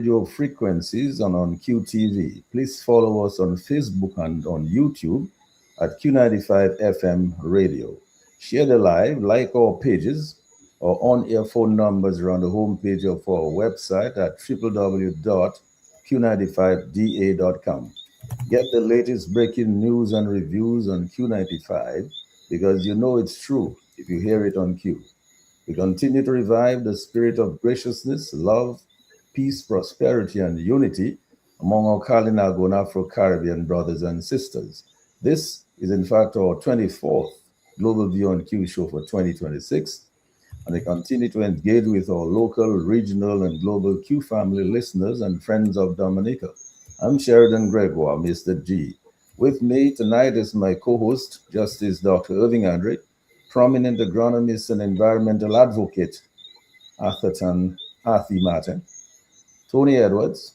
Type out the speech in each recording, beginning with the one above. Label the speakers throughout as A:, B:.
A: radio frequencies and on QTV. Please follow us on Facebook and on YouTube at Q95 FM Radio. Share the live, like our pages, or on-air phone numbers are on the homepage of our website at www.q95da.com. Get the latest breaking news and reviews on Q95 because you know it's true if you hear it on Q. We continue to revive the spirit of graciousness, love, peace, prosperity, and unity among our Kalinago and Afro Caribbean brothers and sisters. This is, in fact, our 24th Global View on Q show for 2026, and we continue to engage with our local, regional, and global Q family listeners and friends of Dominica. I'm Sheridan Gregoire, Mr. G. With me tonight is my co host, Justice Dr. Irving Andre, prominent agronomist and environmental advocate, Atherton Arthi Martin, Tony Edwards.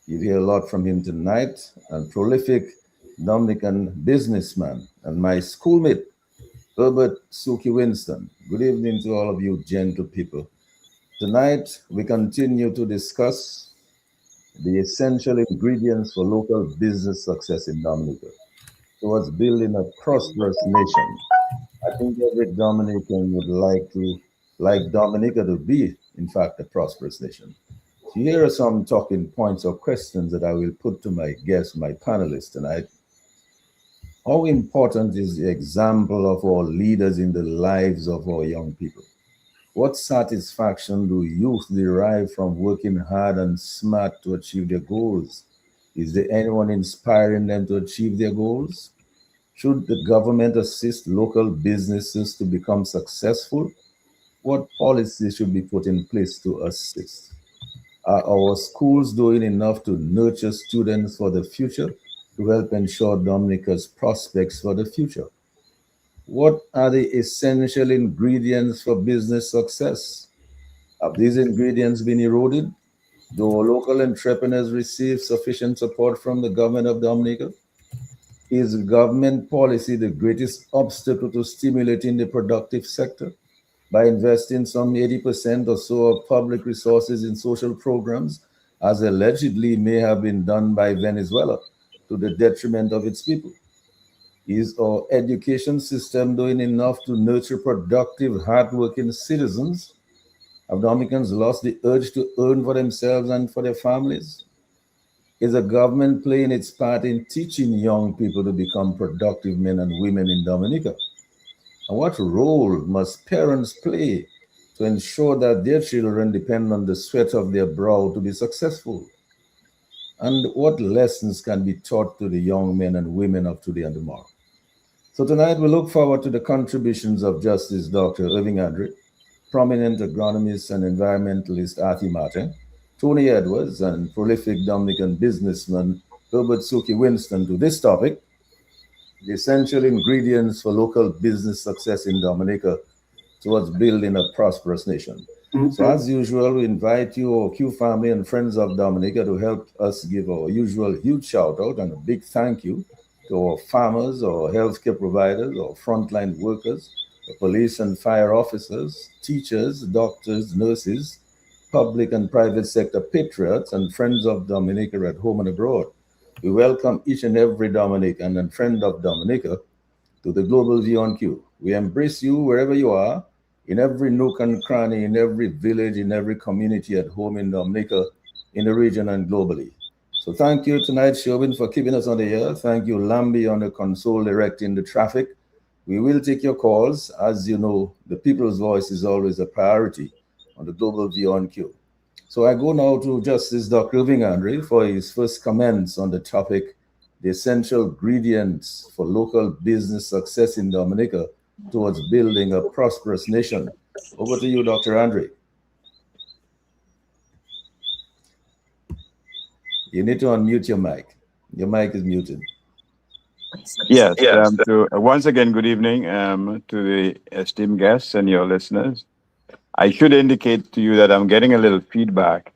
A: You hear a lot from him tonight, a prolific Dominican businessman, and my schoolmate, Herbert Suki Winston. Good evening to all of you gentle people. Tonight, we continue to discuss the essential ingredients for local business success in Dominica towards building a prosperous nation. I think every Dominican would like Dominica to be, in fact, a prosperous nation. So here are some talking points or questions that I will put to my guests, my panelists tonight. How important is the example of our leaders in the lives of our young people? What satisfaction do youth derive from working hard and smart to achieve their goals? Is there anyone inspiring them to achieve their goals? Should the government assist local businesses to become successful? What policies should be put in place to assist? Are our schools doing enough to nurture students for the future to help ensure Dominica's prospects for the future? What are the essential ingredients for business success? Have these ingredients been eroded? Do our local entrepreneurs receive sufficient support from the government of Dominica? Is government policy the greatest obstacle to stimulating the productive sector? By investing some 80% or so of public resources in social programs, as allegedly may have been done by Venezuela to the detriment of its people? Is our education system doing enough to nurture productive, hardworking citizens? Have Dominicans lost the urge to earn for themselves and for their families? Is the government playing its part in teaching young people to become productive men and women in Dominica? And what role must parents play to ensure that their children depend on the sweat of their brow to be successful? And what lessons can be taught to the young men and women of today and tomorrow? So tonight we look forward to the contributions of Justice Dr. Irving Andre, prominent agronomist and environmentalist Arthie Martin, Tony Edwards, and prolific Dominican businessman Herbert Suki Winston to this topic, the essential ingredients for local business success in Dominica towards building a prosperous nation. So as usual, we invite you, our Q family and friends of Dominica, to help us give our usual huge shout out and a big thank you to our farmers, our healthcare providers, our frontline workers, the police and fire officers, teachers, doctors, nurses, public and private sector patriots, and friends of Dominica at home and abroad. We welcome each and every Dominican and friend of Dominica to the Global View on Q. We embrace you wherever you are, in every nook and cranny, in every village, in every community at home in Dominica, in the region and globally. So thank you tonight, Sherwin, for keeping us on the air. Thank you, Lambi, on the console directing the traffic. We will take your calls. As you know, the people's voice is always a priority on the Global View on Q. So I go now to Justice Dr. Irving Andre for his first comments on the topic, the essential ingredients for local business success in Dominica towards building a prosperous nation. Over to you, Dr. Andre. You need to unmute your mic. Your mic is muted.
B: Yes. Once again, good evening to the esteemed guests and your listeners. I should indicate to you that I'm getting a little feedback.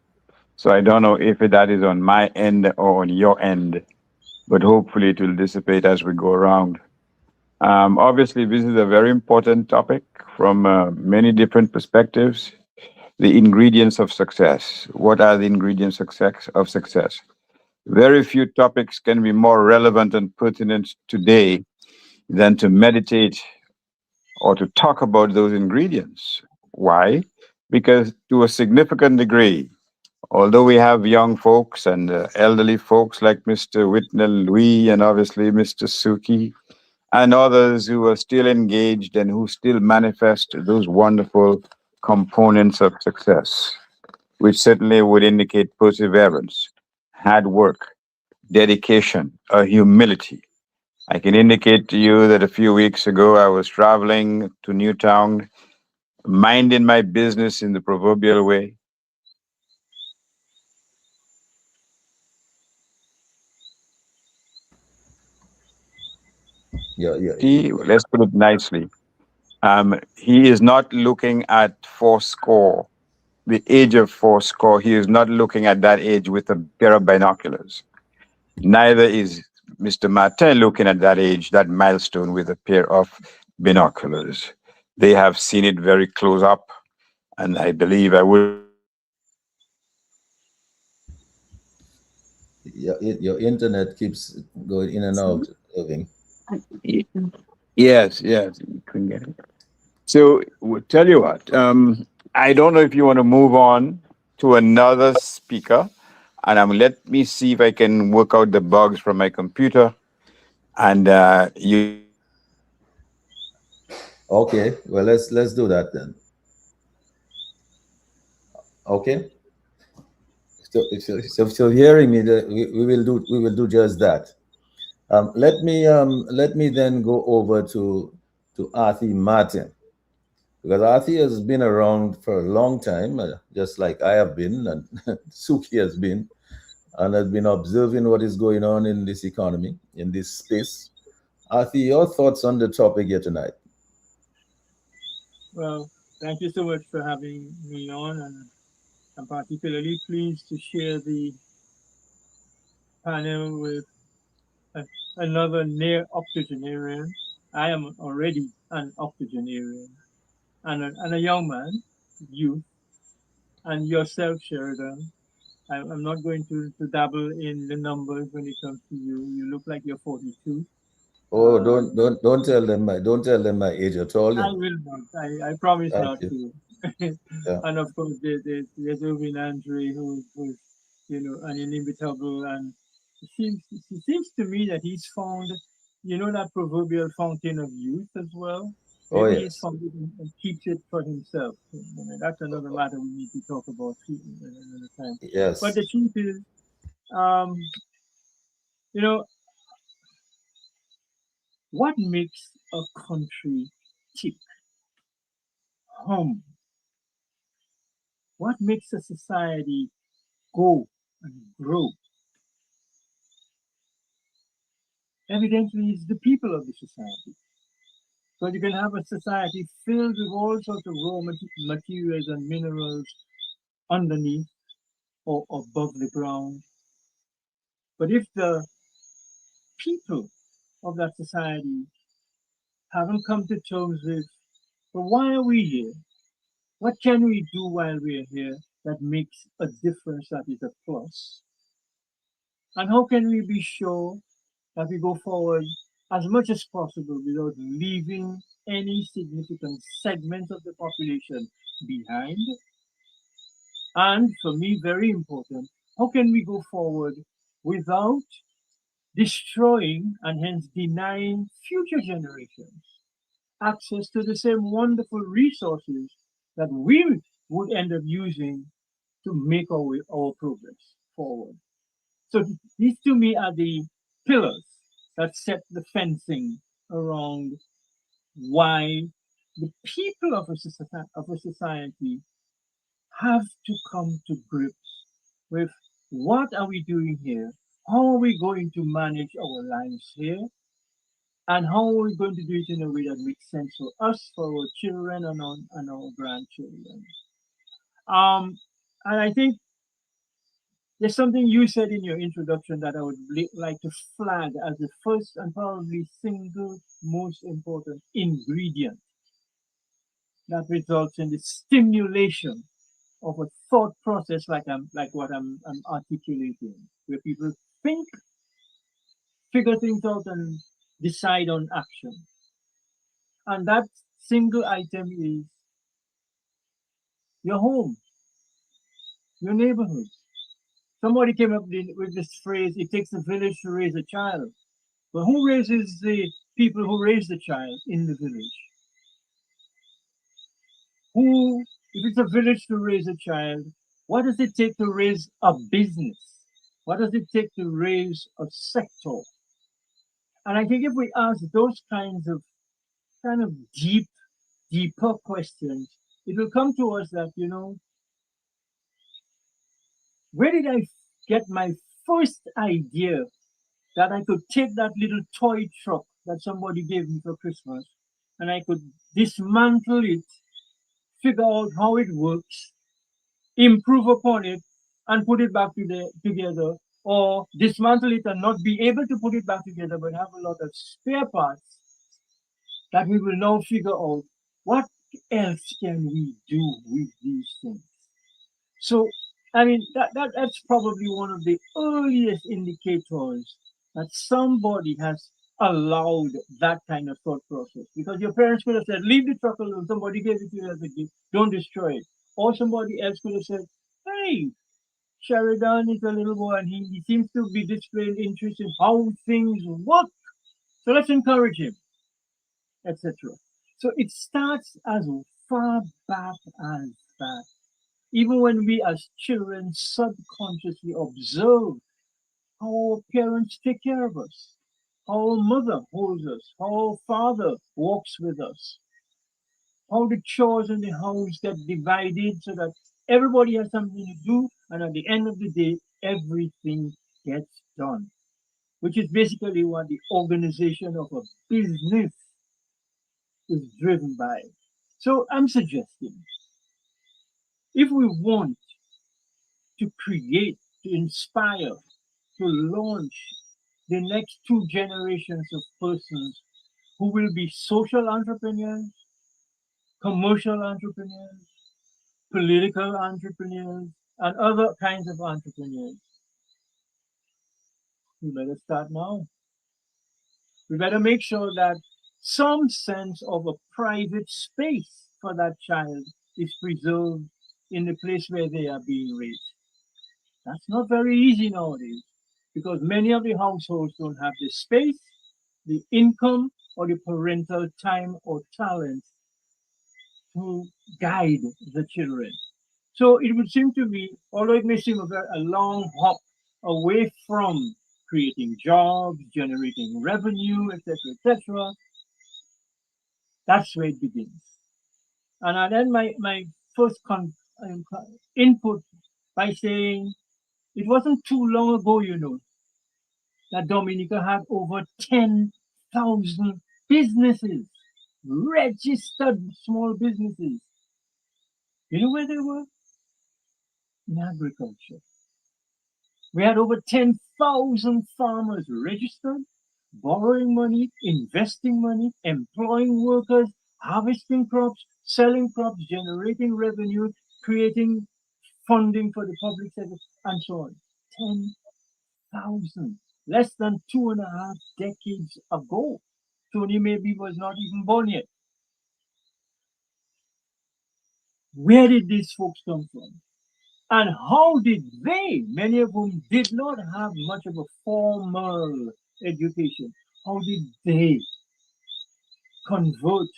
B: So I don't know if that is on my end or on your end, but hopefully it will dissipate as we go around. Obviously, this is a very important topic from many different perspectives. the ingredients of success. What are the ingredients of success? Very few topics can be more relevant and pertinent today than to meditate or to talk about those ingredients. Why? Because to a significant degree, although we have young folks and elderly folks like Mr. Whitnell Louis and obviously Mr. Suki and others who are still engaged and who still manifest those wonderful components of success, which certainly would indicate perseverance, hard work, dedication, or humility. I can indicate to you that a few weeks ago I was traveling to Newtown, minding my business in the proverbial way.
A: Yeah, yeah,
B: Let's put it nicely. He is not looking at fourscore, the age of fourscore. He is not looking at that age with a pair of binoculars. Neither is Mr. Martin looking at that age, that milestone, with a pair of binoculars. They have seen it very close up, and I believe I would.
A: your internet keeps going in and out, Irving.
B: Yes, yes, you couldn't get it. So, tell you what, I don't know if you want to move on to another speaker, and let me see if I can work out the bugs from my computer, and you.
A: Okay, well, let's do that then. Okay, so if you're hearing me, we will do just that. Let me then go over to Arthie Martin, because Arthie has been around for a long time, just like I have been, and Suki has been, and has been observing what is going on in this economy, in this space. Arthie, your thoughts on the topic here tonight?
C: Well, thank you so much for having me on, and I'm particularly pleased to share the panel with a, another near octogenarian. I am already an octogenarian and a young man, youth, and yourself, Sheridan. I'm not going to dabble in the numbers when it comes to you. You look like you're 42.
A: Oh, don't
C: Um,
A: don't don't tell them my age at all.
C: I
A: Yeah.
C: will not. I promise
A: Thank
C: not
A: you.
C: to.
A: Yeah.
C: And of course, there's Irvin Andre, who's an inimitable, and it seems to me that he's found, that proverbial fountain of youth as well.
A: Oh
C: Maybe he's
A: yes.
C: found it and keeps it for himself. That's another matter we need to talk about another time. But
A: Yes.
C: the truth is, um, you know, what makes a country tick, hum? What makes a society go and grow? Evidently, it's the people of the society. So you can have a society filled with all sorts of materials and minerals underneath or above the ground. But if the people of that society haven't come to terms with, well, why are we here? What can we do while we're here that makes a difference, that is a plus? And how can we be sure that we go forward as much as possible without leaving any significant segment of the population behind? And for me, very important, how can we go forward without destroying and hence denying future generations access to the same wonderful resources that we would end up using to make our progress forward? So these to me are the pillars that set the fencing around why the people of a society have to come to grips with what are we doing here, how are we going to manage our lives here, and how are we going to do it in a way that makes sense for us, for our children, and our grandchildren. Um, and I think there's something you said in your introduction that I would like to flag as the first and probably single most important ingredient that results in the stimulation of a thought process like what I'm articulating, where people think, figure things out, and decide on action. And that single item is your home, your neighborhood. Somebody came up with this phrase, it takes a village to raise a child. But who raises the people who raise the child in the village? Who, if it's a village to raise a child, what does it take to raise a business? What does it take to raise a sector? And I think if we ask those kind of deeper questions, it will come to us that, where did I get my first idea that I could take that little toy truck that somebody gave me for Christmas and I could dismantle it, figure out how it works, improve upon it, and put it back together, or dismantle it and not be able to put it back together, but have a lot of spare parts that we will now figure out what else can we do with these things. So, I mean, that's probably one of the earliest indicators that somebody has allowed that kind of thought process. Because your parents could have said, leave the truck alone, somebody gave it to you as a gift, don't destroy it. Or somebody else could have said, hey, Sheridan is a little boy and he seems to be displaying interest in how things work. So let's encourage him, etc. So it starts as far back as that. Even when we as children subconsciously observe how our parents take care of us, how our mother holds us, how our father walks with us, how the chores in the house get divided so that everybody has something to do, and at the end of the day, everything gets done, which is basically what the organization of a business is driven by. So I'm suggesting if we want to create, to inspire, to launch the next two generations of persons who will be social entrepreneurs, commercial entrepreneurs, political entrepreneurs, and other kinds of entrepreneurs. We better start now. We better make sure that some sense of a private space for that child is preserved in the place where they are being raised. That's not very easy nowadays because many of the households don't have the space, the income, or the parental time or talent to guide the children. So it would seem to me, although it may seem a long hop away from creating jobs, generating revenue, etc., etc., that's where it begins. And I end my first input by saying it wasn't too long ago, that Dominica had over 10,000 businesses, registered small businesses. You know where they were? In agriculture. We had over 10,000 farmers registered, borrowing money, investing money, employing workers, harvesting crops, selling crops, generating revenue, creating funding for the public sector, and so on. 10,000. Less than 2.5 decades ago. Tony maybe was not even born yet. Where did these folks come from? And how did they, many of whom did not have much of a formal education, how did they convert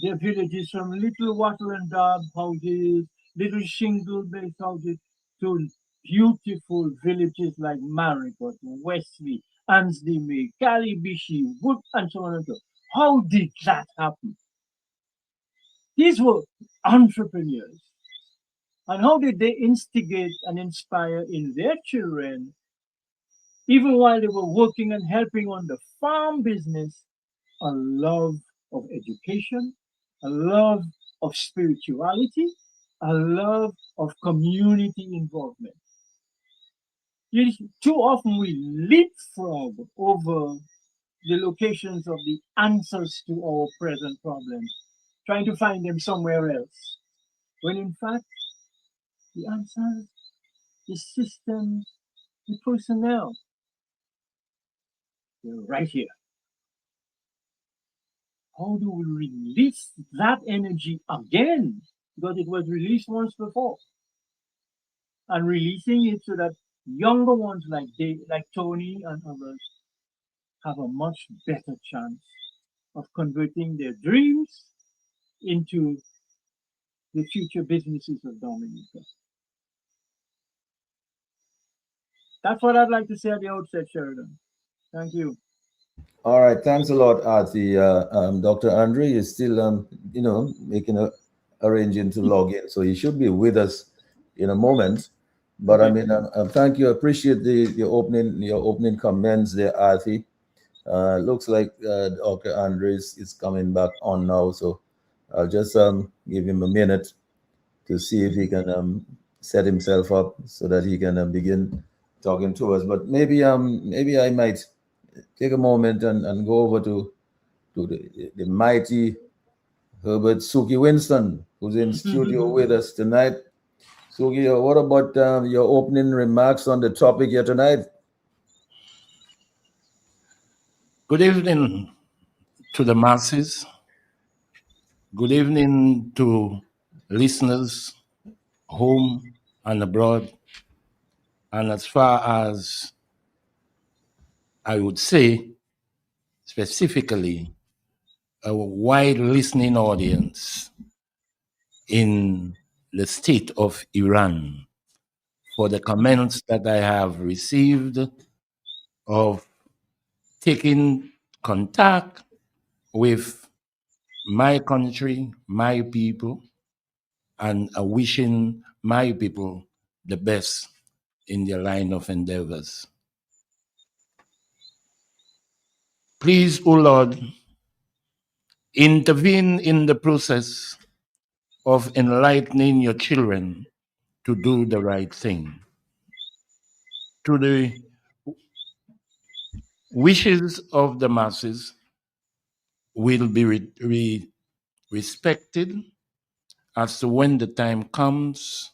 C: their villages from little wattle and daub houses, little shingle-based houses, to beautiful villages like Maricot, Wesley, Ansley, Calibishi, Wood, and so on and so on? How did that happen? These were entrepreneurs. And how did they instigate and inspire in their children, even while they were working and helping on the farm business, a love of education, a love of spirituality, a love of community involvement? Too often we leapfrog over the locations of the answers to our present problems, trying to find them somewhere else, when in fact the answers, the systems, the personnel, they're right here. How do we release that energy again? Because it was released once before. And releasing it so that younger ones like Tony and others have a much better chance of converting their dreams into the future businesses of Dominica. That's what I'd like to say at the outset, Sheridan. Thank you.
A: All right, thanks a lot, Artie. Dr. Andre is still, making arranging to log in, so he should be with us in a moment. But I mean, thank you. I appreciate your opening comments there, Artie. Looks like Dr. Andre is coming back on now, so I'll just give him a minute to see if he can set himself up so that he can begin talking to us. But maybe I might take a moment and go over to the mighty Herbert Suki Winston, who's in studio with us tonight. Suki, what about your opening remarks on the topic here tonight?
D: Good evening to the masses. Good evening to listeners home and abroad. And as far as I would say, specifically, a wide listening audience in the state of Iran for the comments that I have received of taking contact with my country, my people, and wishing my people the best in their line of endeavors. Please, O Lord, intervene in the process of enlightening your children to do the right thing. To the wishes of the masses will be respected as to when the time comes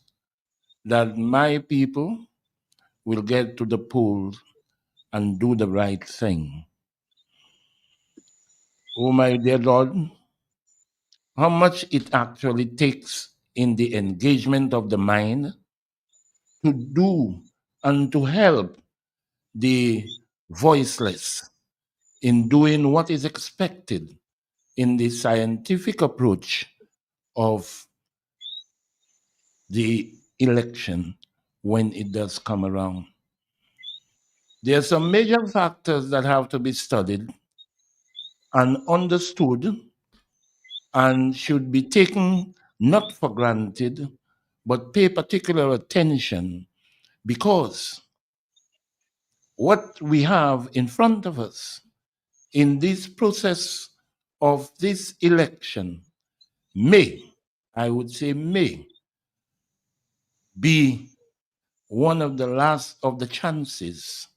D: that my people will get to the polls and do the right thing. Oh, my dear Lord, how much it actually takes in the engagement of the mind to do and to help the voiceless in doing what is expected in the scientific approach of the election when it does come around. There are some major factors that have to be studied and understood and should be taken not for granted, but pay particular attention, because what we have in front of us in this process of this election may, I would say may, be one of the last of the chances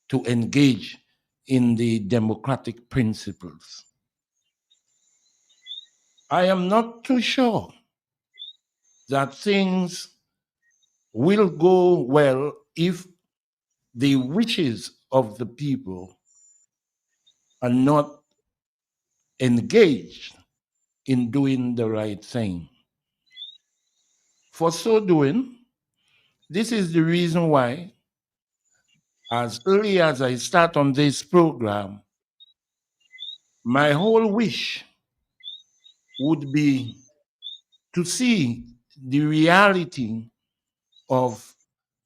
D: to engage in the democratic principles. I am not too sure that things will go well if the wishes of the people are not engaged in doing the right thing. For so doing, this is the reason why, as early as I start on this program, my whole wish would be to see the reality of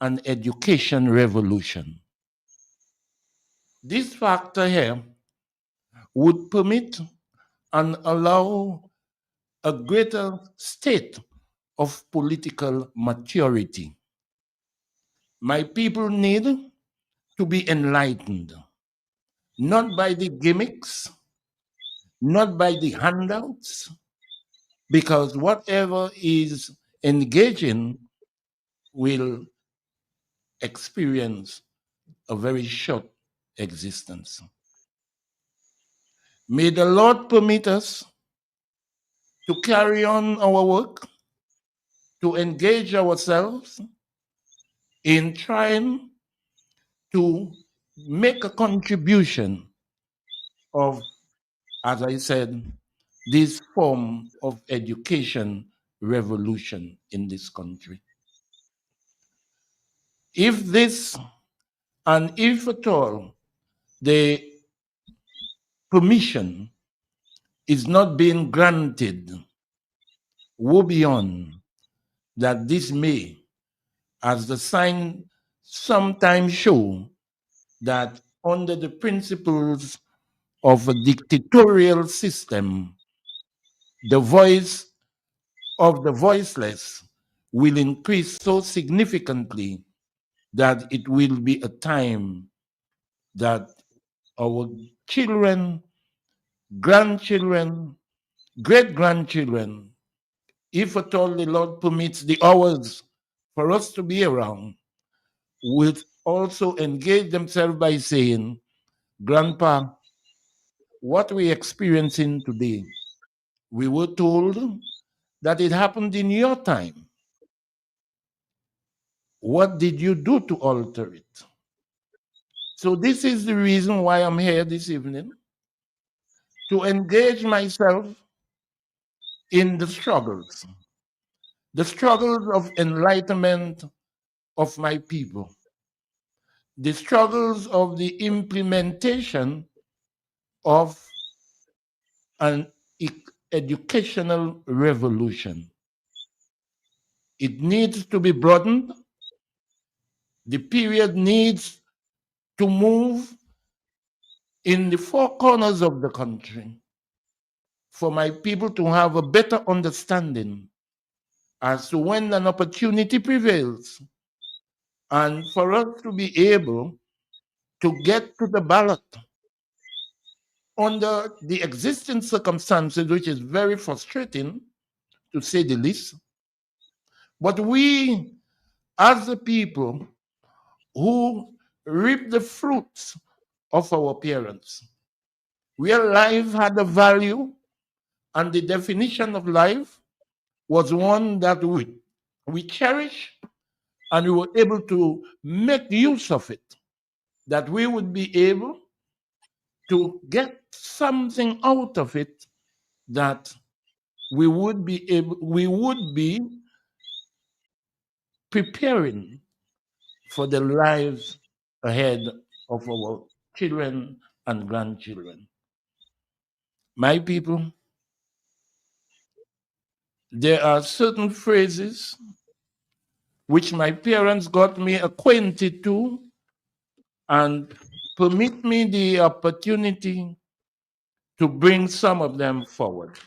D: an education revolution. This factor here would permit and allow a greater state of political maturity. My people need to be enlightened, not by the gimmicks, not by the handouts, because whatever is engaging will experience a very short existence. May the Lord permit us to carry on our work, to engage ourselves in trying to make a contribution of, as I said, this form of education revolution in this country. If this, and if at all, the permission is not being granted, woe beyond that this may, as the sign sometimes show, that under the principles of a dictatorial system, the voice of the voiceless will increase so significantly that it will be a time that our children, grandchildren, great-grandchildren, if at all the Lord permits the hours for us to be around, will also engage themselves by saying, Grandpa, what we're experiencing today, we were told that it happened in your time. What did you do to alter it? So this is the reason why I'm here this evening, to engage myself in the struggles of enlightenment of my people, the struggles of the implementation of an educational revolution. It needs to be broadened. The period needs to move in the four corners of the country for my people to have a better understanding as to when an opportunity prevails, and for us to be able to get to the ballot under the existing circumstances, which is very frustrating, to say the least. But we, as the people who reap the fruits of our parents, where life had a value, and the definition of life was one that we cherish, and we were able to make use of it, that we would be able to get something out of it, that we would be preparing for the lives ahead of our children and grandchildren. My people, there are certain phrases which my parents got me acquainted to and permit me the opportunity to bring some of them forward.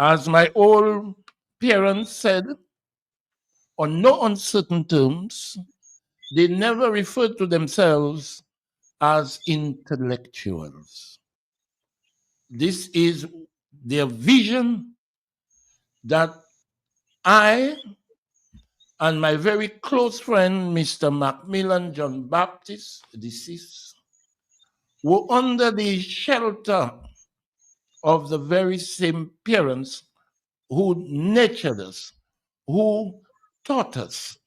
D: As my old parents said, on no uncertain terms, they never referred to themselves as intellectuals. This is their vision that I and my very close friend, Mr. Macmillan John Baptist, deceased, were under the shelter of the very same parents who nurtured us, who taught us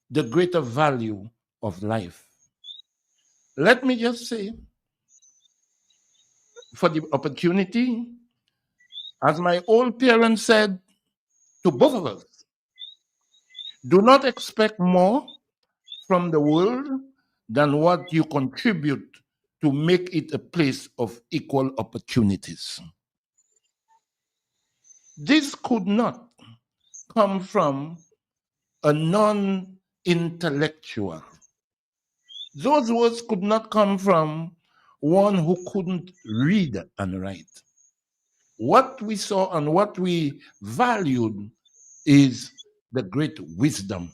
D: the greater value of life. Let me just say, for the opportunity, as my old parents said to both of us, do not expect more from the world than what you contribute to make it a place of equal opportunities. This could not come from a non-intellectual. Those words could not come from one who couldn't read and write. What we saw and what we valued is the great wisdom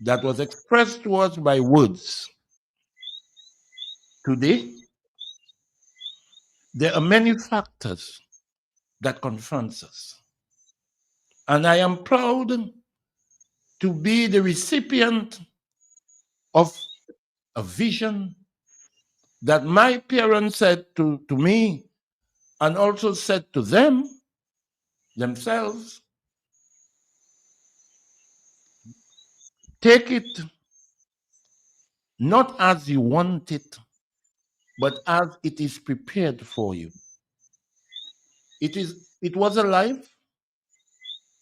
D: that was expressed to us by words. Today, there are many factors that confront us. And I am proud to be the recipient of a vision that my parents said to me, and also said to themselves, Take it not as you want it, but as it is prepared for you. It was a life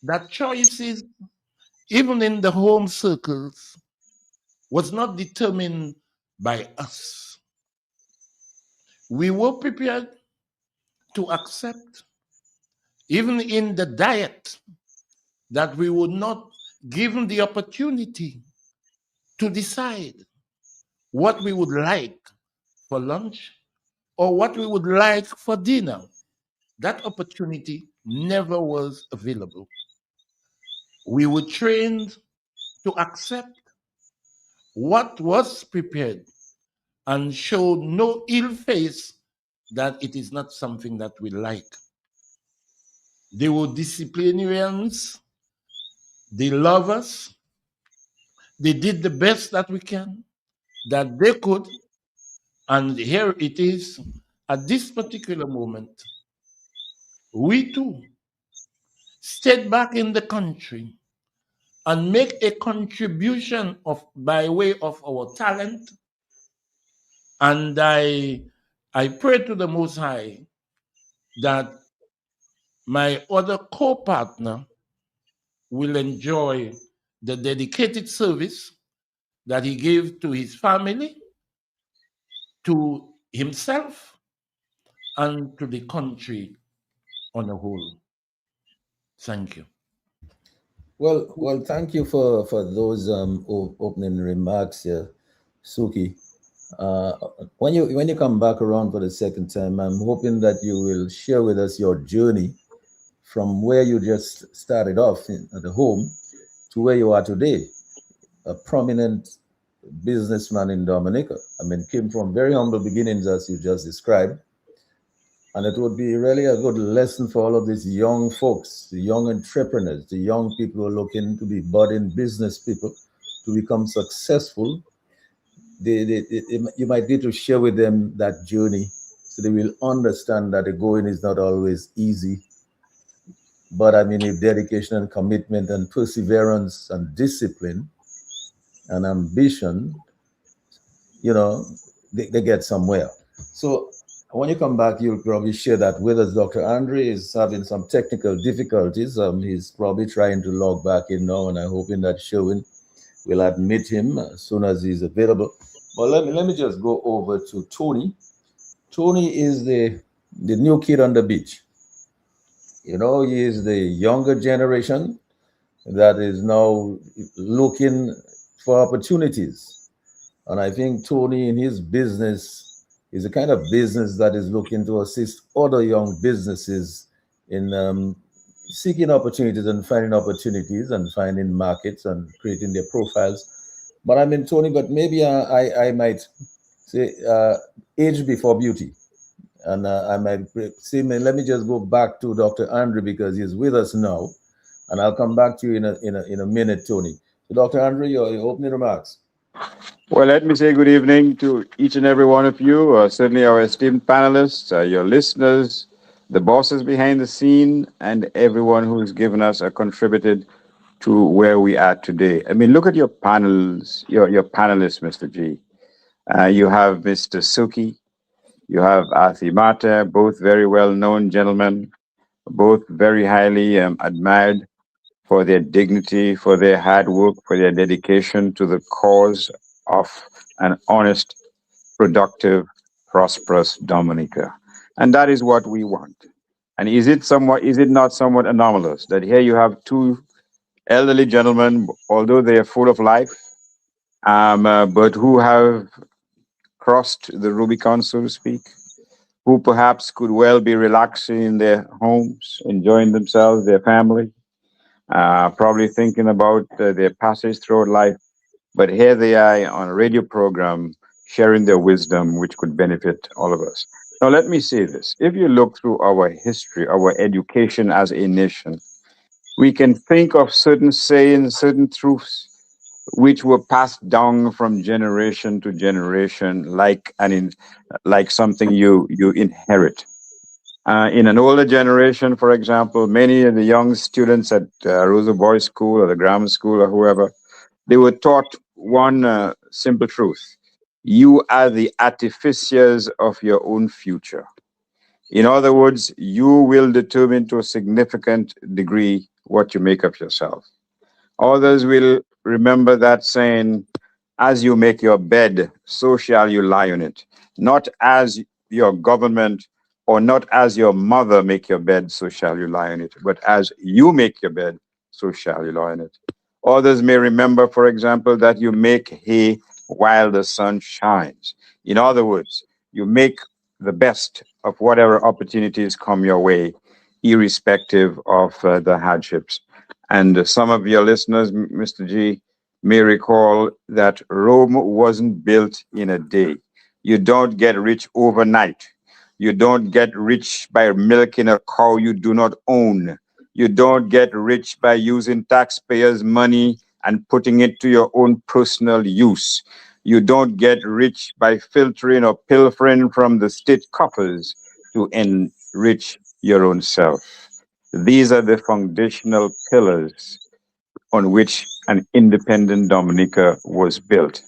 D: that choices, even in the home circles, was not determined by us. We were prepared to accept, even in the diet, that we were not given the opportunity to decide what we would like for lunch or what we would like for dinner. That opportunity never was available. We were trained to accept what was prepared and showed no ill face that it is not something that we like. They were disciplinarians, they love us, they did the best that we can, that they could, and here it is at this particular moment. We too stayed back in the country and make a contribution of by way of our talent. And I pray to the Most High that my other co-partner will enjoy the dedicated service that he gave to his family, to himself, and to the country on a whole. Thank you.
A: Well, thank you for those opening remarks here, Suki. Uh, when you come back around for the second time, I'm hoping that you will share with us your journey from where you just started off at the home to where you are today, a prominent businessman in Dominica. I mean, came from very humble beginnings, as you just described. And it would be really a good lesson for all of these young folks, the young entrepreneurs, the young people who are looking to be budding business people to become successful. You might need to share with them that journey so they will understand that the going is not always easy. But I mean, if dedication and commitment and perseverance and discipline and ambition, you know, they get somewhere. So when you come back, you'll probably share that with us. Dr. Andre is having some technical difficulties. He's probably trying to log back in now, and I'm hoping that Sherwin will admit him as soon as he's available. But let me just go over to Tony. Tony is the new kid on the beach. You know, he is the younger generation that is now looking for opportunities. And I think Tony, in his business, is a kind of business that is looking to assist other young businesses in seeking opportunities and finding markets and creating their profiles. But I mean, Tony, but maybe I might say age before beauty. And I might say, man, let me just go back to Dr. Andre because he's with us now. And I'll come back to you in a minute, Tony. So, Dr. Andre, your opening remarks.
B: Well, let me say good evening to each and every one of you, certainly our esteemed panelists, your listeners, the bosses behind the scene, and everyone who's given us or contributed to where we are today. I mean, look at your panels, your panelists, Mr. G. You have Mr. Suki, you have Athi Mata, both very well known gentlemen, both very highly admired for their dignity, for their hard work, for their dedication to the cause of an honest, productive, prosperous Dominica. And that is what we want. And is it not somewhat anomalous that here you have two elderly gentlemen, although they are full of life, but who have crossed the Rubicon, so to speak, who perhaps could well be relaxing in their homes, enjoying themselves, their family, probably thinking about their passage through life. But here they are on a radio program sharing their wisdom, which could benefit all of us. Now, let me say this. If you look through our history, our education as a nation, we can think of certain sayings, certain truths which were passed down from generation to generation, like something you inherit. In an older generation, for example, many of the young students at Rosa Boys School or the grammar school or whoever, They were taught one simple truth: you are the artificers of your own future. In other words, you will determine to a significant degree what you make of yourself. Others will remember that saying, as you make your bed, so shall you lie on it. Not as your government or not as your mother make your bed, so shall you lie on it, but as you make your bed, so shall you lie on it. Others may remember, for example, that you make hay while the sun shines. In other words, you make the best of whatever opportunities come your way, irrespective of the hardships. And some of your listeners, Mr. G, may recall that Rome wasn't built in a day. You don't get rich overnight. You don't get rich by milking a cow you do not own. You don't get rich by using taxpayers' money and putting it to your own personal use. You don't get rich by filtering or pilfering from the state coffers to enrich your own self. These are the foundational pillars on which an independent Dominica was built.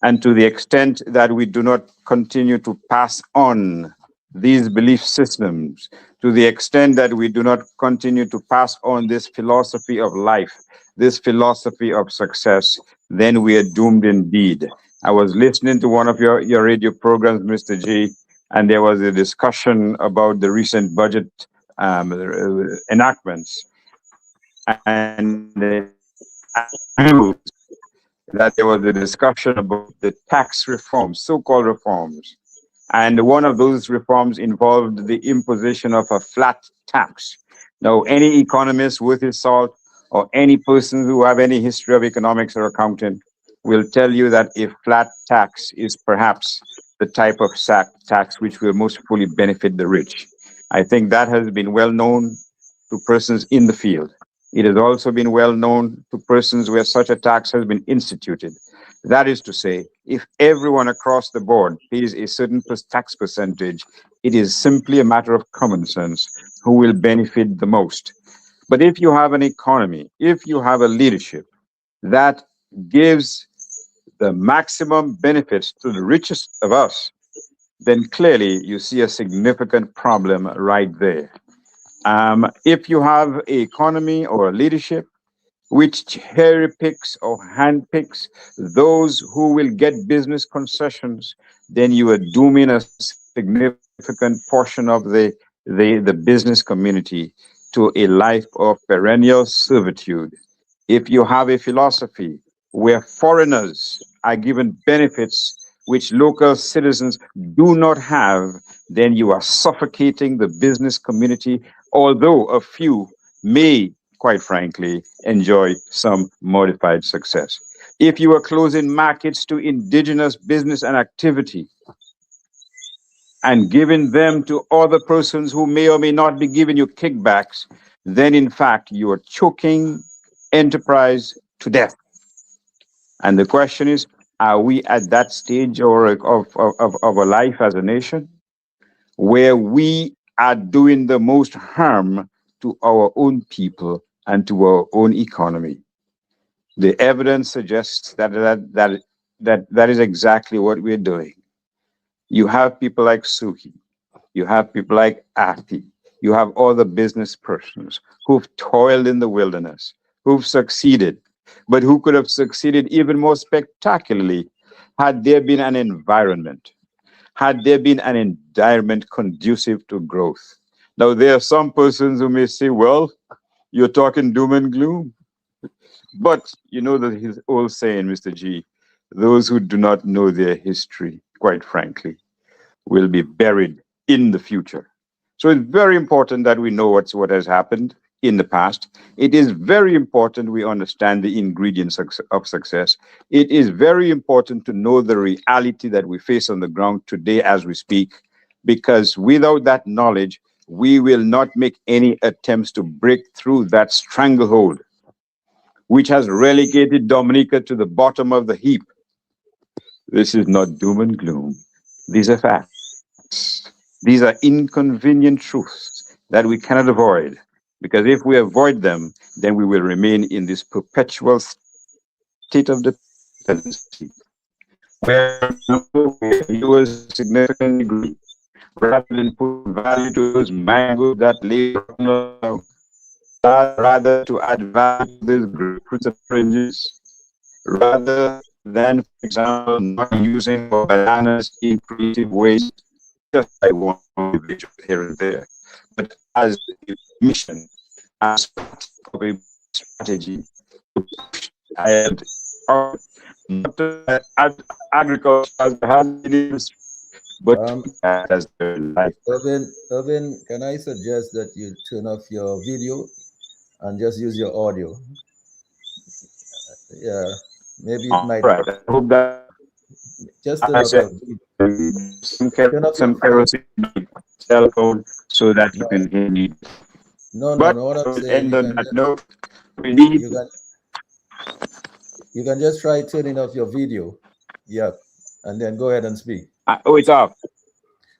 B: And to the extent that we do not continue to pass on these belief systems, to the extent that we do not continue to pass on this philosophy of life, this philosophy of success, then we are doomed indeed. I was listening to one of your radio programs, Mr. G, and there was a discussion about the recent budget enactments. And that there was a discussion about the tax reforms, so-called reforms. And one of those reforms involved the imposition of a flat tax. Now, any economist worth his salt or any person who have any history of economics or accounting will tell you that a flat tax is perhaps the type of tax which will most fully benefit the rich. I think that has been well known to persons in the field. It has also been well known to persons where such a tax has been instituted. That is to say, if everyone across the board pays a certain tax percentage, it is simply a matter of common sense who will benefit the most. But if you have an economy, if you have a leadership that gives the maximum benefits to the richest of us, then clearly you see a significant problem right there. If you have an economy or a leadership which cherry picks or hand picks those who will get business concessions, then you are dooming a significant portion of the business community to a life of perennial servitude. If you have a philosophy where foreigners are given benefits which local citizens do not have, then you are suffocating the business community, although a few may, quite frankly, enjoy some modified success. If you are closing markets to indigenous business and activity and giving them to other persons who may or may not be giving you kickbacks, then in fact you are choking enterprise to death. And the question is, are we at that stage of our life as a nation where we are doing the most harm to our own people and to our own economy? The evidence suggests that is exactly what we're doing. You have people like Suki, you have people like Afi, you have other business persons who've toiled in the wilderness, who've succeeded, but who could have succeeded even more spectacularly had there been an environment, had there been an environment conducive to growth. Now, there are some persons who may say, well, you're talking doom and gloom. But you know that his old saying, Mr. G, those who do not know their history, quite frankly, will be buried in the future. So it's very important that we know what has happened in the past. It is very important we understand the ingredients of success. It is very important to know the reality that we face on the ground today as we speak, because without that knowledge, we will not make any attempts to break through that stranglehold, which has relegated Dominica to the bottom of the heap. This is not doom and gloom. These are facts. These are inconvenient truths that we cannot avoid, because if we avoid them, then we will remain in this perpetual state of dependency, where you was a significant degree, rather than put value to those mangoes that lay rotten along, rather to add value to these grapefruits and oranges, rather than, for example, not using our bananas in creative ways, just like one individual here and there, but as a mission, as part of a strategy to push ahead our not agriculture as the hazardous industry, but
A: Um,
B: as their life.
A: Irvin, can I suggest that you turn off your video and just use your audio? Yeah, maybe it
B: All
A: might
B: right. I hope that
A: just turn
B: I
A: off your
B: said
A: video. Turn off your
B: some kerosene cell phone so that you
A: no,
B: can hear me.
A: no.
B: But
A: What
B: I
A: I'm
B: will
A: saying,
B: end on that note. We need
A: you can you can just try turning off your video. Yeah, and then go ahead and speak.
B: oh, it's off.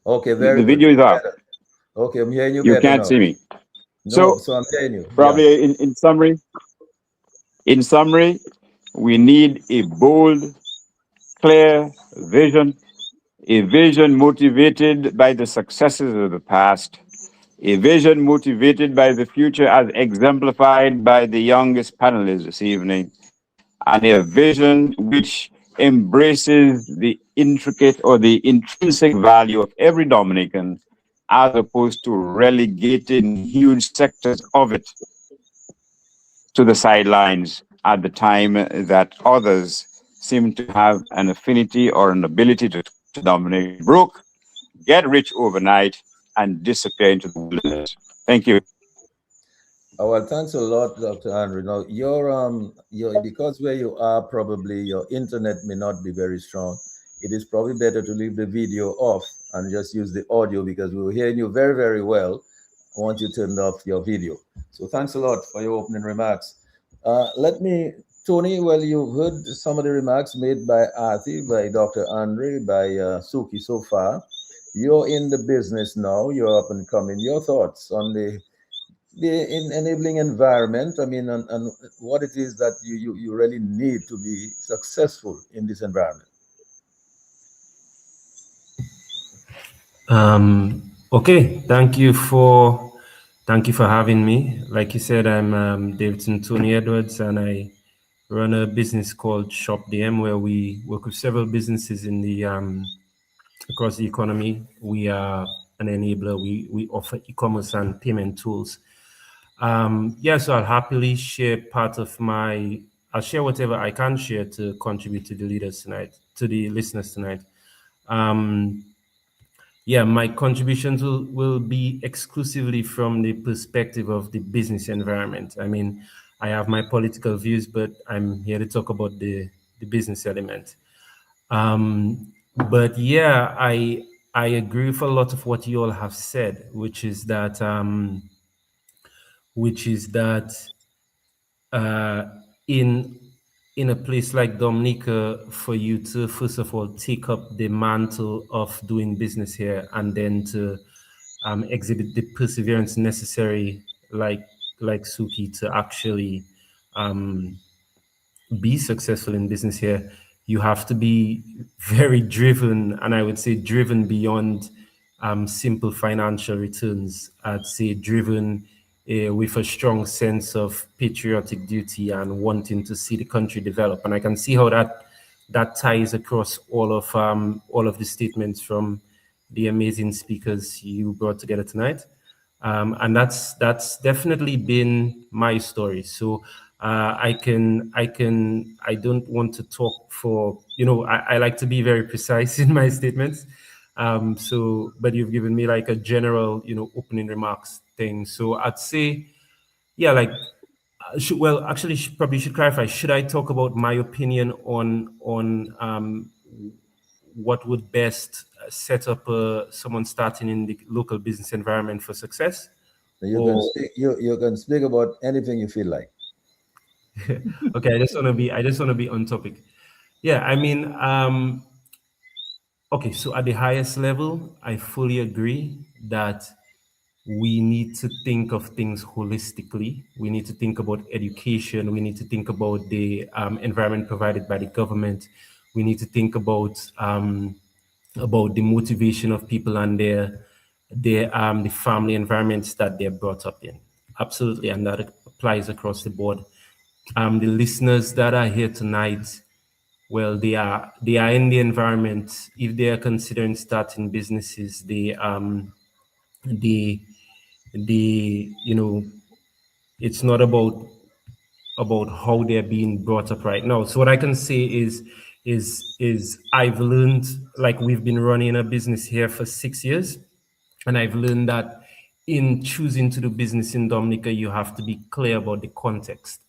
A: Okay,
B: The
A: very good.
B: video is off.
A: Better. Okay, I'm hearing you
B: You
A: better
B: can't
A: now.
B: see me.
A: No,
B: So
A: so I'm hearing you. Yeah.
B: probably in summary, we need a bold, clear vision, a vision motivated by the successes of the past, a vision motivated by the future as exemplified by the youngest panelists this evening, and a vision which embraces the intricate or the intrinsic value of every Dominican as opposed to relegating huge sectors of it to the sidelines at the time that others seem to have an affinity or an ability to dominate. Broke, get rich overnight, and disappear into the wilderness. Thank you.
A: Oh, well, thanks a lot, Dr. Andrew. Now, your because where you are, probably your internet may not be very strong. It is probably better to leave the video off and just use the audio because we were hearing you very, very well once you turned off your video. So, thanks a lot for your opening remarks. Tony, well, you've heard some of the remarks made by Arthi, by Dr. Andre, by Suki so far. You're in the business now. You're up and coming. Your thoughts on the enabling environment, I mean, and what it is that you really need to be successful in this environment.
E: Okay, thank you for having me. Like you said, I'm Davidson Tony Edwards, and I run a business called Shop DM, where we work with several businesses in the across the economy. We are an enabler. We offer e-commerce and payment tools. Yeah, so I'll happily share part of I'll share whatever I can share to contribute to the leaders tonight, to the listeners tonight. Yeah, my contributions will be exclusively from the perspective of the business environment. I mean, I have my political views, but I'm here to talk about the business element. But yeah, I agree with a lot of what you all have said, which is that in a place like Dominica, for you to first of all take up the mantle of doing business here, and then to exhibit the perseverance necessary, like Suki, to actually be successful in business here, you have to be very driven, and I would say driven beyond simple financial returns. I'd say driven with a strong sense of patriotic duty and wanting to see the country develop. And I can see how that ties across all of the statements from the amazing speakers you brought together tonight. And that's definitely been my story. So I don't want to talk for, I like to be very precise in my statements. But you've given me like a general, opening remarks thing. So I'd say, yeah, like, actually, probably should clarify. Should I talk about my opinion on what would best set up someone starting in the local business environment for success?
A: You can speak about anything you feel like.
E: Okay, I just want to be on topic. Yeah, I mean, okay, so at the highest level, I fully agree that we need to think of things holistically. We need to think about education. We need to think about the environment provided by the government. We need to think about the motivation of people and the family environments that they're brought up in. Absolutely, and that applies across the board. The listeners that are here tonight, well, they are in the environment. If they are considering starting businesses, it's not about how they're being brought up right now. So what I can say is I've learned, like, we've been running a business here for 6 years, and I've learned that in choosing to do business in Dominica, you have to be clear about the context.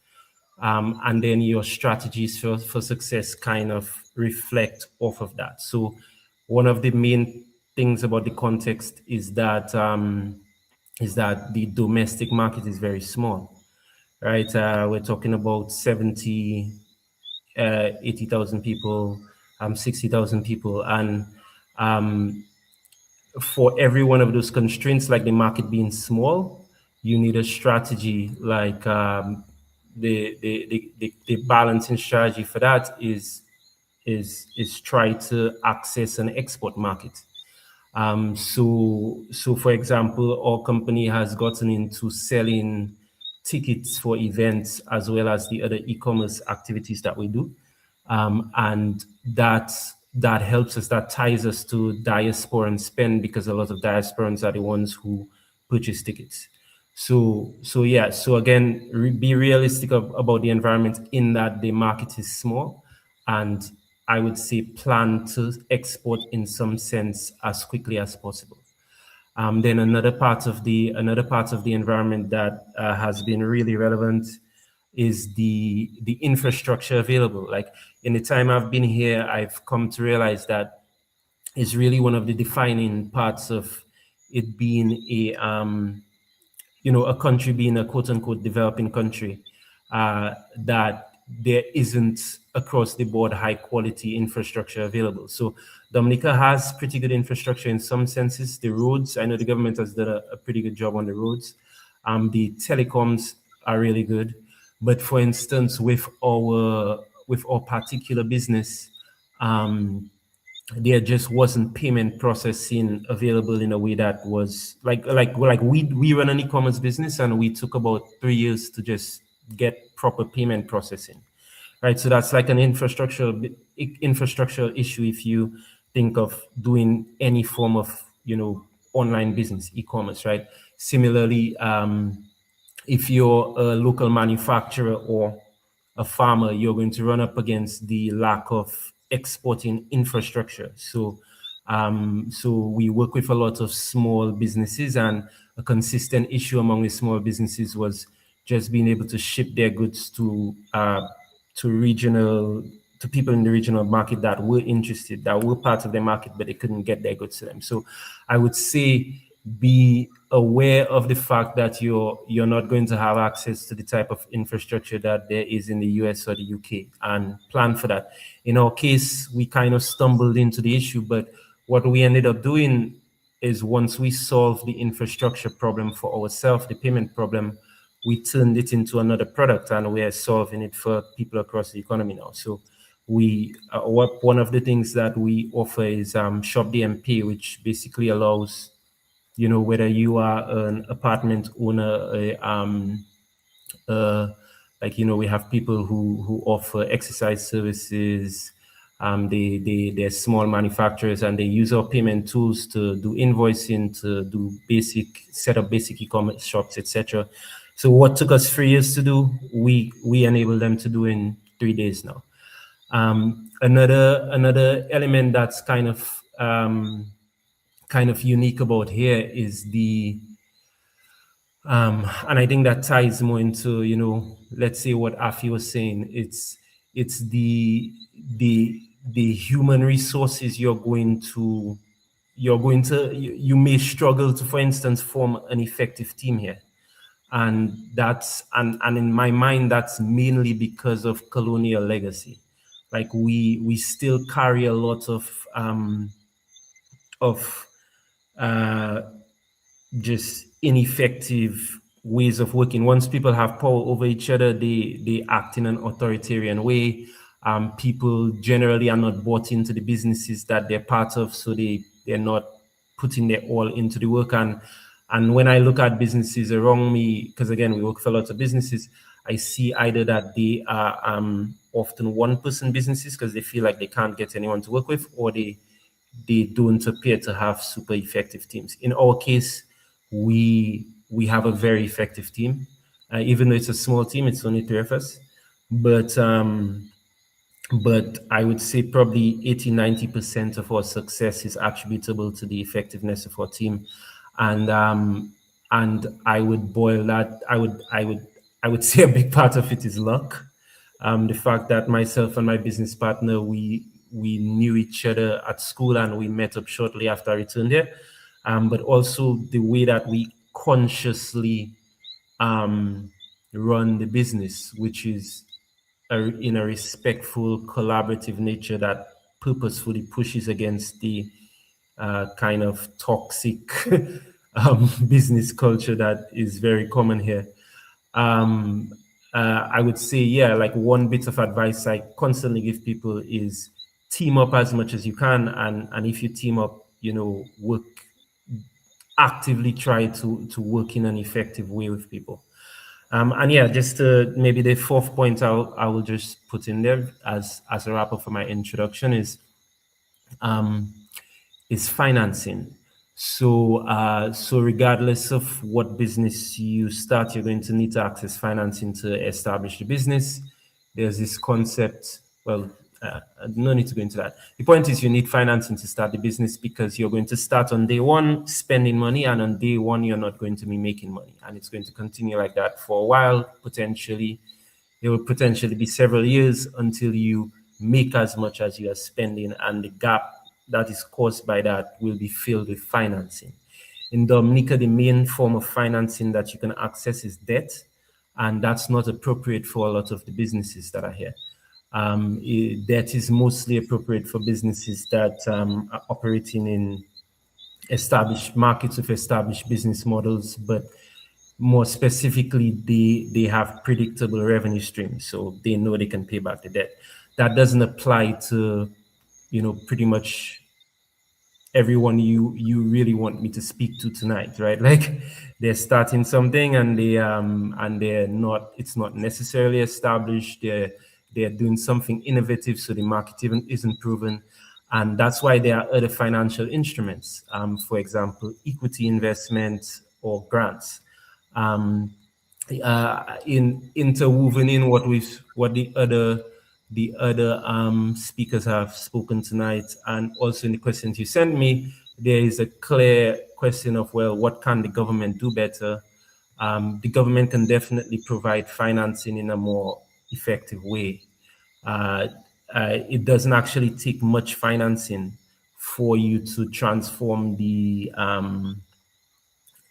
E: And then your strategies for success kind of reflect off of that. So one of the main things about the context is that the domestic market is very small, right? We're talking about 70, 80,000 people, 60,000 people. And for every one of those constraints, like the market being small, you need a strategy like the balancing strategy for that is try to access an export market. So for example, our company has gotten into selling tickets for events as well as the other e-commerce activities that we do, and that helps us. That ties us to diasporan spend, because a lot of diasporans are the ones who purchase tickets. So yeah. So again, be realistic about the environment in that the market is small, and I would say plan to export in some sense as quickly as possible. Then another part of the environment that has been really relevant is the infrastructure available. Like, in the time I've been here, I've come to realize that it's really one of the defining parts of it being a country being a quote unquote developing country, that there isn't across the board high quality infrastructure available. So Dominica has pretty good infrastructure in some senses. The roads, I know the government has done a pretty good job on the roads. The telecoms are really good. But for instance, with our particular business, there just wasn't payment processing available in a way that was like we run an e-commerce business, and we took about 3 years to just get proper payment processing, right? So that's like an infrastructural issue if you think of doing any form of online business, e-commerce, right? Similarly, if you're a local manufacturer or a farmer, you're going to run up against the lack of exporting infrastructure. So we work with a lot of small businesses, and a consistent issue among the small businesses was just being able to ship their goods to people in the regional market that were interested, that were part of their market, but they couldn't get their goods to them. So I would say be aware of the fact that you're not going to have access to the type of infrastructure that there is in the US or the UK, and plan for that. In our case, we kind of stumbled into the issue, but what we ended up doing is, once we solved the infrastructure problem for ourselves, the payment problem, we turned it into another product, and we are solving it for people across the economy now. So one of the things that we offer is Shop DMP, which basically allows, whether you are an apartment owner, we have people who offer exercise services, they're small manufacturers, and they use our payment tools to do invoicing, to do set up basic e-commerce shops, etc. So what took us 3 years to do, we enable them to do in 3 days now. Another element that's kind of unique about here is and I think that ties more into, let's say what Afi was saying. It's the human resources you may struggle to, for instance, form an effective team here. And and in my mind, that's mainly because of colonial legacy. Like, we still carry a lot of just ineffective ways of working. Once people have power over each other, they act in an authoritarian way. People generally are not bought into the businesses that they're part of, so they're not putting their all into the work. And when I look at businesses around me, because again, we work for lots of businesses, I see either that they are often one-person businesses because they feel like they can't get anyone to work with, or they don't appear to have super effective teams. In our case, we have a very effective team. Even though it's a small team, it's only 3 of us. But I would say probably 80-90% of our success is attributable to the effectiveness of our team. And I would boil that, I would say a big part of it is luck. The fact that myself and my business partner, we knew each other at school and we met up shortly after I returned here. But also the way that we consciously run the business, which is in a respectful, collaborative nature that purposefully pushes against the kind of toxic business culture that is very common here. I would say, yeah, like one bit of advice I constantly give people is team up as much as you can. And if you team up, actively try to work in an effective way with people. And yeah, just maybe the fourth point I will just put in there as a wrap up for my introduction is financing. So regardless of what business you start, you're going to need to access financing to establish the business. There's this concept, well, no need to go into that. The point is you need financing to start the business because you're going to start on day one spending money, and on day one, you're not going to be making money. And it's going to continue like that for a while, potentially. It will potentially be several years until you make as much as you are spending, and the gap that is caused by that will be filled with financing. In Dominica, the main form of financing that you can access is debt, and that's not appropriate for a lot of the businesses that are here. Debt is mostly appropriate for businesses that are operating in established markets with established business models, but more specifically, they have predictable revenue streams, so they know they can pay back the debt. That doesn't apply to, pretty much everyone you really want me to speak to tonight, right? Like they're starting something and they're not, it's not necessarily established. They're doing something innovative, so the market even isn't proven. And that's why there are other financial instruments, for example, equity investment or grants. Interwoven in what the other speakers have spoken tonight, and also in the questions you sent me, there is a clear question of, well, what can the government do better? The government can definitely provide financing in a more effective way. It doesn't actually take much financing for you to transform the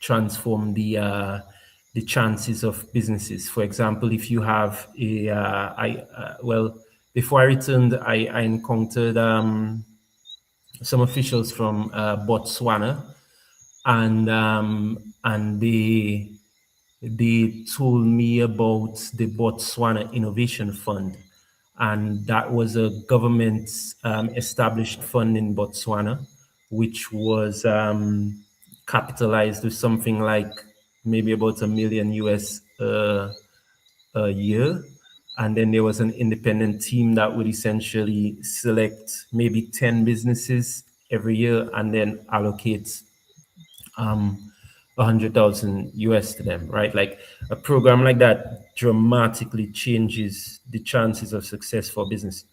E: chances of businesses. For example, if you have before I returned, I encountered some officials from Botswana, and they told me about the Botswana Innovation Fund, and that was a government established fund in Botswana, which was capitalized with something like maybe about $1 million US a year. And then there was an independent team that would essentially select maybe 10 businesses every year and then allocate 100,000 US to them, right? Like a program like that dramatically changes the chances of success for business.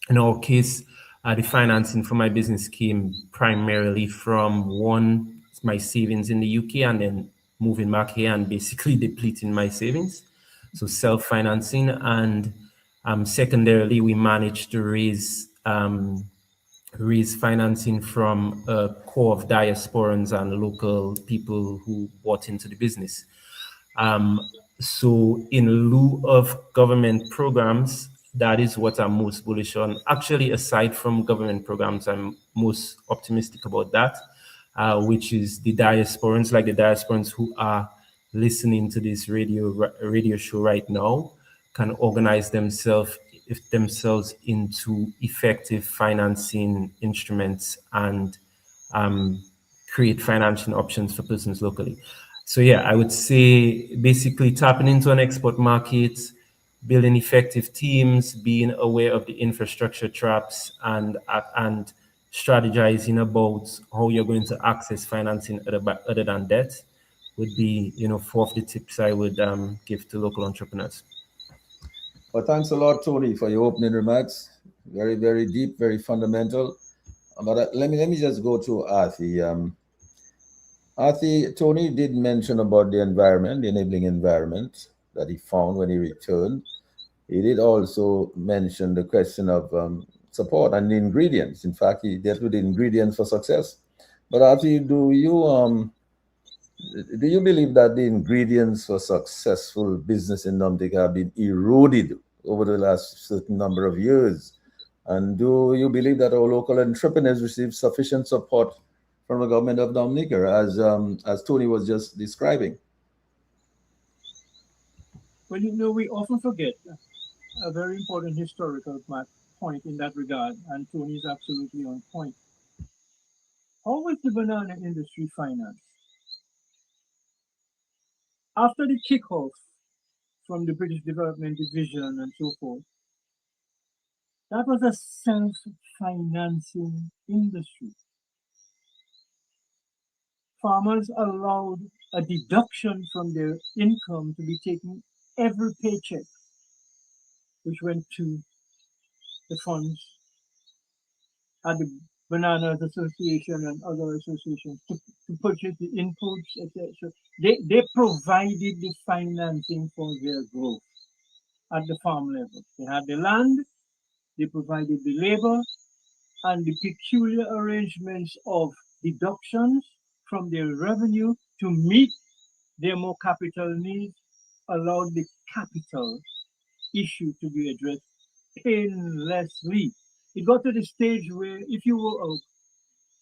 E: In our case, the financing for my business came primarily from my savings in the UK, and then moving back here and basically depleting my savings. So self-financing, and secondarily, we managed to raise financing from a core of diasporans and local people who bought into the business. So in lieu of government programs, that is what I'm most bullish on. Actually, aside from government programs, I'm most optimistic about that. which is the diasporans, like the diasporans who are listening to this radio show right now, can organize themselves into effective financing instruments and create financing options for persons locally. So yeah, I would say basically tapping into an export market, building effective teams, being aware of the infrastructure traps, and strategizing about how you're going to access financing other than debt would be, 4 of the tips I would give to local entrepreneurs.
A: Well, thanks a lot, Tony, for your opening remarks. Very, very deep, very fundamental. But let me just go to Arthi. Arthi, Tony did mention about the environment, the enabling environment that he found when he returned. He did also mention the question of support and the ingredients. In fact, he dealt with the ingredients for success. But Arthi, do you believe that the ingredients for successful business in Namdeka have been eroded over the last certain number of years? And do you believe that our local entrepreneurs receive sufficient support from the government of Dominica, as Tony was just describing?
C: Well, we often forget a very important historical point in that regard, and Tony is absolutely on point. How was the banana industry financed? After the kickoff from the British Development Division and so forth, that was a self-financing industry. Farmers allowed a deduction from their income to be taken every paycheck, which went to the funds at the Bananas Association and other associations to purchase the inputs, etc. They provided the financing for their growth at the farm level. They had the land, they provided the labor, and the peculiar arrangements of deductions from their revenue to meet their more capital needs allowed the capital issue to be addressed painlessly. It got to the stage where if you were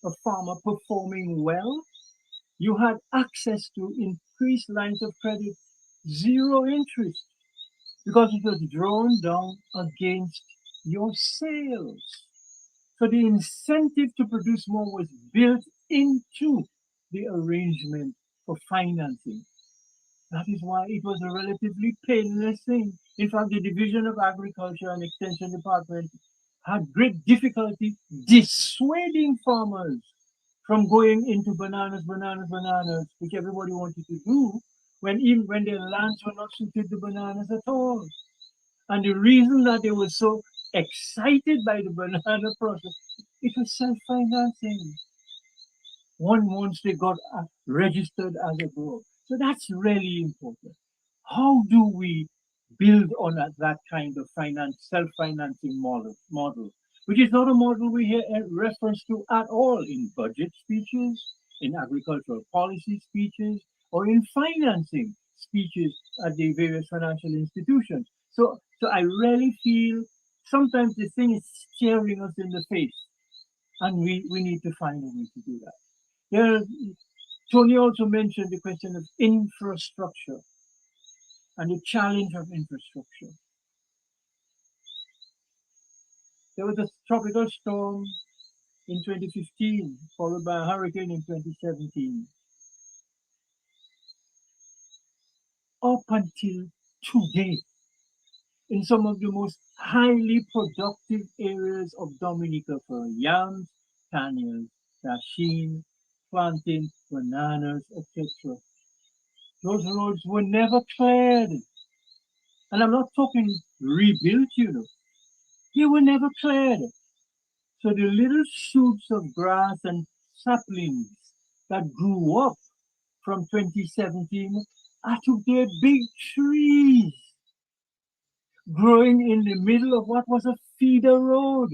C: a farmer performing well, you had access to increased lines of credit, zero interest, because it was drawn down against your sales. So the incentive to produce more was built into the arrangement for financing. That is why it was a relatively painless thing. In fact, the Division of Agriculture and Extension Department had great difficulty dissuading farmers from going into bananas, which everybody wanted to do, when their lands were not suited to bananas at all. And the reason that they were so excited by the banana process, it was self-financing. Once they got registered as a grower. So that's really important. How do we build on that kind of self-financing model, which is not a model we hear reference to at all in budget speeches, in agricultural policy speeches, or in financing speeches at the various financial institutions. So I really feel sometimes the thing is staring us in the face, and we need to find a way to do that. Tony also mentioned the question of infrastructure and the challenge of infrastructure. There was a tropical storm in 2015, followed by a hurricane in 2017. Up until today, in some of the most highly productive areas of Dominica for yams, panniers, dasheen, plantain, bananas, etc. Those roads were never cleared. And I'm not talking rebuilt, They were never cleared. So the little shoots of grass and saplings that grew up from 2017 are today big trees growing in the middle of what was a feeder road.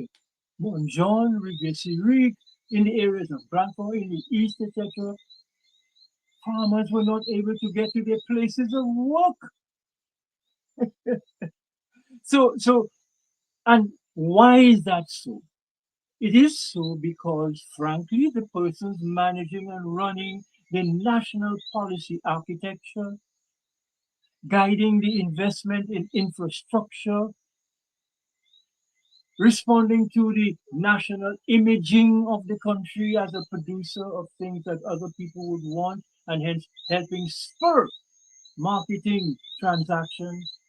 C: Mont Jean, Rivière in the areas of Brantford, in the east, etc. Farmers were not able to get to their places of work. So, and why is that so? It is so because, frankly, the persons managing and running the national policy architecture, guiding the investment in infrastructure, responding to the national imaging of the country as a producer of things that other people would want, and hence helping spur marketing transactions.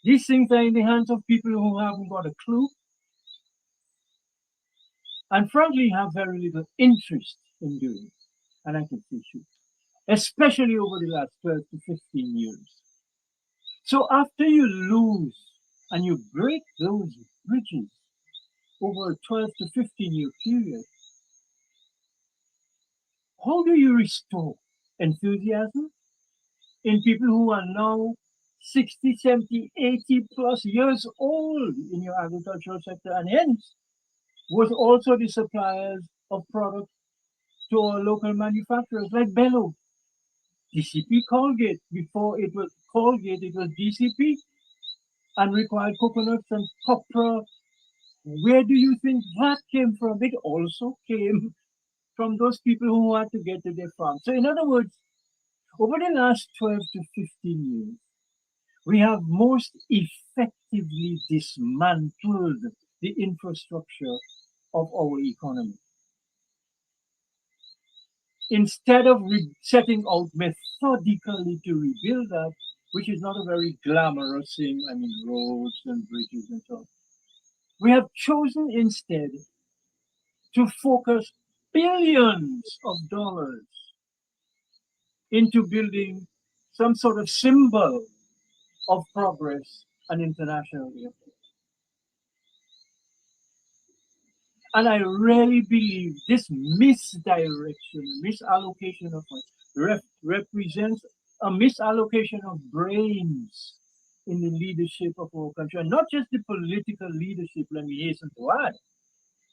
C: These things are in the hands of people who haven't got a clue and frankly have very little interest in doing it. And I can see you, especially over the last 12 to 15 years. So after you lose and you break those bridges over a 12 to 15-year period, how do you restore enthusiasm in people who are now 60, 70, 80 plus years old in your agricultural sector and hence was also the suppliers of products to our local manufacturers like Bello, DCP Colgate. Before it was Colgate, it was DCP and required coconuts and copra. Where do you think that came from? It also came from those people who had to get to their farm. So in other words, over the last 12 to 15 years, we have most effectively dismantled the infrastructure of our economy. Instead of setting out methodically to rebuild that, which is not a very glamorous thing, I mean, roads and bridges and so on, we have chosen instead to focus billions of dollars into building some sort of symbol of progress and international effort. And I really believe this misdirection, misallocation of funds represents a misallocation of brains in the leadership of our country, and not just the political leadership, let me hasten to add.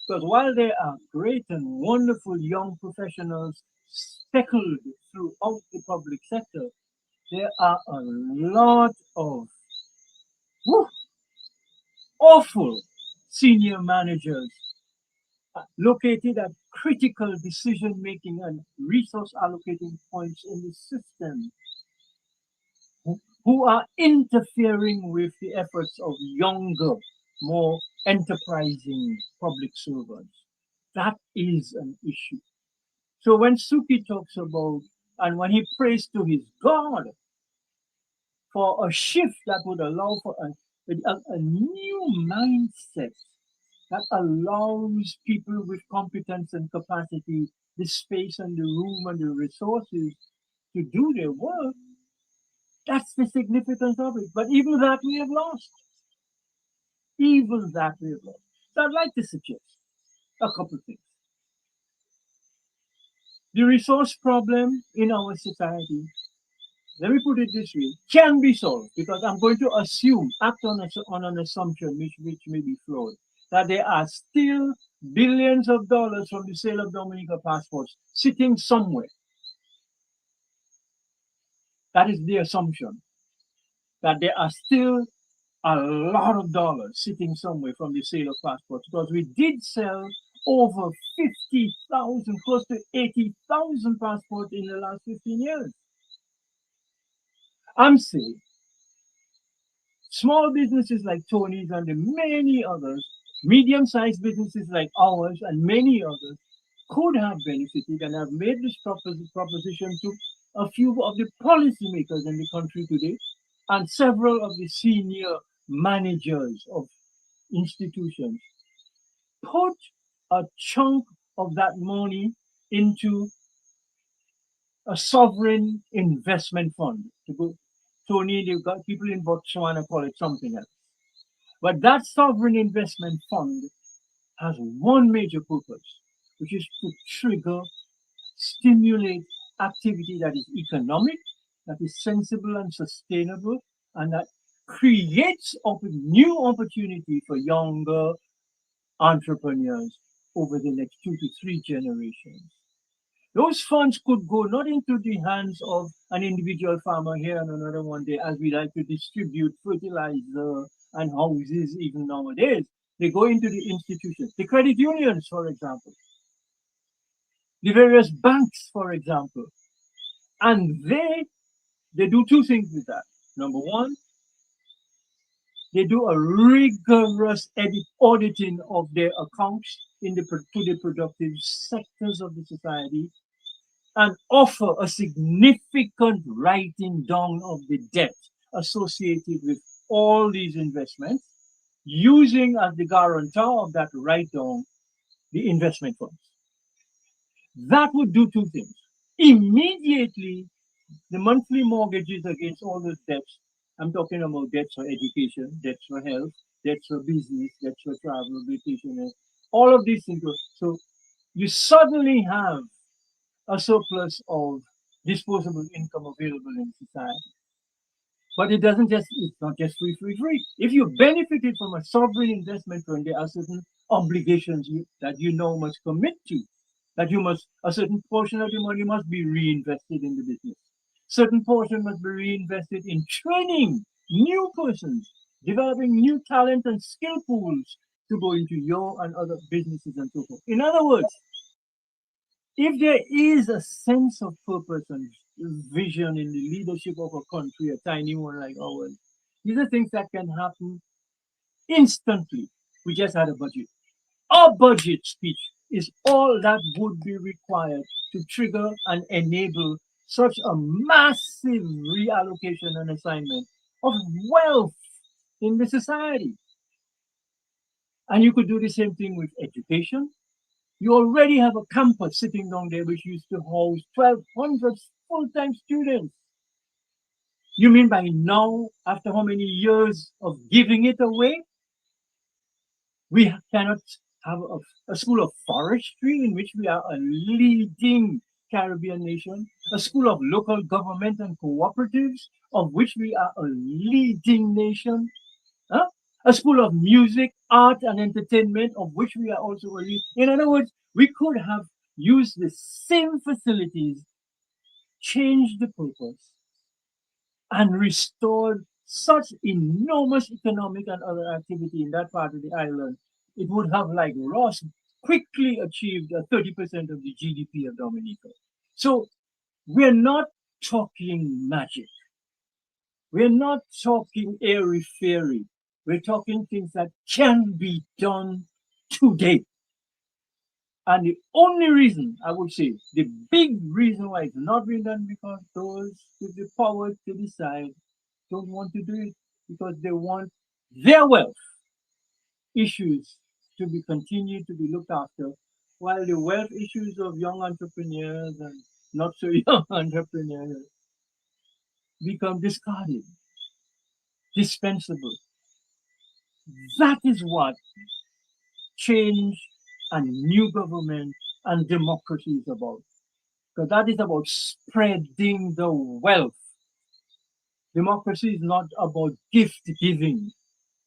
C: Because while there are great and wonderful young professionals speckled throughout the public sector, there are a lot of awful senior managers located at critical decision-making and resource allocating points in the system who are interfering with the efforts of younger, more enterprising public servants. That is an issue. So when Suki talks about, and when he prays to his God for a shift that would allow for a new mindset that allows people with competence and capacity the space and the room and the resources to do their work, that's the significance of it. But even that we have lost. Even that we have lost. So I'd like to suggest a couple of things. The resource problem in our society, let me put it this way, can be solved because I'm going to assume, act on an assumption which may be flawed, that there are still billions of dollars from the sale of Dominica passports sitting somewhere. That is the assumption, that there are still a lot of dollars sitting somewhere from the sale of passports, because we did sell over 50,000, close to 80,000 passports in the last 15 years. I'm saying small businesses like Tony's and the many others, medium-sized businesses like ours and many others could have benefited and have made this proposition to a few of the policymakers in the country today and several of the senior managers of institutions. Put a chunk of that money into a sovereign investment fund. To go, Tony, they've got people in Botswana call it something else. But that sovereign investment fund has one major purpose, which is to trigger, stimulate activity that is economic, that is sensible and sustainable, and that creates new opportunity for younger entrepreneurs over the next 2 to 3 generations. Those funds could go not into the hands of an individual farmer here and another one day, as we like to distribute fertilizer and houses even nowadays, They go into the institutions, the credit unions, for example, the various banks, for example, and they do two things with that. Number one, they do a rigorous auditing of their accounts to the productive sectors of the society and offer a significant writing down of the debt associated with all these investments, using as the guarantor of that write down the investment funds. That would do two things. Immediately, the monthly mortgages against all those debts, I'm talking about debts for education, debts for health, debts for business, debts for travel, vacation, all of these things. So you suddenly have a surplus of disposable income available in society. But it's not just free. If you benefited from a sovereign investment fund, there are certain obligations that you now must commit to, a certain portion of the money must be reinvested in the business. Certain portion must be reinvested in training new persons, developing new talent and skill pools to go into your and other businesses and so forth. In other words, if there is a sense of purpose and vision in the leadership of a country, a tiny one like ours, these are things that can happen instantly. We just had a budget. A budget speech is all that would be required to trigger and enable such a massive reallocation and assignment of wealth in the society. And you could do the same thing with education. You already have a campus sitting down there which used to house 1,200 full-time students. You mean by now, after how many years of giving it away, we cannot have a school of forestry in which we are a leading Caribbean nation, a school of local government and cooperatives of which we are a leading nation, a school of music, art, and entertainment of which we are also a lead. In other words, we could have used the same facilities, changed the purpose, and restored such enormous economic and other activity in that part of the island. It would have, like Ross, quickly achieved 30% of the GDP of Dominica. So we're not talking magic. We're not talking airy-fairy. We're talking things that can be done today. And the only reason, I would say, the big reason why it's not being done, because those with the power to decide don't want to do it because they want their wealth issues to be continued to be looked after, while the wealth issues of young entrepreneurs and not so young entrepreneurs become discarded, dispensable. That is what change and new government and democracy is about. Because that is about spreading the wealth. Democracy is not about gift giving,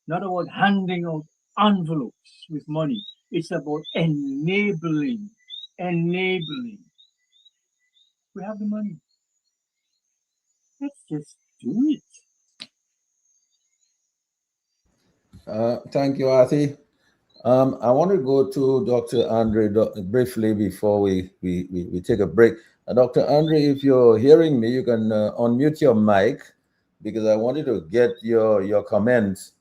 C: not about handing out envelopes with money. It's about enabling. We have the money. Let's just do it.
A: Thank you, Arthi. I want to go to Dr. Andre briefly before we take a break. Dr. Andre, if you're hearing me, you can unmute your mic, because I wanted to get your comments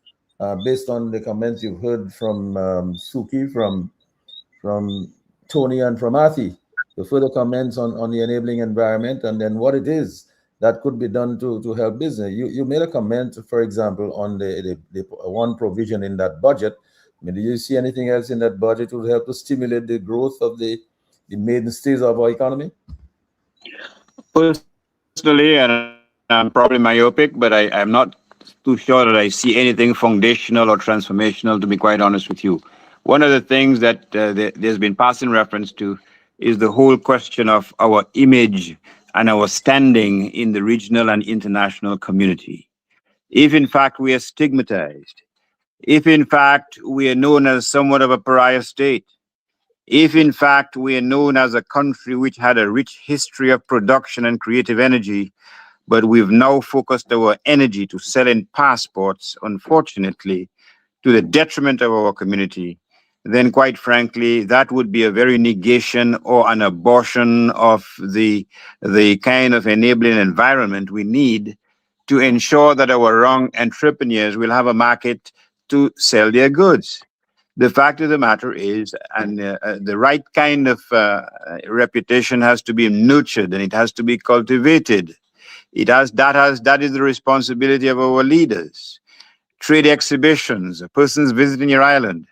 A: based on the comments you've heard from Suki, from Tony, and from Arthi. The further comments on the enabling environment, and then what it is that could be done to help business. You made a comment, for example, on the one provision in that budget. I mean, do you see anything else in that budget to help to stimulate the growth of the mainstays of our economy?
B: Personally, and I'm probably myopic, but I'm not too sure that I see anything foundational or transformational, to be quite honest with you. One of the things that there's been passing reference to is the whole question of our image and our standing in the regional and international community. If in fact we are stigmatized, if in fact we are known as somewhat of a pariah state, if in fact we are known as a country which had a rich history of production and creative energy, but we've now focused our energy to selling passports, unfortunately, to the detriment of our community, then quite frankly, that would be a very negation or an abortion of the kind of enabling environment we need to ensure that our young entrepreneurs will have a market to sell their goods. The fact of the matter is, and the right kind of reputation has to be nurtured and it has to be cultivated. That is the responsibility of our leaders. Trade exhibitions, persons visiting your island.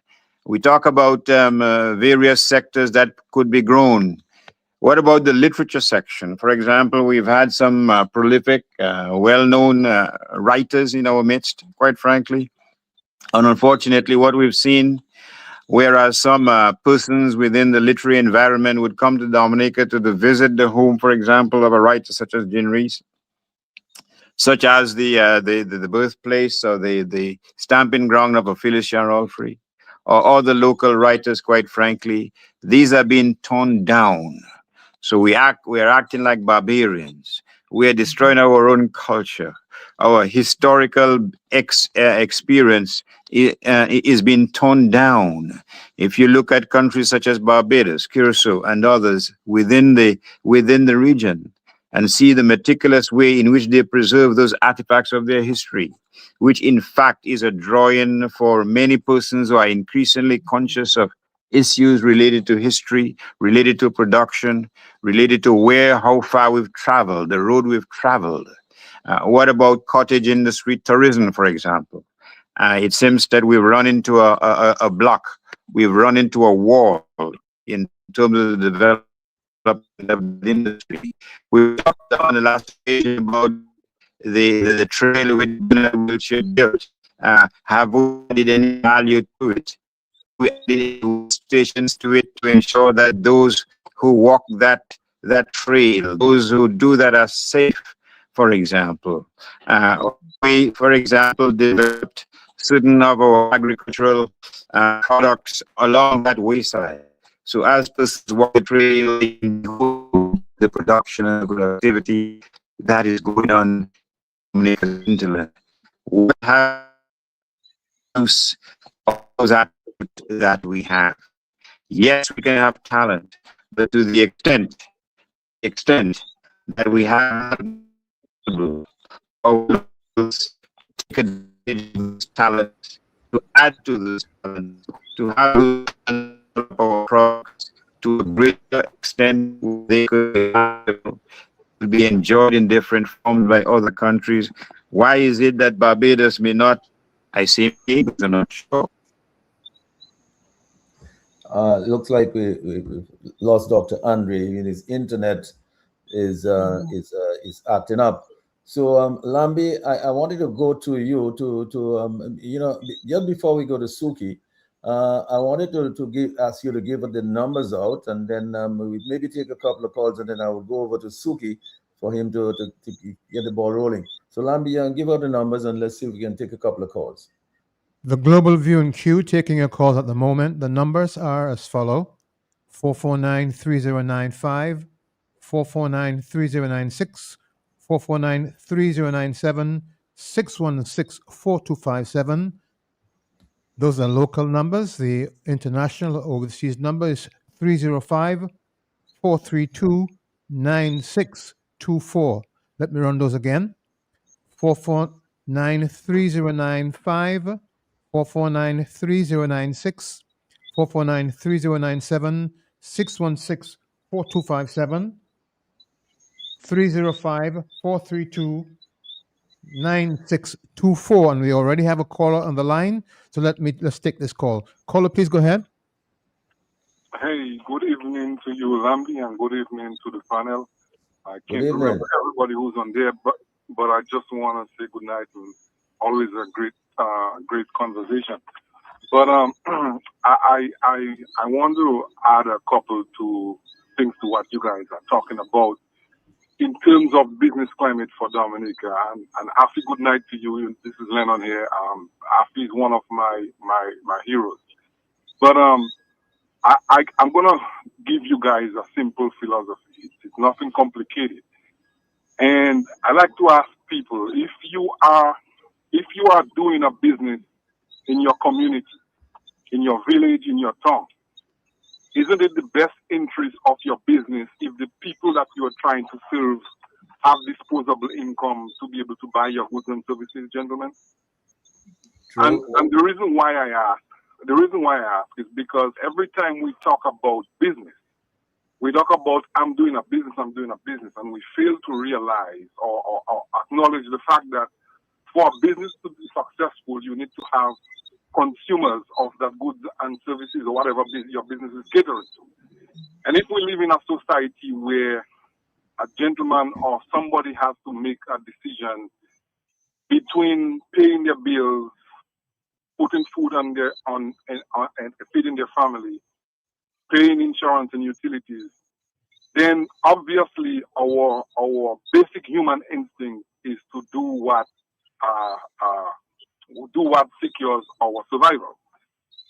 B: We talk about various sectors that could be grown. What about the literature section? For example, we've had some prolific, well-known writers in our midst, quite frankly. And unfortunately, what we've seen, whereas some persons within the literary environment would come to Dominica to visit the home, for example, of a writer such as Jean Rees, such as the birthplace or the stamping ground of a Phyllis Yarolfrey, or other local writers, quite frankly, these are being torn down. So we are acting like barbarians. We are destroying our own culture. Our historical experience is being torn down. If you look at countries such as Barbados, Curacao, and others within the region, and see the meticulous way in which they preserve those artifacts of their history, which in fact is a drawing for many persons who are increasingly conscious of issues related to history, related to production, related to how far we've traveled, the road we've traveled. What about cottage industry tourism, for example? It seems that we've run into a block, we've run into a wall in terms of the development of the industry. We talked on the last page about the trail which wheelchair built. Have we added any value to it? We added stations to it to ensure that those who walk that trail, those who do that are safe, for example. We, for example, developed certain of our agricultural products along that wayside. So as persons walk the trail, the production and productivity that is going on in the hinterland. What have use of those attributes that we have? Yes, we can have talent, but to the extent that we have take advantage of those talents, to add to those talents, to have our products to a greater extent they could be enjoyed in different forms by other countries. Why is it that Barbados may not? I say maybe, I'm not sure.
A: Looks like we lost Dr. Andre. His internet is acting up. So Lambi, I wanted to go to you to just before we go to Suki, I wanted to ask you to give the numbers out, and then we maybe take a couple of calls, and then I will go over to Suki for him to get the ball rolling. So Lambi, give out the numbers, and let's see if we can take a couple of calls.
F: The Global View and Q taking your calls at the moment. The numbers are as follow: 449-3095, 449-3096, 449-3097, 616-4257. Those are local numbers. The international or overseas number is 305-432-9624. Let me run those again. 449-3095, 449-3096, 449-3097, 616-4257, 305-432-9624. And we already have a caller on the line, so let's take this call. Caller, please go ahead.
G: Hey, good evening to you, Lambi, and good evening to the panel. I can't remember everybody who's on there, but I just want to say good night and always a great conversation. But I want to add a couple to things to what you guys are talking about in terms of business climate for Dominica. And Afi, good night to you. This is Lennon here. Afi is one of my heroes. But I'm gonna give you guys a simple philosophy. It's nothing complicated. And I like to ask people, if you are doing a business in your community, in your village, in your town? Isn't it the best interest of your business if the people that you are trying to serve have disposable income to be able to buy your goods and services, gentlemen?
A: True.
G: And the reason why I ask is because every time we talk about business, we talk about I'm doing a business, and we fail to realize or acknowledge the fact that for a business to be successful, you need to have consumers of the goods and services or whatever your business is catering to. And if we live in a society where a gentleman or somebody has to make a decision between paying their bills, putting food on and feeding their family, paying insurance and utilities, then obviously our basic human instinct is to do what secures our survival.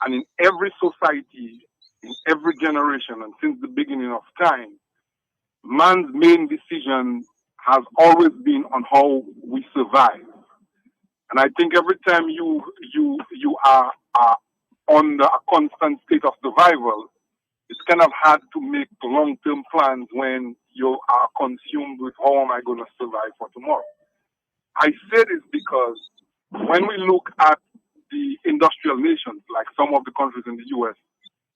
G: And in every society, in every generation, and since the beginning of time, man's main decision has always been on how we survive. And I think every time you are under a constant state of survival, it's kind of hard to make long-term plans when you are consumed with how am I going to survive for tomorrow. I say this because when we look at the industrial nations, like some of the countries in the U.S.,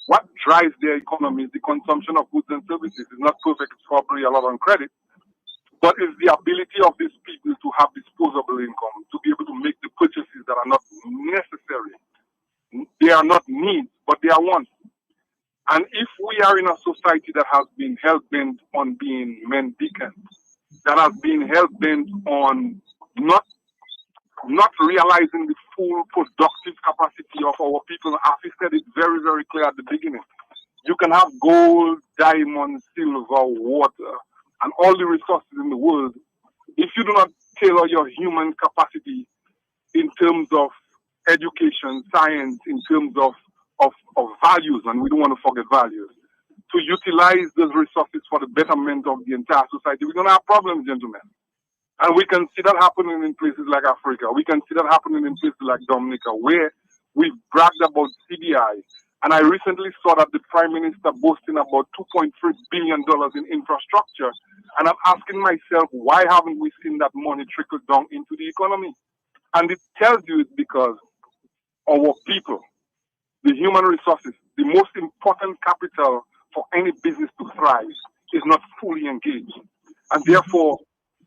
G: what drives their economy is the consumption of goods and services. It's not perfect, it's probably a lot on credit, but it's the ability of these people to have disposable income, to be able to make the purchases that are not necessary. They are not needs, but they are wants. And if we are in a society that has been hell-bent on being mendicant, that has been hell-bent on not realizing the full productive capacity of our people, as he said it very, very clear at the beginning. You can have gold, diamond, silver, water, and all the resources in the world. If you do not tailor your human capacity in terms of education, science, in terms of values, and we don't want to forget values, to utilize those resources for the betterment of the entire society, we're going to have problems, gentlemen. And we can see that happening in places like Africa. We can see that happening in places like Dominica, where we've bragged about CBI. And I recently saw that the Prime Minister boasting about $2.3 billion in infrastructure. And I'm asking myself, why haven't we seen that money trickle down into the economy? And it tells you it's because our people, the human resources, the most important capital for any business to thrive, is not fully engaged. And therefore,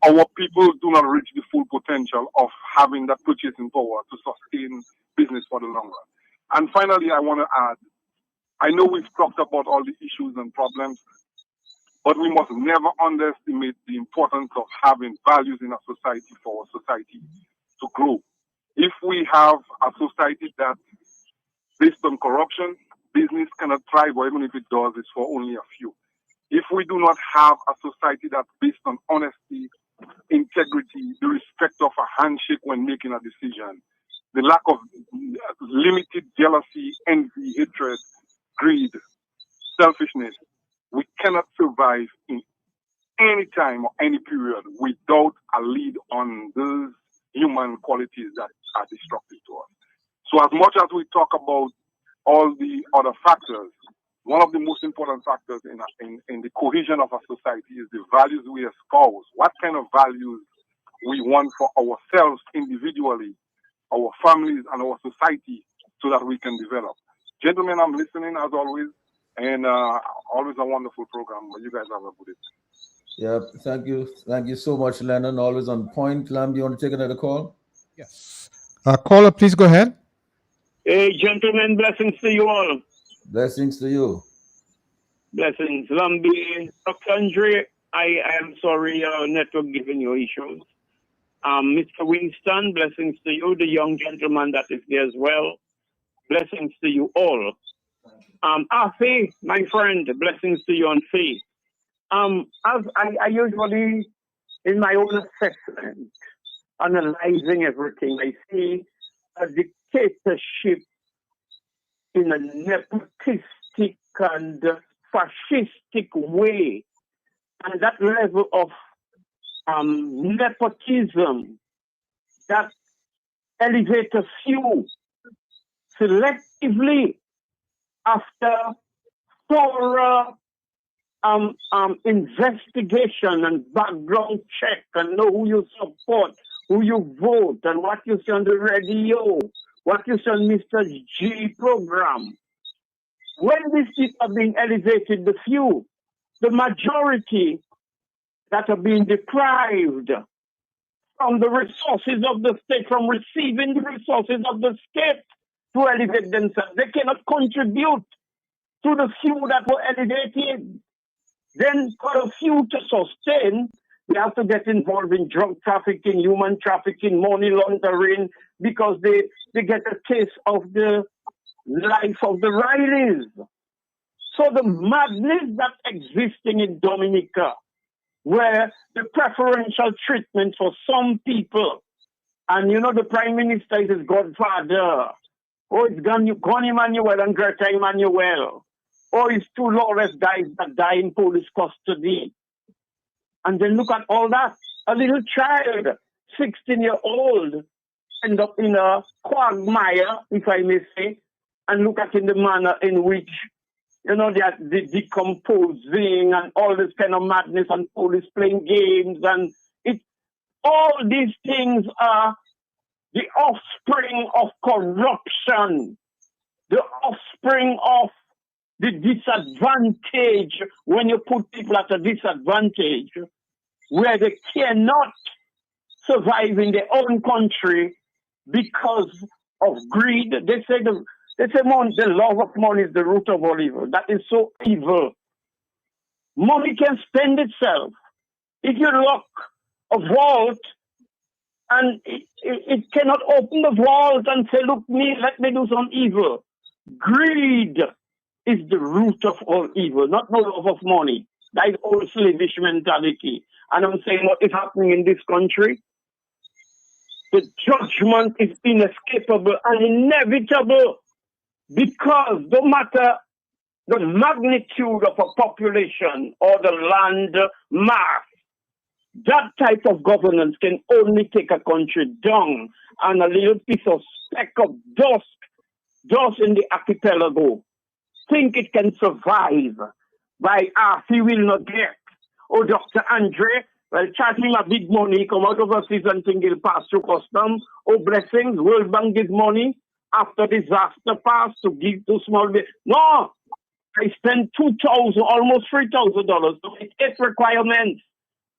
G: our people do not reach the full potential of having that purchasing power to sustain business for the long run. And finally, I want to add, I know we've talked about all the issues and problems, but we must never underestimate the importance of having values in a society for our society to grow. If we have a society that, based on corruption, business cannot thrive, or even if it does, it's for only a few. If we do not have a society that's based on honesty, integrity, the respect of a handshake when making a decision, the lack of limited jealousy, envy, hatred, greed, selfishness, we cannot survive in any time or any period without a lead on those human qualities that are destructive to us. So as much as we talk about all the other factors, one of the most important factors in the cohesion of a society is the values we espouse. What kind of values we want for ourselves individually, our families, and our society, so that we can develop. Gentlemen, I'm listening as always, and always a wonderful program. You guys have a good day.
A: Yeah, thank you so much, Lennon. Always on point. Lam, do you want to take another call?
F: Yes. Caller, please go ahead.
H: Hey, gentlemen, blessings to you all.
A: Blessings to you.
H: Blessings. Lambi, Dr. Andre, I am sorry your network giving you issues. Mr. Winston, blessings to you, the young gentleman that is there as well. Blessings to you all. Faith, my friend, blessings to you on Faith. As I usually, in my own assessment, analyzing everything, I see a dictatorship in a nepotistic and fascistic way. And that level of nepotism that elevates a few selectively after thorough investigation and background check and know who you support, who you vote, and what you see on the radio, what you see on Mr. G program. When these people are being elevated, the few, the majority that are being deprived from the resources of the state, from receiving the resources of the state to elevate themselves, they cannot contribute to the few that were elevated. Then for the few to sustain, they have to get involved in drug trafficking, human trafficking, money laundering, because they get a taste of the life of the Rileys. So the madness that's existing in Dominica, where the preferential treatment for some people, and you know the Prime Minister is his godfather, or it's Gon Emanuel and Greta Emanuel, or it's two lawless guys that die in police custody. And then look at all that. A little child, 16-year-old, end up in a quagmire, if I may say, and look at in the manner in which, you know, the decomposing and all this kind of madness and police playing games, and all these things are the offspring of corruption, the offspring of the disadvantage when you put people at a disadvantage where they cannot survive in their own country because of greed. They say the love of money is the root of all evil. That is so evil. Money can spend itself. If you lock a vault and it cannot open the vault and say, look, let me do some evil. Greed is the root of all evil, not the love of money. That is old slavish mentality. And I'm saying what is happening in this country, the judgment is inescapable and inevitable, because no matter the magnitude of a population or the land mass, that type of governance can only take a country down, and a little piece of speck of dust in the archipelago think it can survive by he will not get. Oh, Dr. Andre, well, charge him a big money, come out overseas and think he'll pass through custom. Oh, blessings, World Bank give money after disaster pass to give to small business. No, I spent $2,000, almost $3,000 to make 8 requirements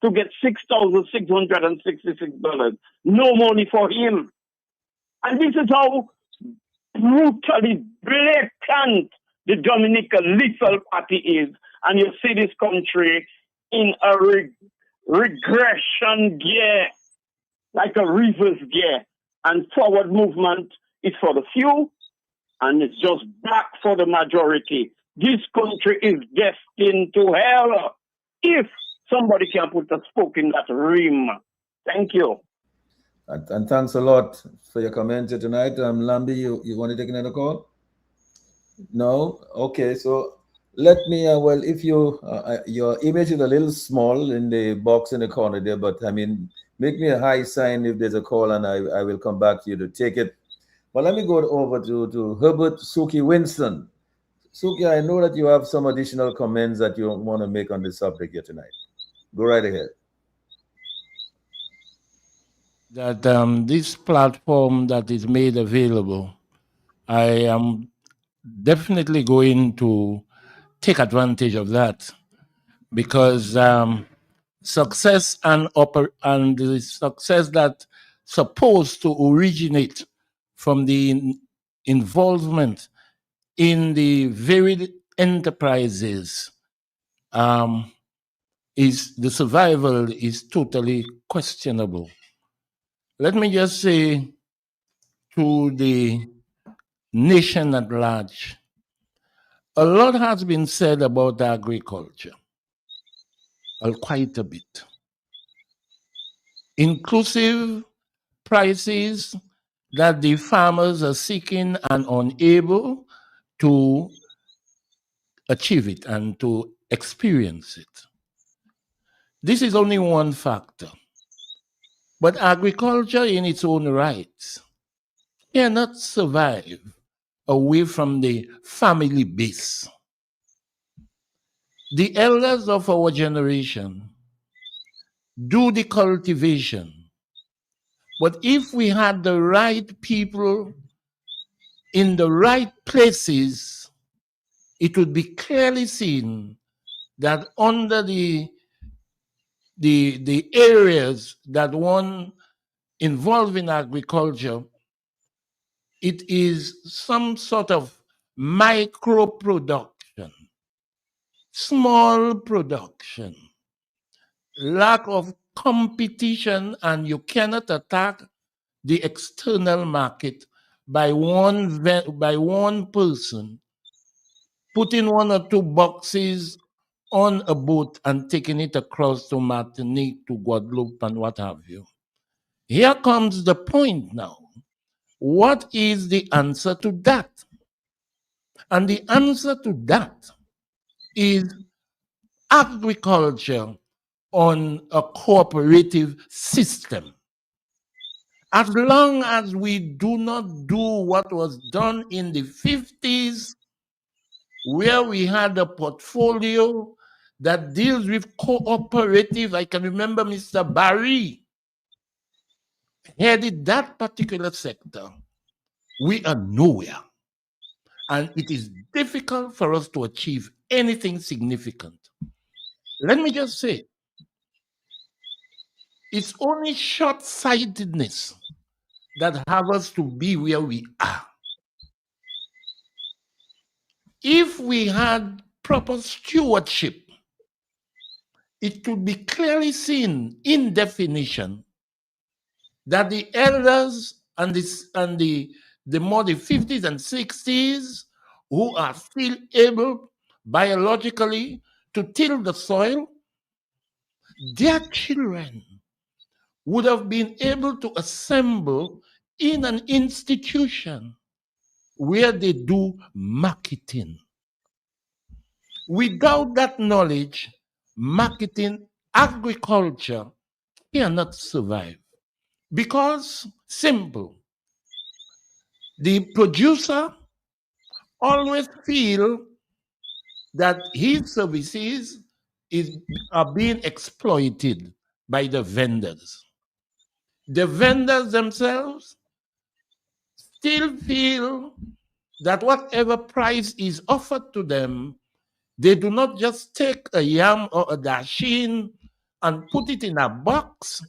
H: to get $6,666. No money for him. And this is how brutally blatant the Dominican lethal party is. And you see this country in a regression gear, like a reverse gear. And forward movement is for the few, and it's just back for the majority. This country is destined to hell if somebody can put a spoke in that rim. Thank you.
A: And thanks a lot for your comment here tonight. Lambi, you want to take another call? No? Okay, so let me, well, if you, your image is a little small in the box in the corner there, but I mean, make me a high sign if there's a call, and I will come back to you to take it. But let me go over to Herbert Suki Winston. Suki, I know that you have some additional comments that you want to make on this subject here tonight. Go right ahead.
D: That this platform that is made available, I am definitely going to take advantage of that, because success and the success that supposed to originate from the involvement in the very enterprises is the survival is totally questionable. Let me just say to the nation at large, a lot has been said about agriculture, quite a bit. Inclusive prices that the farmers are seeking and unable to achieve it and to experience it. This is only one factor. But agriculture in its own right cannot survive away from the family base. The elders of our generation do the cultivation. But if we had the right people in the right places, it would be clearly seen that under the areas that one involved in agriculture, it is some sort of micro production, small production, lack of competition, and you cannot attack the external market by one person putting 1 or 2 boxes on a boat and taking it across to Martinique, to Guadeloupe, and what have you. Here comes the point now. What is the answer to that? And the answer to that is agriculture on a cooperative system. As long as we do not do what was done in the 50s, where we had a portfolio that deals with cooperative, I can remember Mr. Barry headed that particular sector, we are nowhere. And it is difficult for us to achieve anything significant. Let me just say, it's only short-sightedness that have us to be where we are. If we had proper stewardship, it could be clearly seen in definition that the elders and the more the 50s and 60s who are still able biologically to till the soil, their children would have been able to assemble in an institution where they do marketing. Without that knowledge, marketing, agriculture cannot survive. Because, simple, the producer always feels that his services are being exploited by the vendors. The vendors themselves still feel that whatever price is offered to them, they do not just take a yam or a dasheen and put it in a box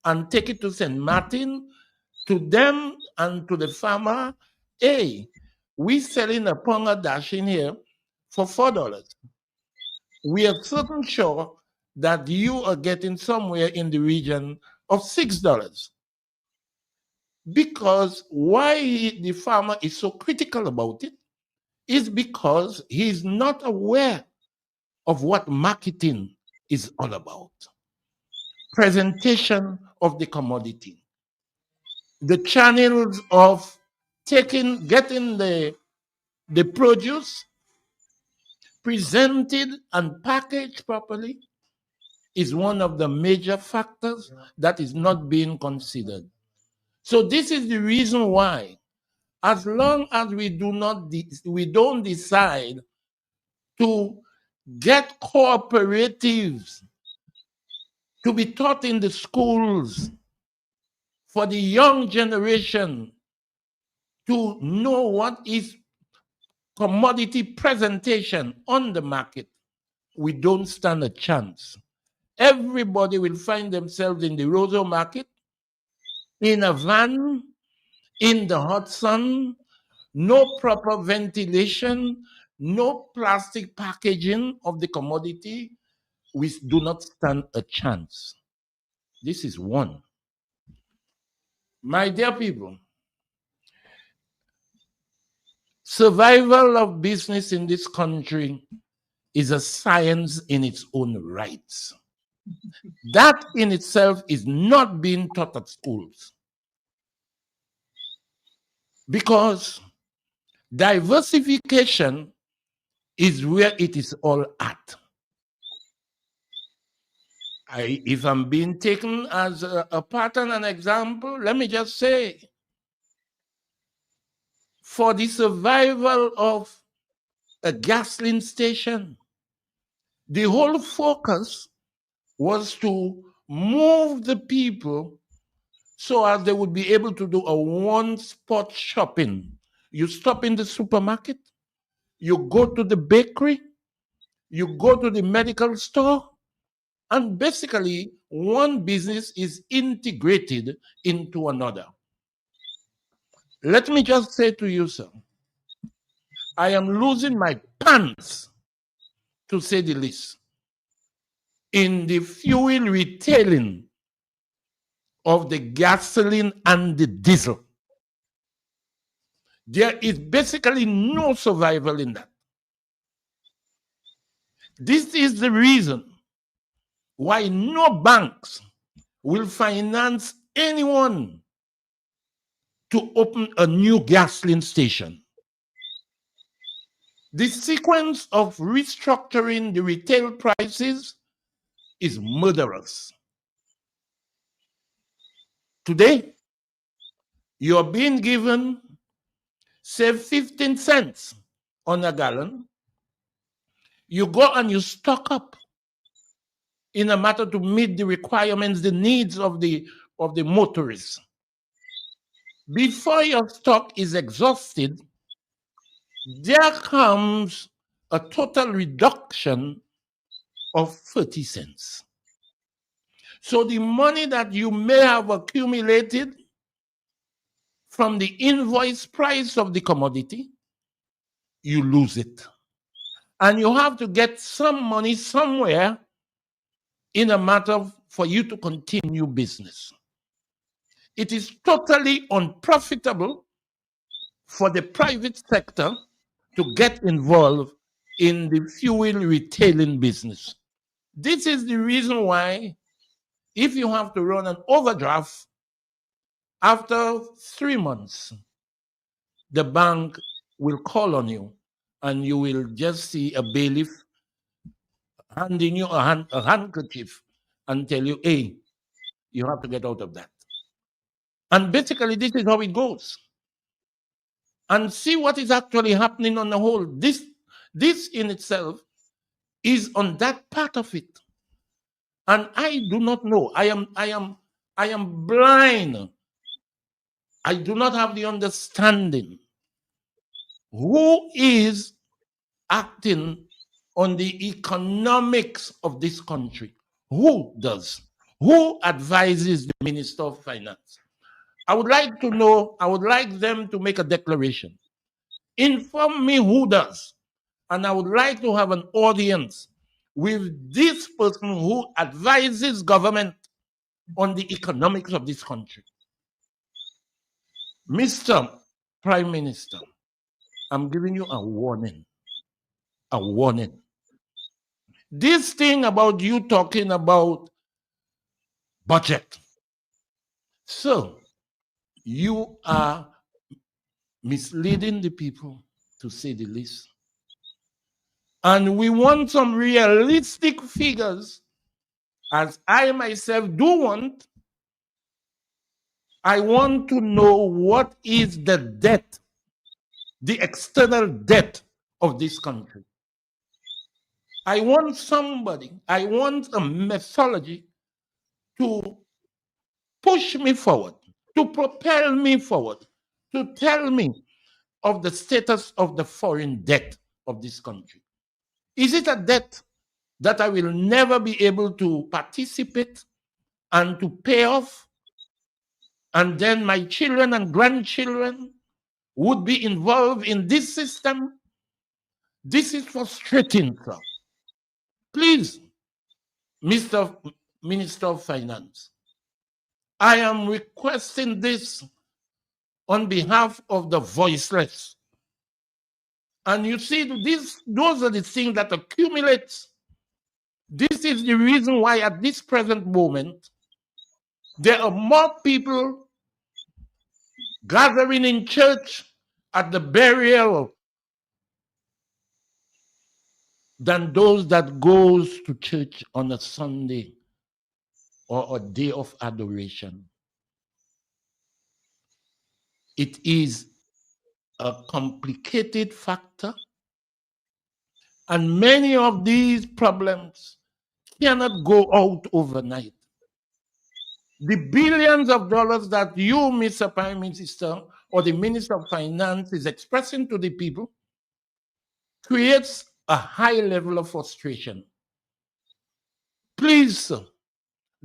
D: and take it to St. Martin. To them and to the farmer, hey, we're selling a pound of dasheen here for $4. We are certain sure that you are getting somewhere in the region of $6. Because why the farmer is so critical about it is because he's not aware of what marketing is all about. Presentation of the commodity. The channels of getting the produce presented and packaged properly is one of the major factors that is not being considered. So this is the reason why, as long as we don't decide to get cooperatives to be taught in the schools for the young generation to know what is commodity presentation on the market, we don't stand a chance. Everybody will find themselves in the Roseau market, in a van, in the hot sun, no proper ventilation, no plastic packaging of the commodity. We do not stand a chance. This is one. My dear people, survival of business in this country is a science in its own rights. That in itself is not being taught at schools. Because diversification is where it is all at. If I'm being taken as a pattern and example, let me just say, for the survival of a gasoline station. The whole focus was to move the people so as they would be able to do a one-spot shopping. You stop in the supermarket, you go to the bakery, you go to the medical store, and basically one business is integrated into another. Let me just say to you, sir, I am losing my pants, to say the least, in the fuel retailing of the gasoline and the diesel. There is basically no survival in that. This is the reason why no banks will finance anyone to open a new gasoline station. The sequence of restructuring the retail prices is murderous. Today, you're being given, say, 15 cents on a gallon. You go and you stock up in a matter to meet the requirements, the needs of the motorists. Before your stock is exhausted, there comes a total reduction of 30 cents. So the money that you may have accumulated from the invoice price of the commodity, you lose it. And you have to get some money somewhere in a matter for you to continue business. It is totally unprofitable for the private sector to get involved in the fuel retailing business. This is the reason why, if you have to run an overdraft, after 3 months, the bank will call on you and you will just see a bailiff handing you a handkerchief and tell you, hey, you have to get out of that. And basically, this is how it goes. And see what is actually happening on the whole. This in itself is on that part of it. And I do not know. I am blind. I do not have the understanding. Who is acting on the economics of this country? Who does? Who advises the Minister of Finance? I would like to know, I would like them to make a declaration. Inform me who does. And I would like to have an audience with this person who advises government on the economics of this country. Mr. Prime Minister, I'm giving you a warning. A warning. This thing about you talking about budget. So, you are misleading the people, to say the least. And we want some realistic figures, as I myself do want. I want to know what is the debt, the external debt of this country. I want a methodology to push me forward, to propel me forward, to tell me of the status of the foreign debt of this country. Is it a debt that I will never be able to participate and to pay off? And then my children and grandchildren would be involved in this system? This is frustrating, sir. Please, Mr. Minister of Finance, I am requesting this on behalf of the voiceless. And you see, those are the things that accumulate. This is the reason why at this present moment, there are more people gathering in church at the burial than those that goes to church on a Sunday or a day of adoration. It is a complicated factor, and many of these problems cannot go out overnight. The billions of dollars that you, Mr. Prime Minister, or the Minister of Finance is expressing to the people creates a high level of frustration. Please, sir,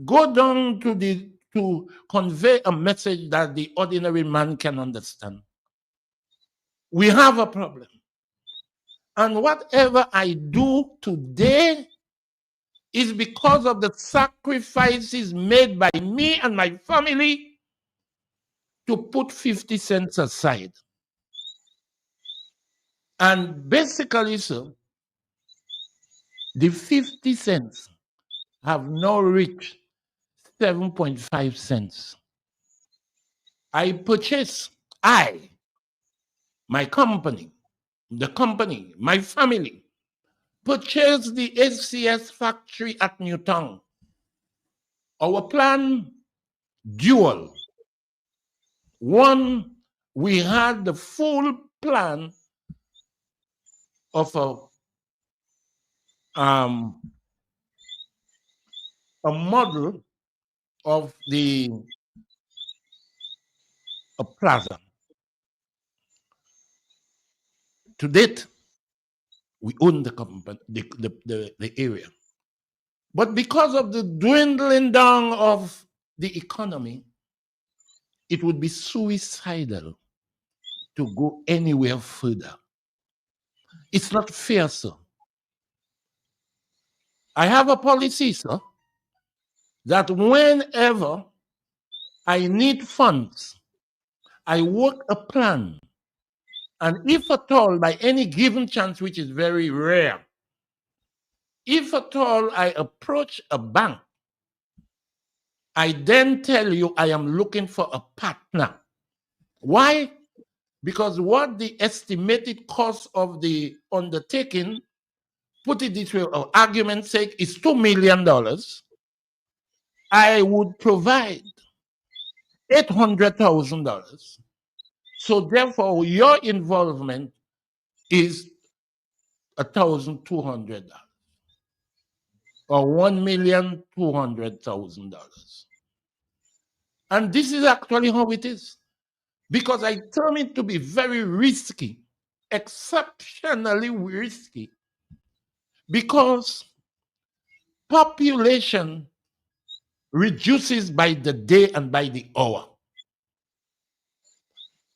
D: go down to convey a message that the ordinary man can understand. We have a problem. And whatever I do today is because of the sacrifices made by me and my family to put 50 cents aside. And basically, sir, the 50 cents have now reached 7.5 cents. My company, my family, purchased the HCS factory at Newtown. Our plan, dual. One, we had the full plan of a model of a plaza. To date, we own the company, the area. But because of the dwindling down of the economy, it would be suicidal to go anywhere further. It's not fair, sir. I have a policy, sir, that whenever I need funds, I work a plan. And if at all, by any given chance, which is very rare, if at all I approach a bank, I then tell you I am looking for a partner. Why? Because what the estimated cost of the undertaking, put it this way, for argument's sake, is $2 million. I would provide $800,000. So therefore, your involvement is $1,200 or $1,200,000. And this is actually how it is. Because I term it to be very risky, exceptionally risky, because population reduces by the day and by the hour.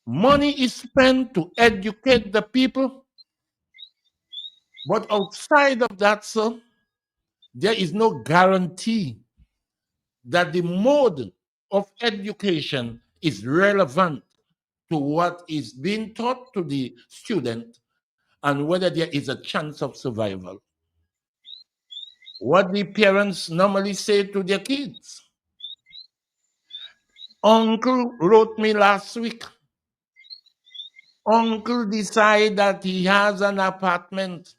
D: Money is spent to educate the people, but outside of that, sir, there is no guarantee that the mode of education is relevant to what is being taught to the student and whether there is a chance of survival. What the parents normally say to their kids. Uncle wrote me last week. Uncle decided that he has an apartment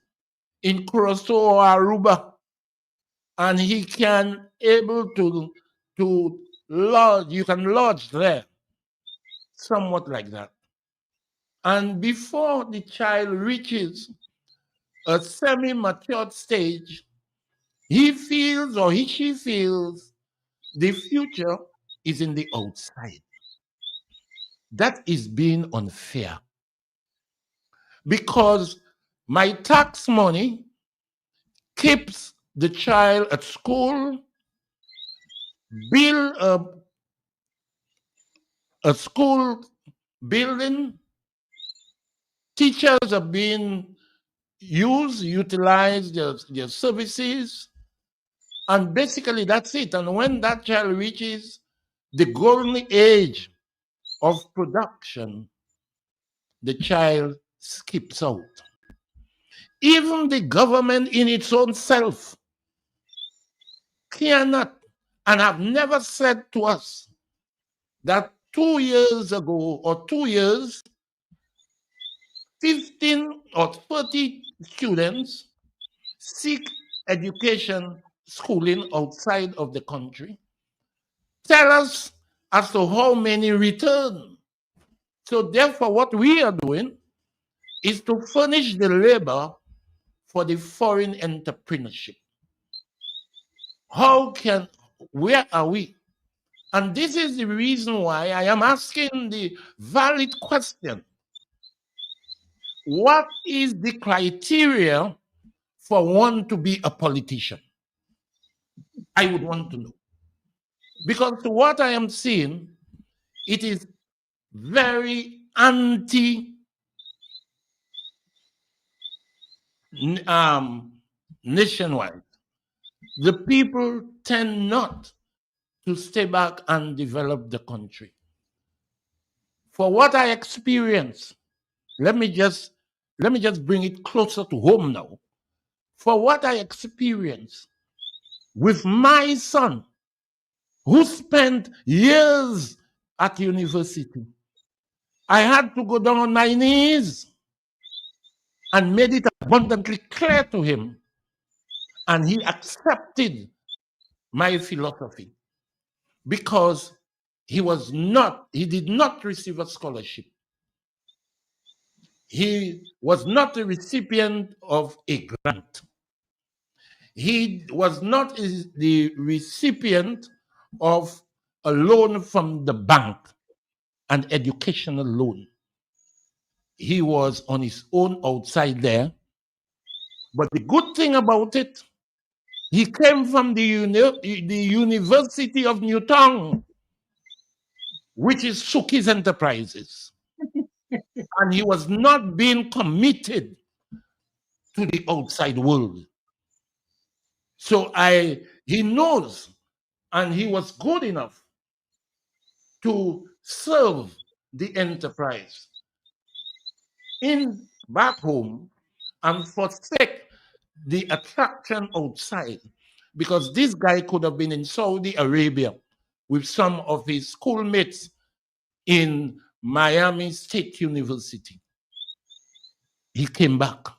D: in Curaçao or Aruba, and he can able to lodge, you can lodge there, somewhat like that. And before the child reaches a semi-matured stage, he feels or she feels the future is in the outside. That is being unfair. Because my tax money keeps the child at school, build a school building, teachers are being utilized their services, and basically that's it. And when that child reaches the golden age of production, the child skips out. Even the government in its own self cannot and have never said to us that 2 years ago or 2 years, 15 or 30 students seek education, schooling outside of the country. Tell us as to how many return. So therefore, what we are doing is to furnish the labor for the foreign entrepreneurship. Where are we? And this is the reason why I am asking the valid question. What is the criteria for one to be a politician? I would want to know. Because what I am seeing, it is very nationwide. The people tend not to stay back and develop the country. For what I experience, let me just bring it closer to home now. For what I experienced with my son, who spent years at university, I had to go down on my knees and made it abundantly clear to him, and he accepted my philosophy because he did not receive a scholarship. He was not a recipient of a grant. He was not the recipient of a loan from the bank, an educational loan. He was on his own outside there. But the good thing about it, he came from the University of Newtown, which is Suki's Enterprises. And he was not being committed to the outside world. So he knows, and he was good enough to serve the enterprise back home and forsake the attraction outside, because this guy could have been in Saudi Arabia with some of his schoolmates in Miami State University. He came back,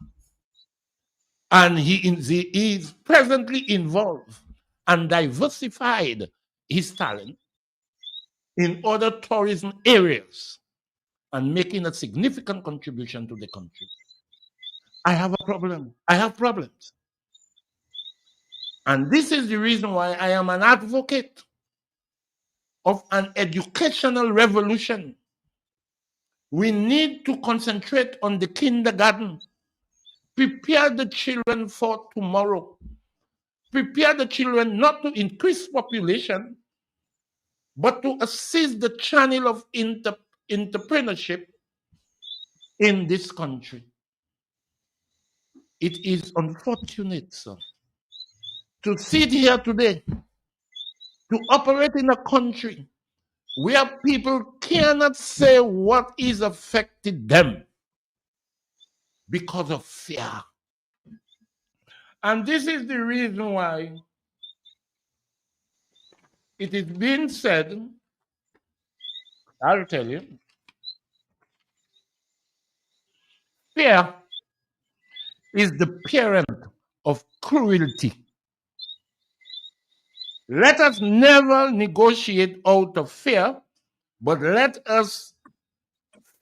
D: and he is presently involved and diversified his talent in other tourism areas and making a significant contribution to the country. I have a problem. I have problems. And this is the reason why I am an advocate of an educational revolution. We need to concentrate on the kindergarten, prepare the children for tomorrow, prepare the children not to increase population, but to assist the channel of entrepreneurship in this country. It is unfortunate, sir, to sit here today, to operate in a country where people cannot say what is affecting them because of fear. And this is the reason why it is being said, I'll tell you, fear is the parent of cruelty. Let us never negotiate out of fear, but let us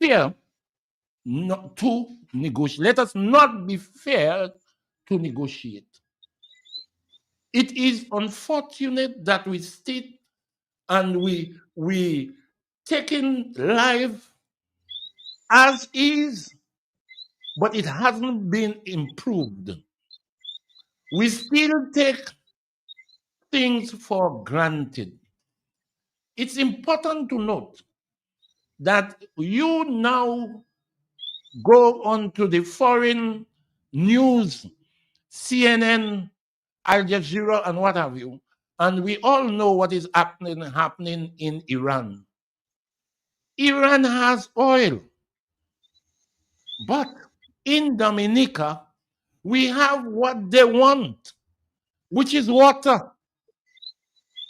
D: fear not to negotiate. Let us not be fair to negotiate. It is unfortunate that we sit and we taking life as is, but it hasn't been improved. We still take things for granted. It's important to note that you now go on to the foreign news, CNN, Al Jazeera, and what have you, and we all know what is happening in Iran. Iran has oil, but in Dominica, we have what they want, which is water.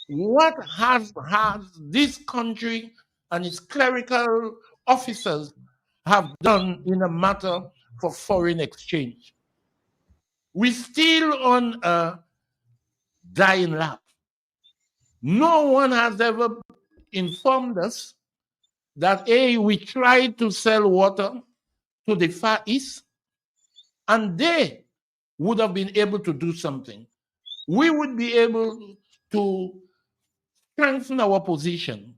D: What has this country and its clerical officers have done in a matter for foreign exchange? We're still on a dying lap. No one has ever informed us that we tried to sell water to the Far East, and they would have been able to do something. We would be able to strengthen our position.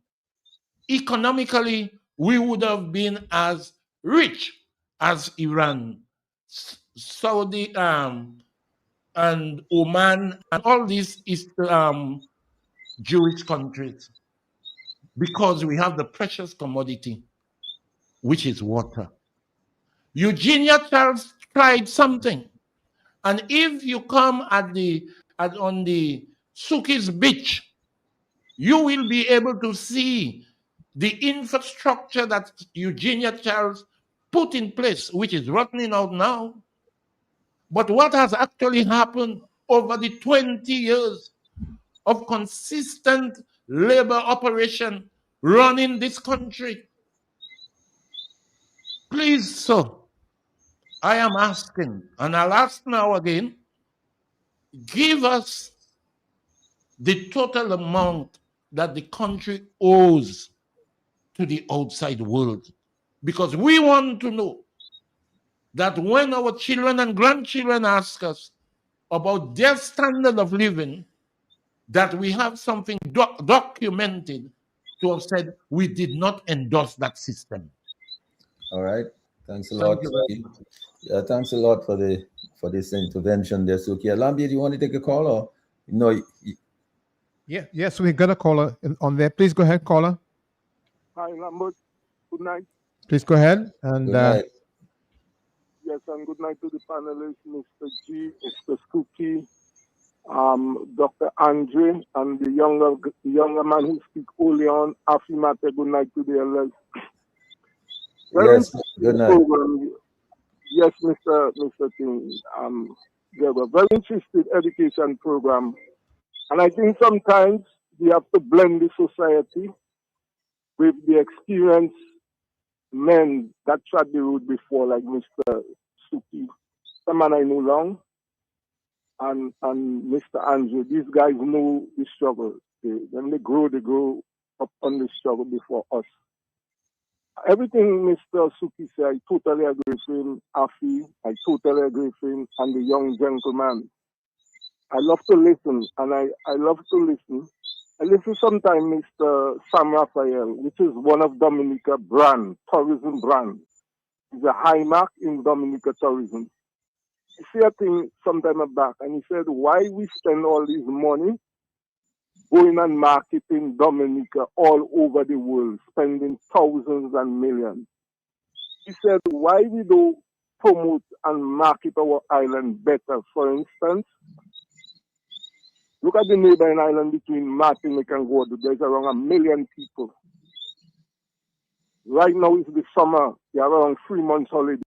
D: Economically, we would have been as rich as Iran, Saudi, and Oman, and all these Jewish countries, because we have the precious commodity, which is water. Eugenia Charles tried something, and if you come on the Sukis Beach, you will be able to see the infrastructure that Eugenia Charles put in place, which is rotting out now. But what has actually happened over the 20 years of consistent labor operation running this country? Please, sir, I am asking, and I'll ask now again, give us the total amount that the country owes to the outside world. Because we want to know that when our children and grandchildren ask us about their standard of living, that we have something documented to have said we did not endorse that system.
A: All right. Thanks a lot. Yeah, thanks a lot for this intervention there, Suki. Lambi, do you want to take a call or no?
F: Yeah, yes, we got a caller on there. Please go ahead, caller.
I: Hi, Lambert. Good night.
F: Please go ahead. And
A: good night.
I: Yes, and good night to the panelists, Mr. G, Mr. Suki, Dr. Andre, and the younger man who speak early on, Afimate. Good night to the elders.
A: Yes, good night.
I: Yes, Mr. King. They have a very interesting education program. And I think sometimes we have to blend the society with the experienced men that trod the road before, like Mr. Suki, the man I know long, and Mr. Andrew. These guys know the struggle. When they grow up on the struggle before us. Everything Mr. Suki said, I totally agree with him. Afi, I totally agree with him, and the young gentleman. I love to listen, and I love to listen. I listen sometimes Mr. Sam Raphael, which is one of Dominica brand, tourism brand. He's a high mark in Dominica tourism. He said a thing sometime back, and he said, why we spend all this money going and marketing Dominica all over the world, spending thousands and millions. He said, why we don't promote and market our island better? For instance, look at the neighboring island between Martinique and Guadeloupe. There's around 1 million people. Right now it's the summer. There are around 3 months holiday.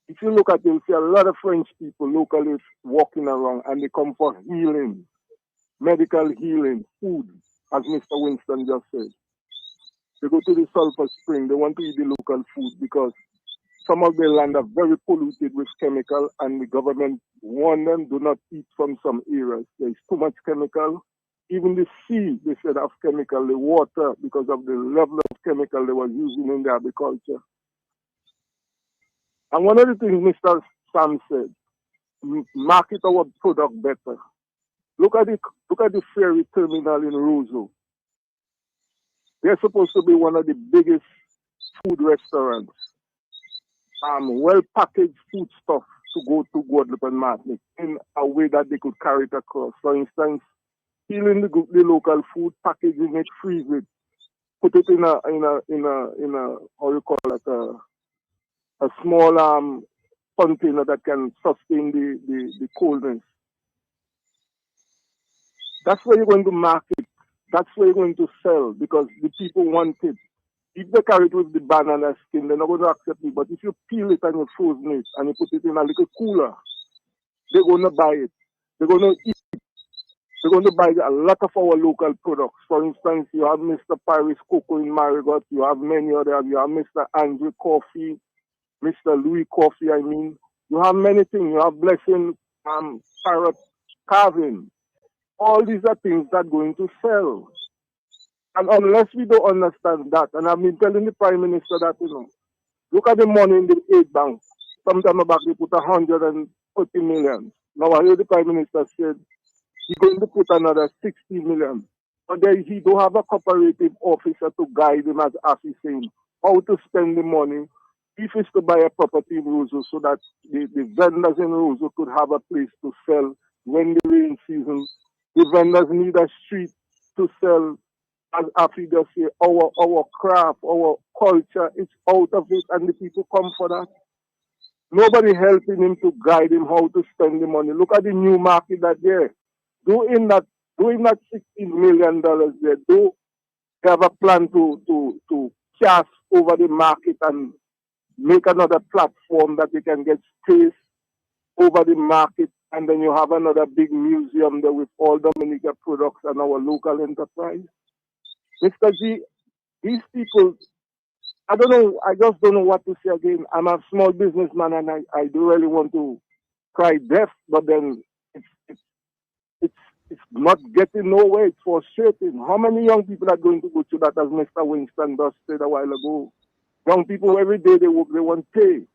I: If you look at it, you'll see a lot of French people locally walking around, and they come for healing, medical healing, food, as Mr. Winston just said. They go to the sulfur spring. They want to eat the local food because some of their land are very polluted with chemical, and the government warn them, do not eat from some areas. There is too much chemical. Even the sea, they said, have chemical. The water, because of the level of chemical they were using in the agriculture. And one of the things Mr. Sam said, market our product better. Look at the ferry terminal in Roseau. They're supposed to be one of the biggest food restaurants. Well-packaged food stuff to go to Guadeloupe and Martinique in a way that they could carry it across. For instance, peeling the local food, packaging it, freeze it, put it in a how you call it, a small container that can sustain the coldness. That's where you're going to market. That's where you're going to sell because the people want it. If they carry it with the banana skin, they're not going to accept it. But if you peel it and you frozen it and you put it in a little cooler, they're going to buy it. They're going to eat it. They're going to buy a lot of our local products. For instance, you have Mr. Paris Cocoa in Marigot. You have many others. You have Mr. Andrew Coffee, Mr. Louis Coffee, I mean. You have many things. You have Blessing Parrot Carving. All these are things that are going to sell. And unless we don't understand that, and I've been telling the Prime Minister that, look at the money in the aid bank. Sometime back they put 140 million. Now I heard the Prime Minister said he's going to put another 60 million. But he don't have a cooperative officer to guide him, as he's saying, how to spend the money. If it's to buy a property in Roseau so that the vendors in Roseau could have a place to sell when the rain season. The vendors need a street to sell, as Afi just say, our craft, our culture, it's out of it, and the people come for that. Nobody helping him to guide him how to spend the money. Look at the new market that there. Doing that $16 million there, do have a plan to cast over the market and make another platform that you can get space over the market, and then you have another big museum there with all Dominica products and our local enterprise. Mr. G, these people, I don't know, I just don't know what to say again. I'm a small businessman and I do really want to cry deaf, but then it's not getting nowhere. It's frustrating. How many young people are going to go through that, as Mr. Winston just said a while ago? Young people, every day they work, they want pay.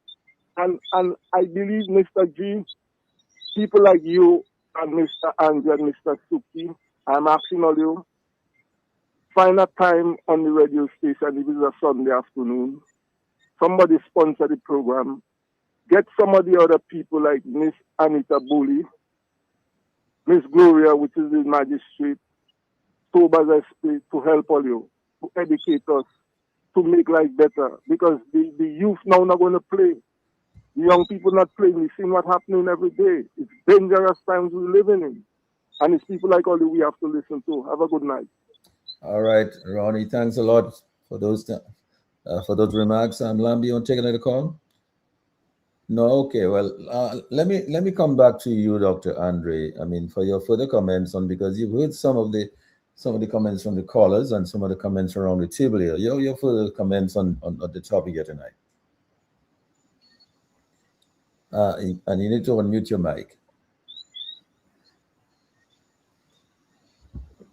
I: And I believe, Mr. G, people like you and Mr. Andrew and Mr. Suki, I'm asking all you, find a time on the radio station, if it's a Sunday afternoon. Somebody sponsor the program. Get some of the other people like Miss Anita Bully, Miss Gloria, which is the magistrate, Tobas SP, to help all you, to educate us, to make life better. Because the youth now not going to play. The young people not playing. We've seen what's happening every day. It's dangerous times we're living in. And it's people like all we have to listen to. Have a good night.
A: All right, Ronnie, thanks a lot for those remarks. Lambi, you want to take another call? No, okay. Well, let me come back to you, Dr. Andre. I mean, for your further comments on, because you've heard some of the comments from the callers and some of the comments around the table here. Your further comments on the topic here tonight. And you need to unmute your mic.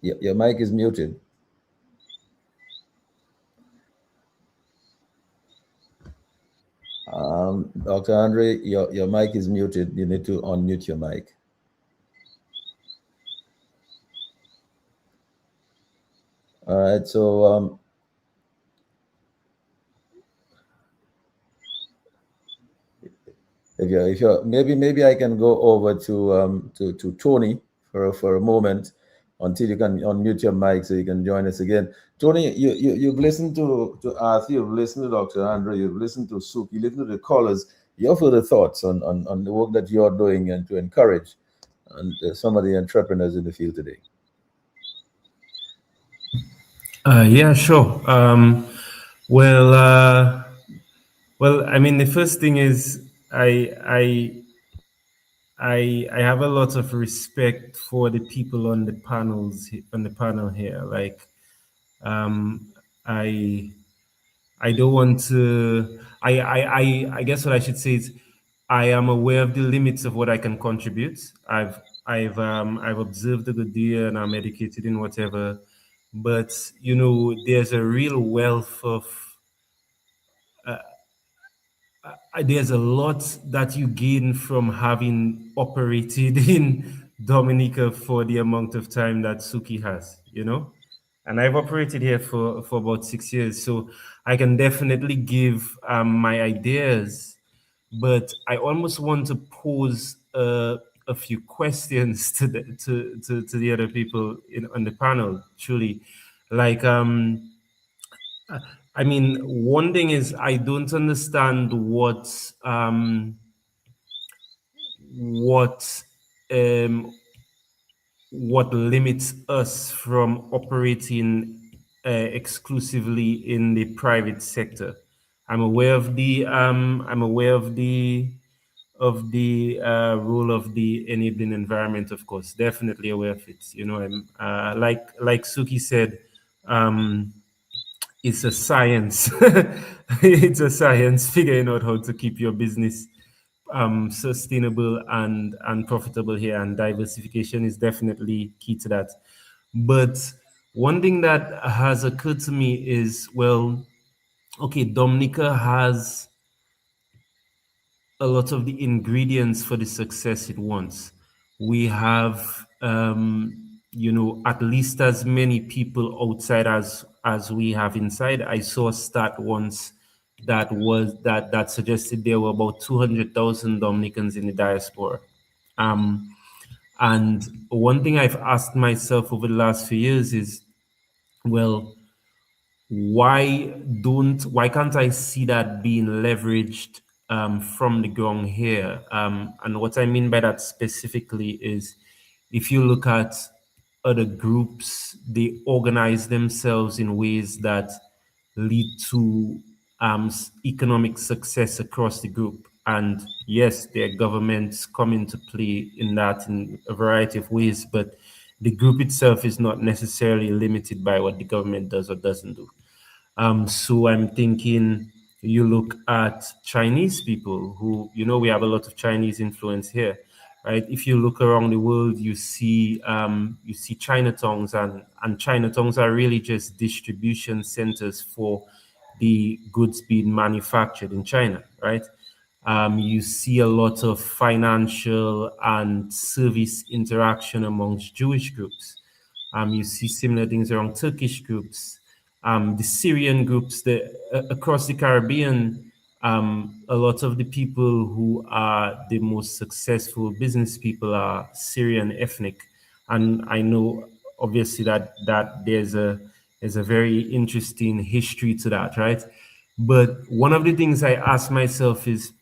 A: Your mic is muted. Dr. Andre, your mic is muted. You need to unmute your mic. All right, so if you're maybe I can go over to Tony for a moment until you can unmute your mic so you can join us again. Tony, you've listened to Arthur, you've listened to Dr. Andre, you've listened to Suk, you listened to the callers. Your further thoughts on the work that you're doing and to encourage some of the entrepreneurs in the field today.
E: Yeah, sure. Well, I mean, the first thing is I have a lot of respect for the people on the panel here. Like, I don't want to. I guess what I should say is, I am aware of the limits of what I can contribute. I've observed a good deal and I'm educated in whatever, but there's a real wealth of. There's a lot that you gain from having operated in Dominica for the amount of time that Suki has, and I've operated here for about 6 years, so I can definitely give my ideas, but I almost want to pose a few questions to the other people on the panel. Truly, like I mean, one thing is I don't understand what limits us from operating exclusively in the private sector. I'm aware of the role of the enabling environment, of course, definitely aware of it. I'm like Suki said. It's a science. It's a science figuring out how to keep your business sustainable and profitable here, and diversification is definitely key to that. But One thing that has occurred to me is, well, okay, Dominica has a lot of the ingredients for the success it wants. We have, at least as many people outside as we have inside. I saw a stat once that suggested there were about 200,000 Dominicans in the diaspora. And one thing I've asked myself over the last few years is, well, why can't I see that being leveraged from the ground here? And what I mean by that specifically is, if you look at other groups, they organize themselves in ways that lead to economic success across the group. And yes, their governments come into play in that in a variety of ways, but the group itself is not necessarily limited by what the government does or doesn't do. So I'm thinking, you look at Chinese people who, we have a lot of Chinese influence here, right? If you look around the world, you see Chinatowns, and Chinatowns are really just distribution centers for the goods being manufactured in China, right? You see a lot of financial and service interaction amongst Jewish groups. You see similar things around Turkish groups. The Syrian groups across the Caribbean, a lot of the people who are the most successful business people are Syrian ethnic. And I know obviously that there's a very interesting history to that, right? But one of the things I ask myself is,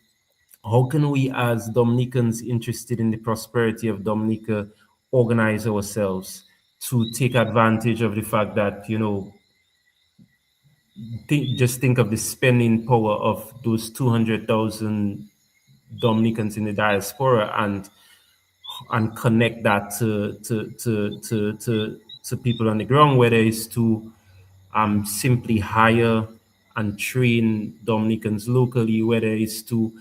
E: how can we as Dominicans interested in the prosperity of Dominica organize ourselves to take advantage of the fact that, just think of the spending power of those 200,000 Dominicans in the diaspora and connect that to people on the ground, whether it's to simply hire and train Dominicans locally, whether it's to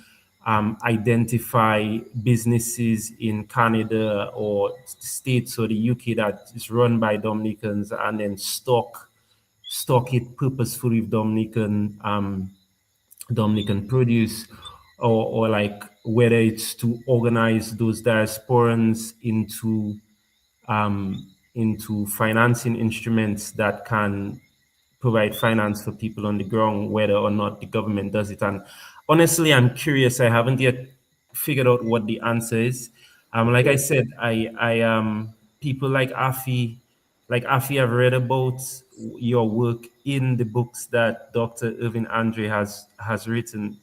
E: identify businesses in Canada or the States or the UK that is run by Dominicans, and then stock it purposefully with Dominican produce, or like whether it's to organize those diasporans into financing instruments that can provide finance for people on the ground, whether or not the government does it. And honestly, I'm curious. I haven't yet figured out what the answer is. Like I said, I people like Afi, I've read about your work in the books that Dr. Irving Andre has written.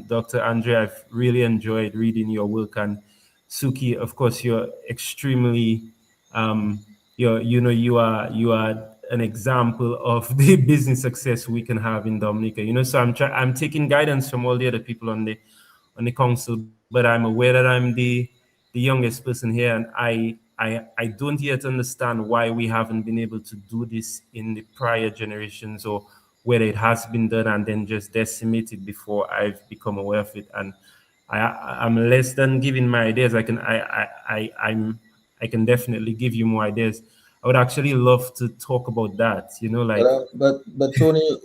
E: Dr. Andre, I've really enjoyed reading your work, and Suki, of course, you're extremely, you are an example of the business success we can have in Dominica. So I'm taking guidance from all the other people on the council, but I'm aware that I'm the youngest person here, and I don't yet understand why we haven't been able to do this in the prior generations, or whether it has been done and then just decimated before I've become aware of it. And I'm less than giving my ideas. I can definitely give you more ideas. I would actually love to talk about that.
A: But Tony,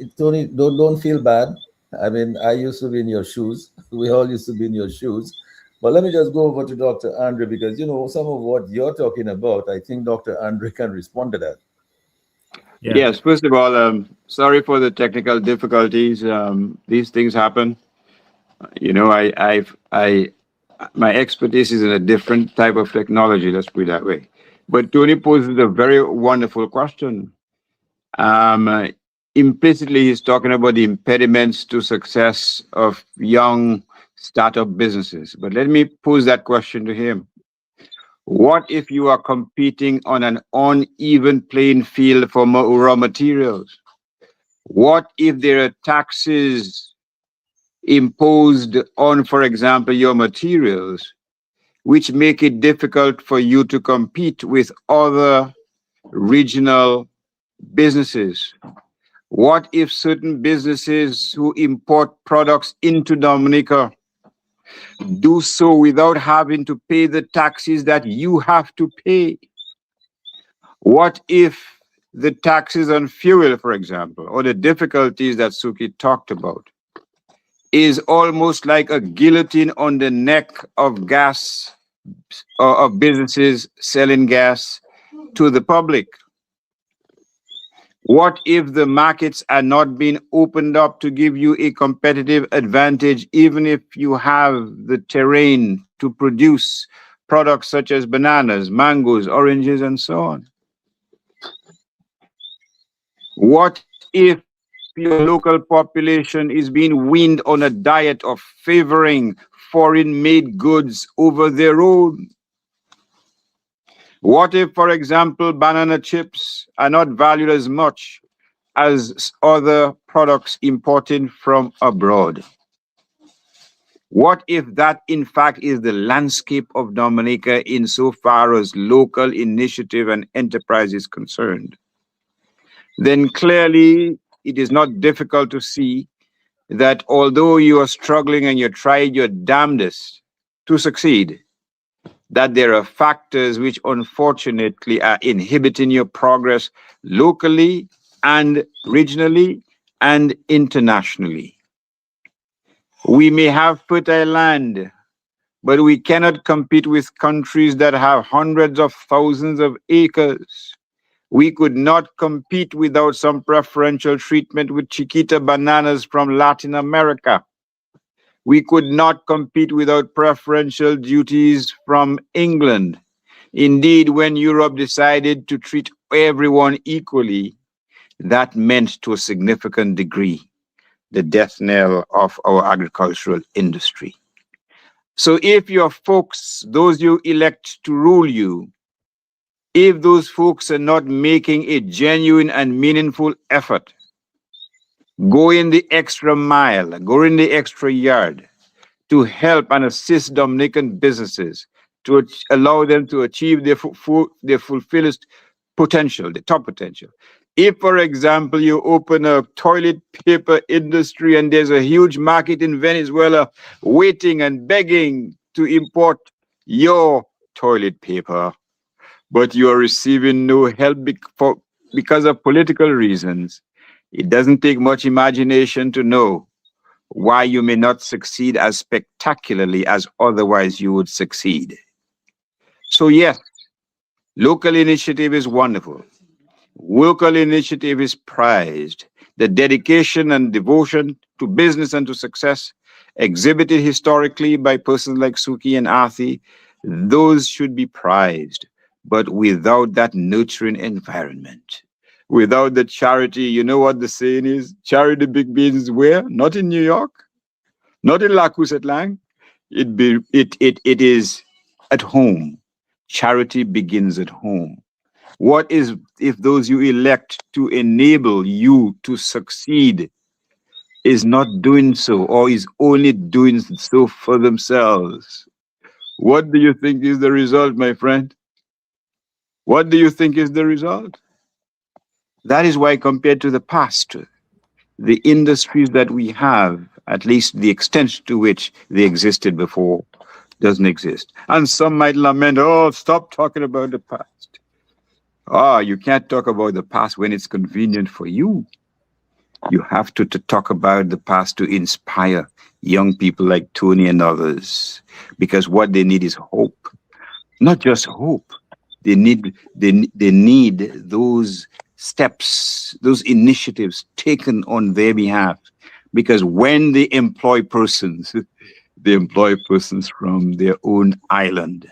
A: don't feel bad. I mean, I used to be in your shoes. We all used to be in your shoes. But let me just go over to Dr. Andre, because, some of what you're talking about, I think Dr. Andre can respond to that.
B: Yeah. Yes, first of all, sorry for the technical difficulties. These things happen. My expertise is in a different type of technology, let's put it that way. But Tony poses a very wonderful question. Implicitly, he's talking about the impediments to success of young startup businesses. But let me pose that question to him. What if you are competing on an uneven playing field for raw materials? What if there are taxes imposed on, for example, your materials, which make it difficult for you to compete with other regional businesses? What if certain businesses who import products into Dominica do so without having to pay the taxes that you have to pay? What if the taxes on fuel, for example, or the difficulties that Suki talked about, is almost like a guillotine on the neck of gas, of businesses selling gas to the public. What if the markets are not being opened up to give you a competitive advantage, even if you have the terrain to produce products such as bananas, mangoes, oranges, and so on? What if your local population is being weaned on a diet of favoring foreign-made goods over their own? What if, for example, banana chips are not valued as much as other products imported from abroad? What if that, in fact, is the landscape of Dominica insofar as local initiative and enterprise is concerned? Then clearly it is not difficult to see that although you are struggling and you tried your damnedest to succeed, that there are factors which unfortunately are inhibiting your progress locally and regionally and internationally. We may have fertile land, but we cannot compete with countries that have hundreds of thousands of acres. We could not compete without some preferential treatment with Chiquita bananas from Latin America. We could not compete without preferential duties from England. Indeed, when Europe decided to treat everyone equally, that meant to a significant degree the death knell of our agricultural industry. So if your folks, those you elect to rule you, if those folks are not making a genuine and meaningful effort, going the extra mile, going the extra yard to help and assist Dominican businesses to allow them to achieve their fullest potential, the top potential. If, for example, you open a toilet paper industry and there's a huge market in Venezuela waiting and begging to import your toilet paper, but you are receiving no help because of political reasons, it doesn't take much imagination to know why you may not succeed as spectacularly as otherwise you would succeed. So yes, local initiative is wonderful. Local initiative is prized. The dedication and devotion to business and to success exhibited historically by persons like Suki and Athi, those should be prized. But without that nurturing environment, without the charity, you know what the saying is? Charity begins where? Not in New York, not in La Cousette-Lang. It is at home. Charity begins at home. What is if those you elect to enable you to succeed is not doing so, or is only doing so for themselves? What do you think is the result, my friend? What do you think is the result? That is why, compared to the past, the industries that we have, at least the extent to which they existed before, doesn't exist. And some might lament, oh, stop talking about the past. You can't talk about the past when it's convenient for you. You have to talk about the past to inspire young people like Tony and others, because what they need is hope. Not just hope. They need those steps, those initiatives taken on their behalf, because when they employ persons from their own island,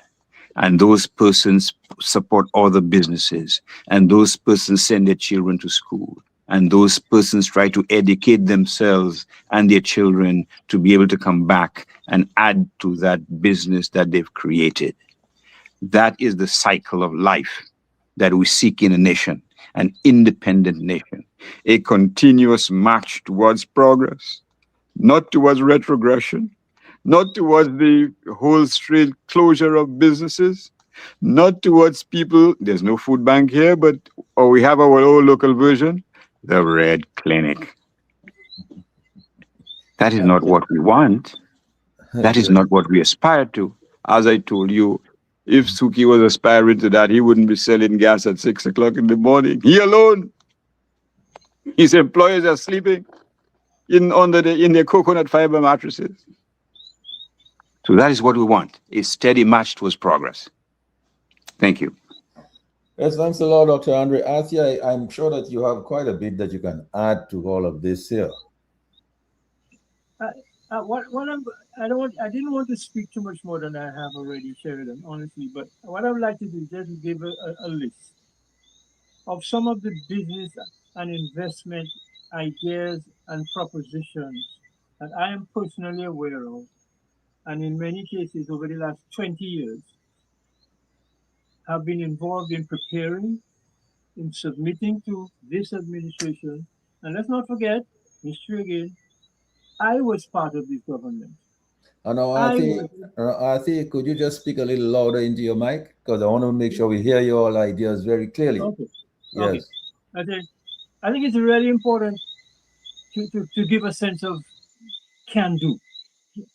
B: and those persons support other businesses, and those persons send their children to school, and those persons try to educate themselves and their children to be able to come back and add to that business that they've created. That is the cycle of life that we seek in a nation, an independent nation, a continuous march towards progress, not towards retrogression, not towards the wholesale closure of businesses, not towards people. There's no food bank here, or we have our own local version, the Red Clinic. That is not what we want. That is not what we aspire to. As I told you, If Suki was aspiring to that, he wouldn't be selling gas at 6 o'clock in the morning. He alone. His employers are sleeping in their coconut fiber mattresses. So that is what we want, a steady march towards progress. Thank you.
A: Yes, thanks a lot, Dr. Andre. Athia, I'm sure that you have quite a bit that you can add to all of this here.
C: I didn't want to speak too much more than I have already, Sheridan, honestly. But what I would like to do is just give a list of some of the business and investment ideas and propositions that I am personally aware of, and in many cases over the last 20 years, have been involved in preparing, in submitting to this administration. And let's not forget, history again, I was part of this government.
A: Arthi, could you just speak a little louder into your mic? Because I want to make sure we hear your ideas very clearly.
C: Okay.
A: Yes.
C: Okay. I think it's really important to give a sense of can-do,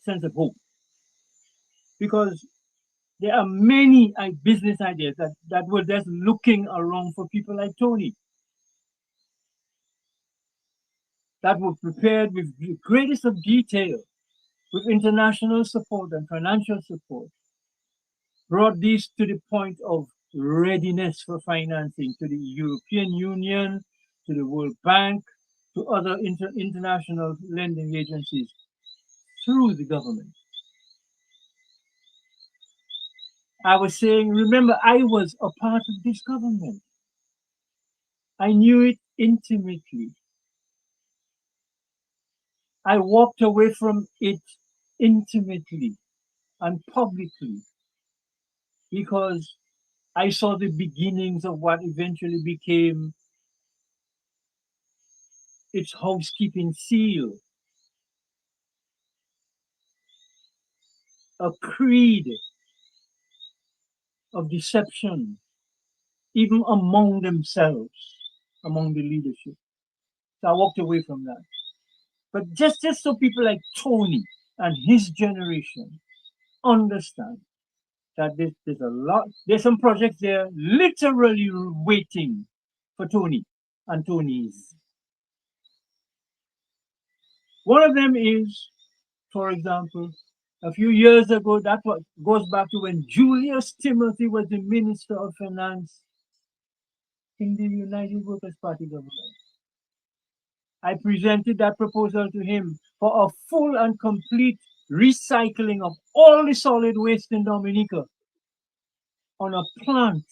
C: sense of hope. Because there are many business ideas that were just looking around for people like Tony, that were prepared with the greatest of detail, with international support and financial support, brought these to the point of readiness for financing to the European Union, to the World Bank, to other international lending agencies through the government. I was saying, remember, I was a part of this government. I knew it intimately. I walked away from it intimately and publicly because I saw the beginnings of what eventually became its housekeeping seal, a creed of deception, even among themselves, among the leadership. So I walked away from that. But just so people like Tony and his generation understand that there's some projects there literally waiting for Tony and Tony's. One of them is, for example, a few years ago, that goes back to when Julius Timothy was the Minister of Finance in the United Workers' Party government. I presented that proposal to him for a full and complete recycling of all the solid waste in Dominica on a plant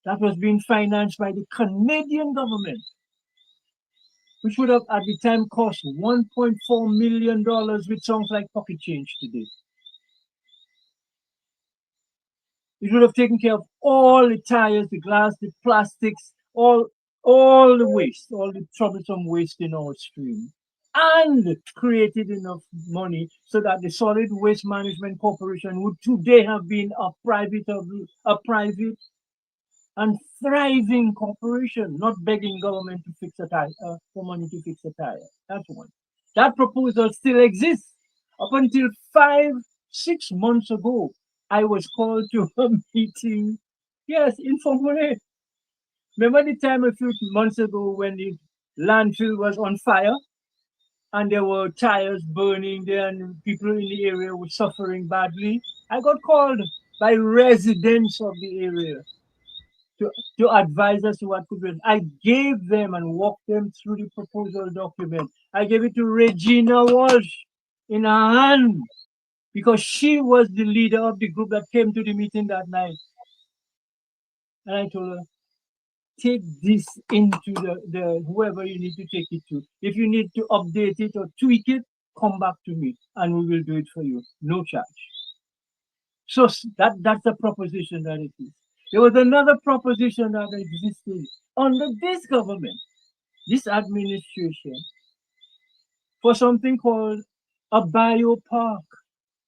C: that was being financed by the Canadian government, which would have at the time cost $1.4 million, which sounds like pocket change today. It would have taken care of all the tires, the glass, the plastics, all the waste, all the troublesome waste in our stream, and created enough money so that the Solid Waste Management Corporation would today have been a private and thriving corporation, not begging government to fix a tire, for money to fix a tire. That's one. That proposal still exists. Up until 5-6 months ago, I was called to a meeting. Yes, informally. Remember the time a few months ago when the landfill was on fire and there were tires burning there and people in the area were suffering badly? I got called by residents of the area to advise us what could be done. I gave them and walked them through the proposal document. I gave it to Regina Walsh in her hand because she was the leader of the group that came to the meeting that night. And I told her, take this into the whoever you need to take it to. If you need to update it or tweak it, come back to me and we will do it for you. No charge. So that's the proposition that it is. There was another proposition that existed under this government, this administration, for something called a biopark.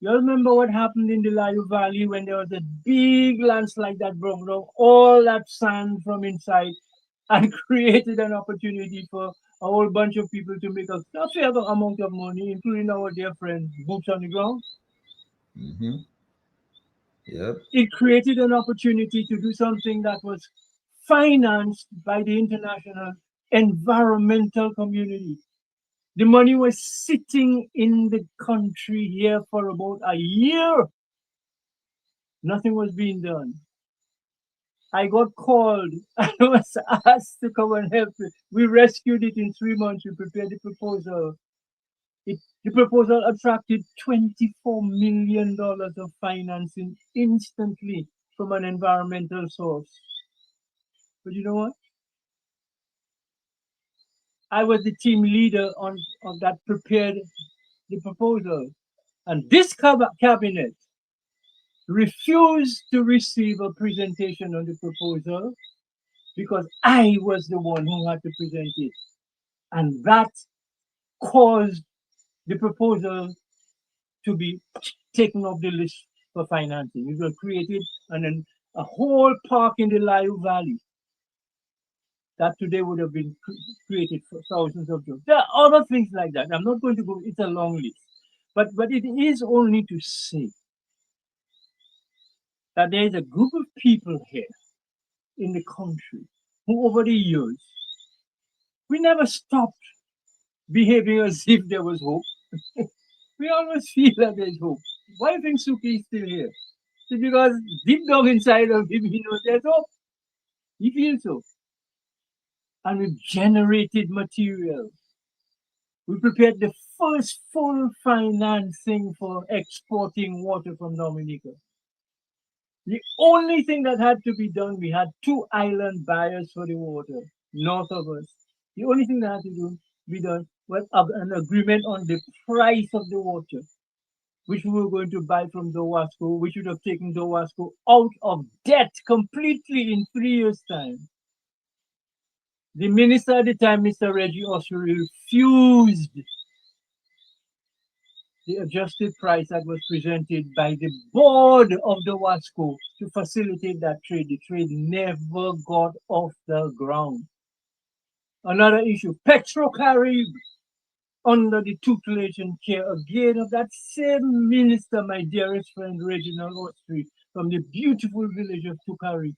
C: You remember what happened in the Layo Valley when there was a big landslide that broke down all that sand from inside and created an opportunity for a whole bunch of people to make a fair amount of money, including our dear friend Boots on the Ground?
A: Mm-hmm. Yep.
C: It created an opportunity to do something that was financed by the international environmental community. The money was sitting in the country here for about a year. Nothing was being done. I got called. I was asked to come and help it. We rescued it in 3 months. We prepared the proposal. The proposal attracted $24 million of financing instantly from an environmental source. But you know what? I was the team leader on that prepared the proposal. And this cabinet refused to receive a presentation on the proposal because I was the one who had to present it. And that caused the proposal to be taken off the list for financing. It was created and then a whole park in the Layou Valley that today would have been created for thousands of jobs. There are other things like that. I'm not going to go, it's a long list. But it is only to say that there is a group of people here in the country who over the years, we never stopped behaving as if there was hope. We always feel that there's hope. Why do you think Suki is still here? It's because deep down inside of him, he knows there's hope. He feels so. And we've generated materials. We prepared the first full financing for exporting water from Dominica. The only thing that had to be done, we had 2 island buyers for the water north of us. The only thing that had to be done was an agreement on the price of the water, which we were going to buy from Dowasco, which would have taken Dowasco out of debt completely in 3 years' time. The minister at the time, Mr. Reggie Ossory, refused the adjusted price that was presented by the board of Dowasco to facilitate that trade. The trade never got off the ground. Another issue, PetroCaribe, under the tutelage and care again of that same minister, my dearest friend Reginald Ossory, from the beautiful village of Tukari.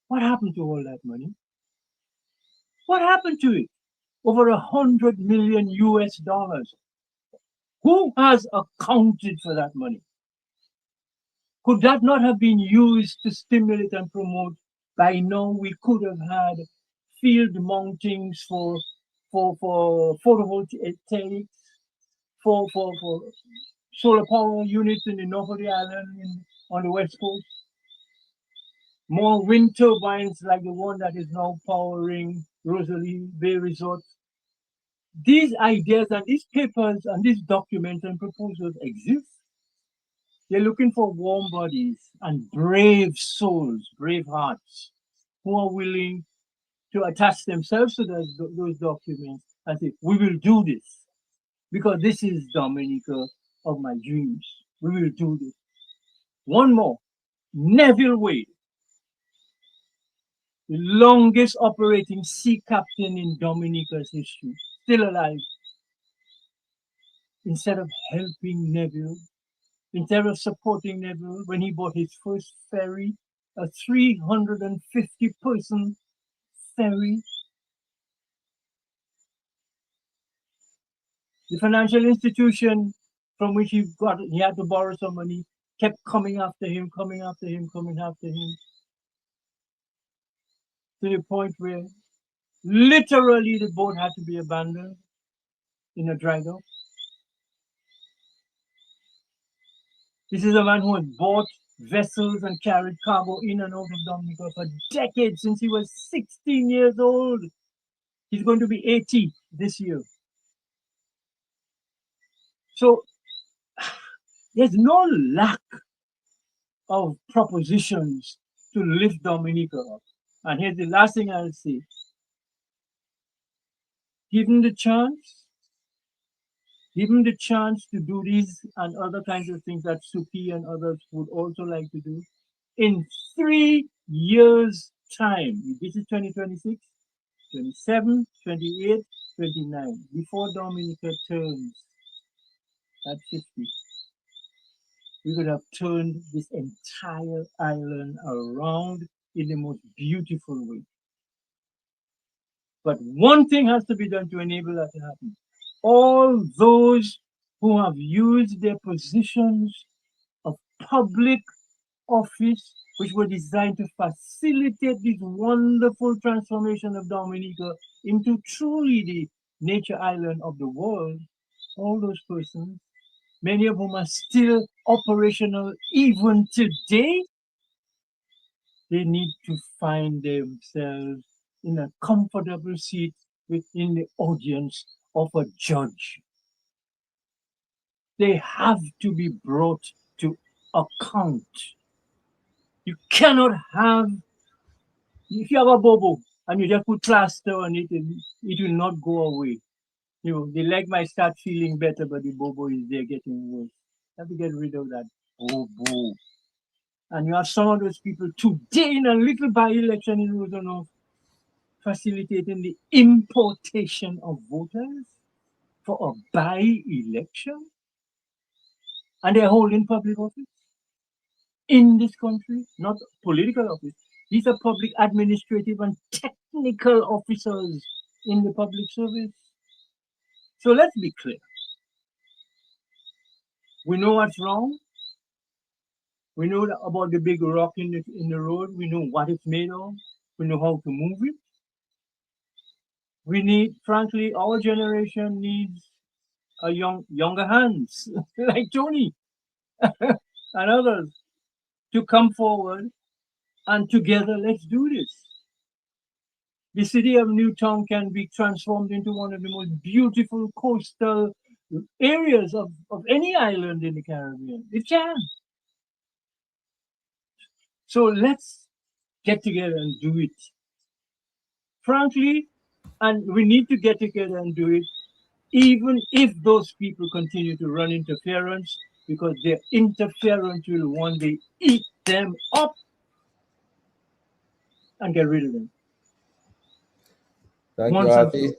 C: What happened to all that money? What happened to it? Over $100 million US. Who has accounted for that money? Could that not have been used to stimulate and promote? By now, we could have had field mountings for photovoltaics, for solar power units in the north of the island, on the west coast. More wind turbines like the one that is now powering Rosalie Bay Resort. These ideas and these papers and these documents and proposals exist. They're looking for warm bodies and brave souls, brave hearts, who are willing to attach themselves to those documents and say, we will do this because this is Dominica of my dreams. We will do this. One more, Neville Wade, the longest operating sea captain in Dominica's history, still alive. Instead of helping Neville, instead of supporting Neville when he bought his first ferry, a 350-person ferry, the financial institution from which he had to borrow some money kept coming after him, to the point where literally the boat had to be abandoned in a dry dock. This is a man who had bought vessels and carried cargo in and out of Dominica for decades, since he was 16 years old. He's going to be 80 this year. So there's no lack of propositions to lift Dominica up. And here's the last thing I'll say. Given the chance to do these and other kinds of things that Suki and others would also like to do, in 3 years' time, this is 2026, 27, 28, 29, before Dominica turns at 50, we could have turned this entire island around in the most beautiful way. But one thing has to be done to enable that to happen. All those who have used their positions of public office, which were designed to facilitate this wonderful transformation of Dominica into truly the nature island of the world, all those persons, many of whom are still operational even today, they need to find themselves in a comfortable seat within the audience of a judge. They have to be brought to account. You cannot have, if you have a bobo and you just put plaster on it, it will not go away. You know, the leg might start feeling better, but the bobo is there getting worse. You have to get rid of that bobo. And you have some of those people today in a little by-election in Rosanov facilitating the importation of voters for a by-election. And they're holding public office in this country, not political office. These are public administrative and technical officers in the public service. So let's be clear. We know what's wrong. We know about the big rock in the road. We know what it's made of. We know how to move it. We need, frankly, our generation needs a younger hands like Tony and others to come forward, and together let's do this. The city of Newtown can be transformed into one of the most beautiful coastal areas of any island in the Caribbean. It can. So let's get together and do it. Frankly, and we need to get together and do it, even if those people continue to run interference, because their interference will one day eat them up and get rid of them.
A: Thank you, Artie.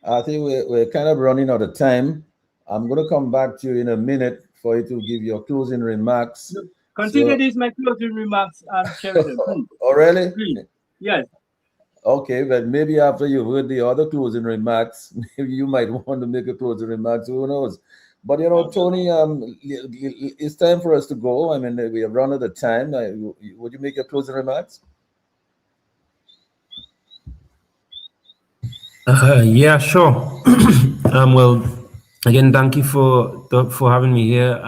A: Artie, we're kind of running out of time. I'm going to come back to you in a minute for you to give your closing remarks.
C: Consider this my closing remarks, Sheridan.
A: Oh, really?
C: Please. Yes.
A: Okay, but maybe after you've heard the other closing remarks, maybe you might want to make a closing remarks. Who knows? But you know, Tony, it's time for us to go. I mean, we have run out of time. Would you make your closing remarks?
E: Yeah, sure. Well, again, thank you for having me here.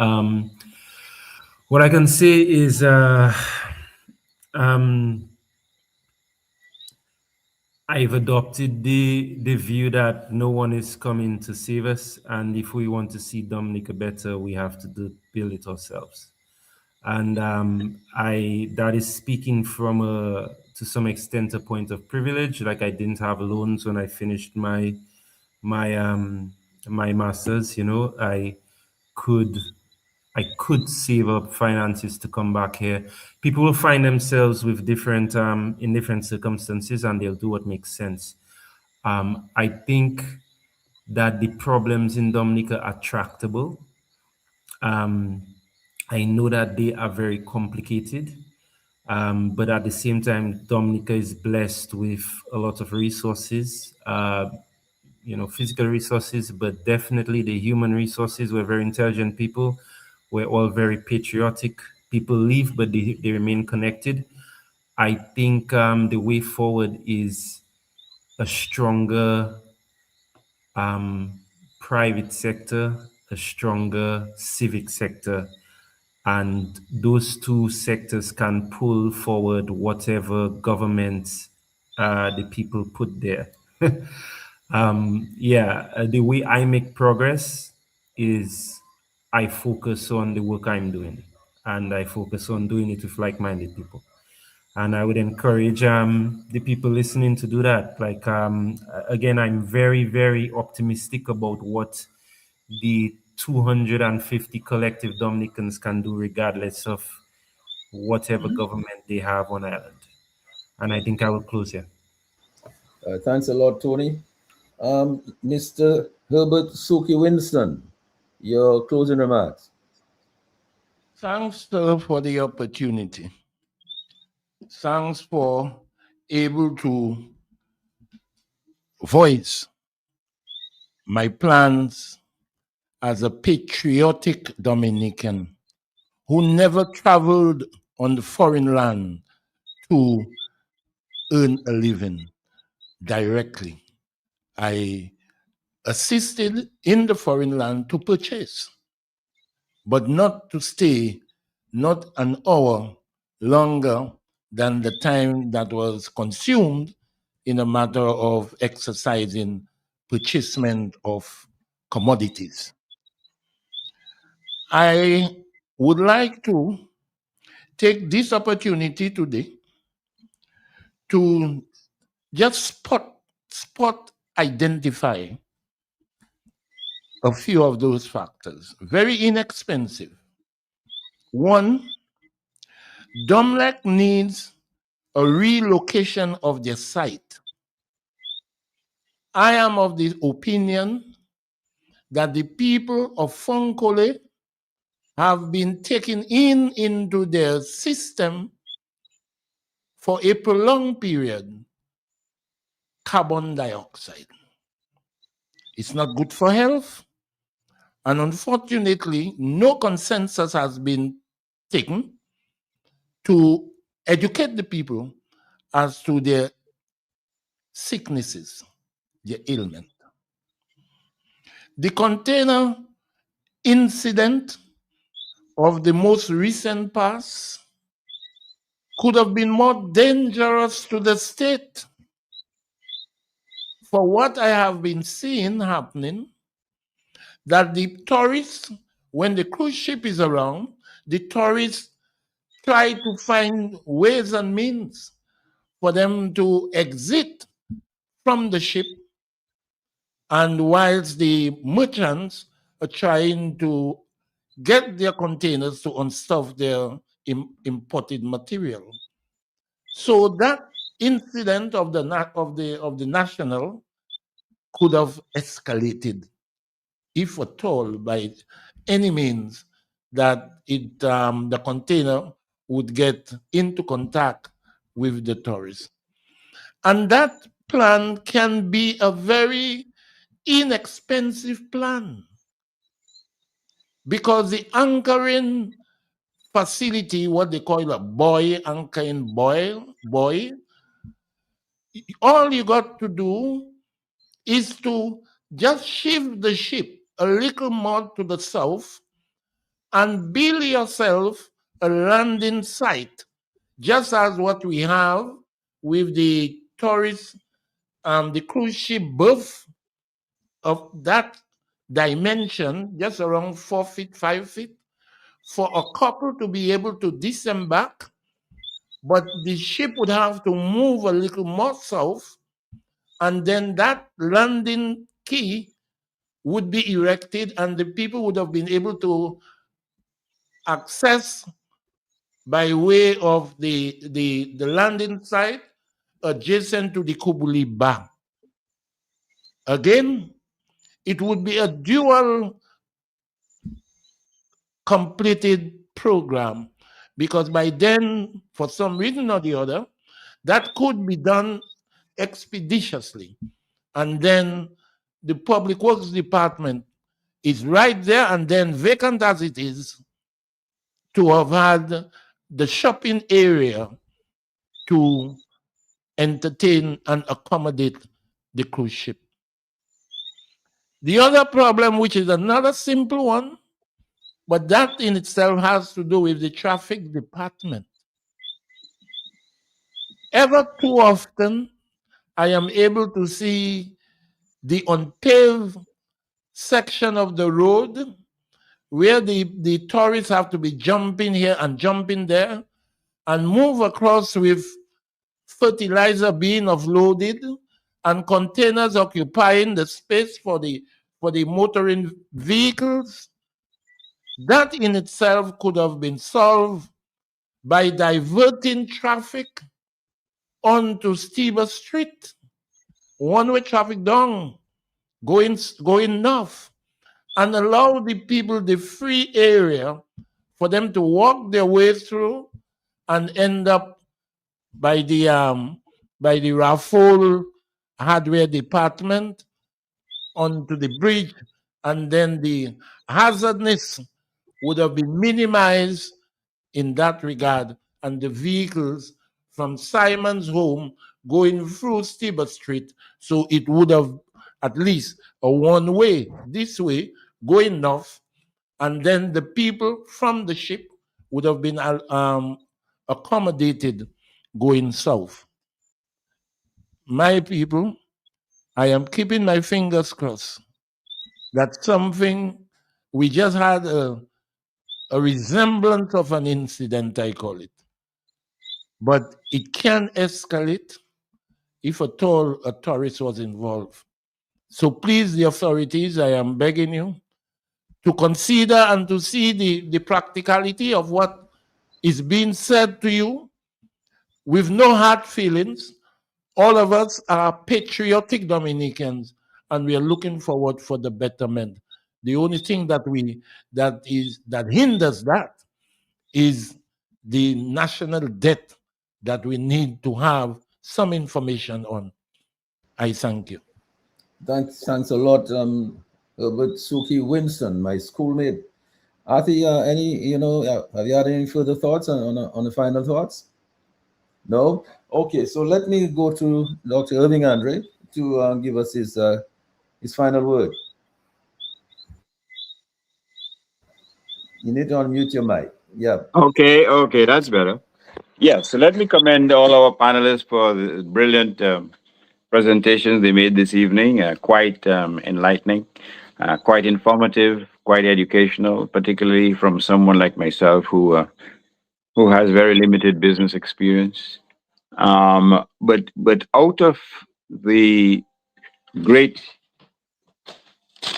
E: What I can say is, I've adopted the view that no one is coming to save us, and if we want to see Dominica better, we have to build it ourselves. And that is speaking from to some extent a point of privilege. Like, I didn't have loans when I finished my master's. You know, I could save up finances to come back here. People will find themselves with different in different circumstances, and they'll do what makes sense. I think that the problems in Dominica are tractable. I know that they are very complicated, but at the same time, Dominica is blessed with a lot of resources, you know, physical resources, but definitely the human resources. We're very intelligent people. We're all very patriotic. People leave, but they remain connected. I think the way forward is a stronger private sector, a stronger civic sector, and those two sectors can pull forward whatever government the people put there. The way I make progress is I focus on the work I'm doing, and I focus on doing it with like-minded people. And I would encourage the people listening to do that. Like, again, I'm very, very optimistic about what the 250 collective Dominicans can do, regardless of whatever government they have on island. And I think I will close here.
A: Thanks a lot, Tony. Mr. Herbert Suki Winston, your closing remarks.
D: Thanks, sir, for the opportunity. Thanks for able to voice my plans as a patriotic Dominican who never traveled on the foreign land to earn a living directly. I assisted in the foreign land to purchase, but not to stay not an hour longer than the time that was consumed in a matter of exercising purchasement of commodities. I would like to take this opportunity today to just spot identify a few of those factors. Very inexpensive. One, Domlec needs a relocation of their site. I am of the opinion that the people of Fonkole have been taken into their system for a prolonged period carbon dioxide. It's not good for health. And unfortunately, no consensus has been taken to educate the people as to their sicknesses, their ailment. The container incident of the most recent past could have been more dangerous to the state. For what I have been seeing happening, that the tourists, when the cruise ship is around, the tourists try to find ways and means for them to exit from the ship, and whilst the merchants are trying to get their containers to unstuff their imported material. So that incident of the national could have escalated, if at all, by any means that the container would get into contact with the tourists. And that plan can be a very inexpensive plan, because the anchoring facility, what they call a buoy, anchoring buoy, all you got to do is to just shift the ship a little more to the south and build yourself a landing site, just as what we have with the tourist, the cruise ship berth of that dimension, just around 4 feet, 5 feet, for a couple to be able to disembark, but the ship would have to move a little more south, and then that landing key would be erected, and the people would have been able to access by way of the landing site adjacent to the Kubuli Ba. Again, it would be a dual completed program, because by then, for some reason or the other, that could be done expeditiously. And then the Public Works Department is right there, and then vacant as it is, to have had the shopping area to entertain and accommodate the cruise ship. The other problem, which is another simple one, but that in itself has to do with the traffic department. Ever too often, I am able to see the unpaved section of the road where the tourists have to be jumping here and jumping there and move across with fertilizer being offloaded and containers occupying the space for the motoring vehicles. That in itself could have been solved by diverting traffic onto Steber Street, one-way traffic down, going north, and allow the people the free area for them to walk their way through and end up by the Rafale hardware department onto the bridge, and then the hazardness would have been minimized in that regard, and the vehicles from Simon's home going through Stibber Street, so it would have at least a one way this way going north, and then the people from the ship would have been accommodated going south. My people, I am keeping my fingers crossed that something, we just had a resemblance of an incident, I call it. But it can escalate if at all a tourist was involved. So please, the authorities, I am begging you to consider and to see the practicality of what is being said to you with no hard feelings. All of us are patriotic Dominicans, and we are looking forward for the betterment. The only thing that hinders that is the national debt that we need to have some information on. I thank you.
A: Thanks a lot, Herbert Suki Winston, my schoolmate. Arthur, have you had any further thoughts on the final thoughts? No? Okay, so let me go to Dr. Irving Andre to give us his final word. You need to unmute your mic. Yeah.
B: Okay, that's better. Yeah, so let me commend all our panelists for the brilliant presentations they made this evening. Quite enlightening, quite informative, quite educational, particularly from someone like myself who has very limited business experience. But out of the great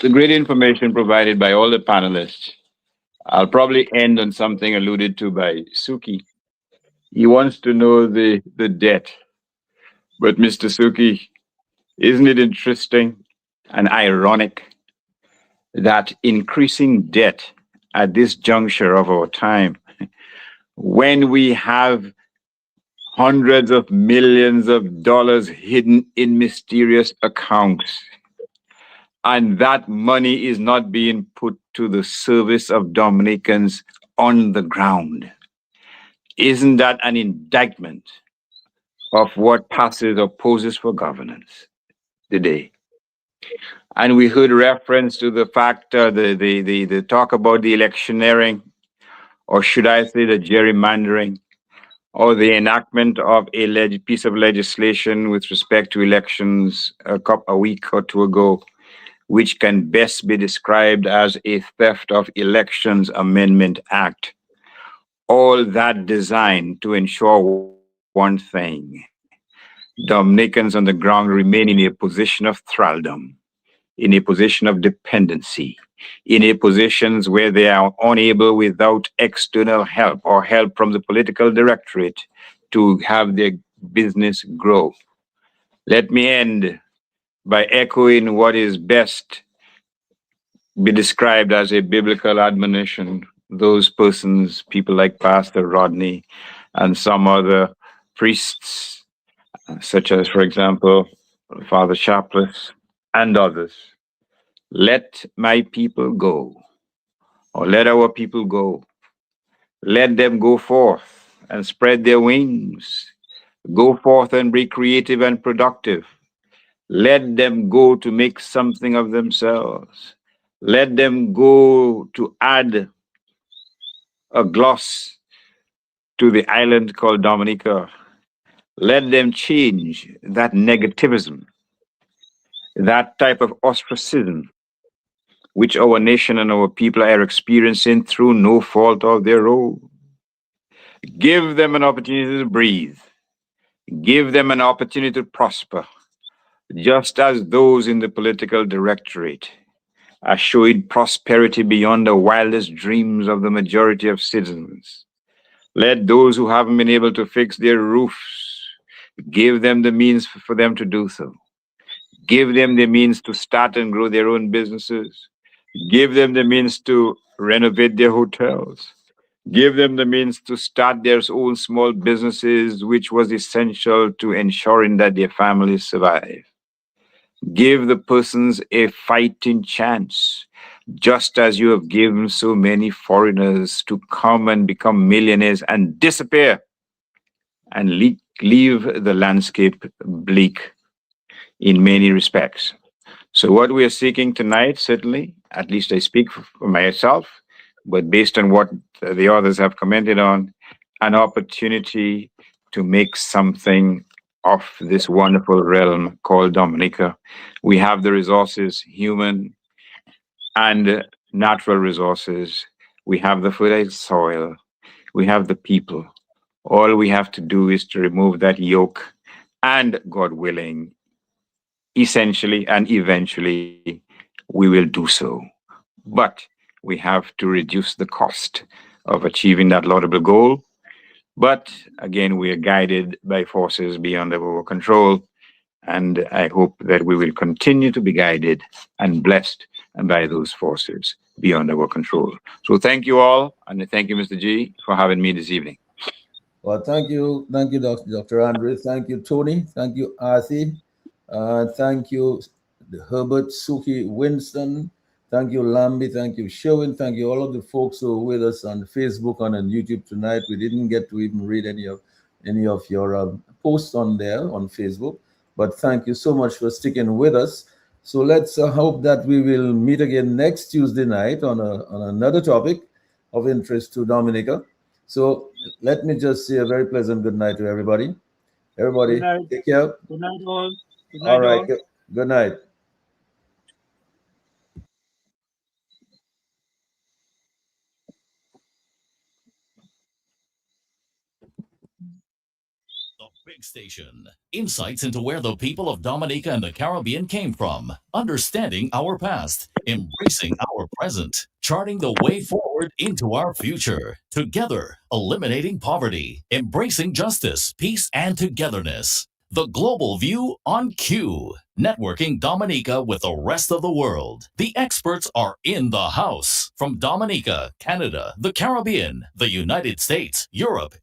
B: information provided by all the panelists, I'll probably end on something alluded to by Suki. He wants to know the debt. But Mr. Suki, isn't it interesting and ironic that increasing debt at this juncture of our time, when we have hundreds of millions of dollars hidden in mysterious accounts, and that money is not being put to the service of Dominicans on the ground? Isn't that an indictment of what passes or poses for governance today? And we heard reference to the fact, the talk about the electioneering, or should I say the gerrymandering, or the enactment of a piece of legislation with respect to elections a week or two ago, which can best be described as a Theft of Elections Amendment Act. All that designed to ensure one thing: Dominicans on the ground remain in a position of thraldom, in a position of dependency, in a positions where they are unable, without external help or help from the political directorate, to have their business grow. Let me end by echoing what is best be described as a biblical admonition. Those persons, people like Pastor Rodney and some other priests, such as, for example, Father Chapless and others, let my people go, or let our people go. Let them go forth and spread their wings. Go forth and be creative and productive. Let them go to make something of themselves. Let them go to add a gloss to the island called Dominica. Let them change that negativism, that type of ostracism, which our nation and our people are experiencing through no fault of their own. Give them an opportunity to breathe. Give them an opportunity to prosper, just as those in the political directorate are showing prosperity beyond the wildest dreams of the majority of citizens. Let those who haven't been able to fix their roofs, give them the means for them to do so. Give them the means to start and grow their own businesses. Give them the means to renovate their hotels. Give them the means to start their own small businesses, which was essential to ensuring that their families survive. Give the persons a fighting chance, just as you have given so many foreigners to come and become millionaires and disappear and leave the landscape bleak in many respects. So what we are seeking tonight, certainly, at least I speak for myself, but based on what the others have commented on, an opportunity to make something of this wonderful realm called Dominica. We have the resources, human and natural resources. We have the fertile soil. We have the people. All we have to do is to remove that yoke, and God willing, essentially and eventually, we will do so. But we have to reduce the cost of achieving that laudable goal. But again, we are guided by forces beyond our control. And I hope that we will continue to be guided and blessed by those forces beyond our control. So thank you all. And thank you, Mr. G, for having me this evening.
A: Well, thank you, Dr. Andre. Thank you, Tony. Thank you, Arthur. Thank you, Herbert, Suki, Winston. Thank you, Lambi. Thank you, Sherwin. Thank you, all of the folks who are with us on Facebook and on YouTube tonight. We didn't get to even read any of your posts on there on Facebook, but thank you so much for sticking with us. So let's hope that we will meet again next Tuesday night on another topic of interest to Dominica. So let me just say a very pleasant good night to everybody. Everybody, take care.
C: Good night, all. Good night,
A: All right.
C: all.
A: Good night.
J: The Big Station. Insights into where the people of Dominica and the Caribbean came from. Understanding our past. Embracing our present. Charting the way forward into our future. Together, eliminating poverty. Embracing justice, peace, and togetherness. The Global View on Q. Networking Dominica with the rest of the world. The experts are in the house. From Dominica, Canada, the Caribbean, the United States, Europe,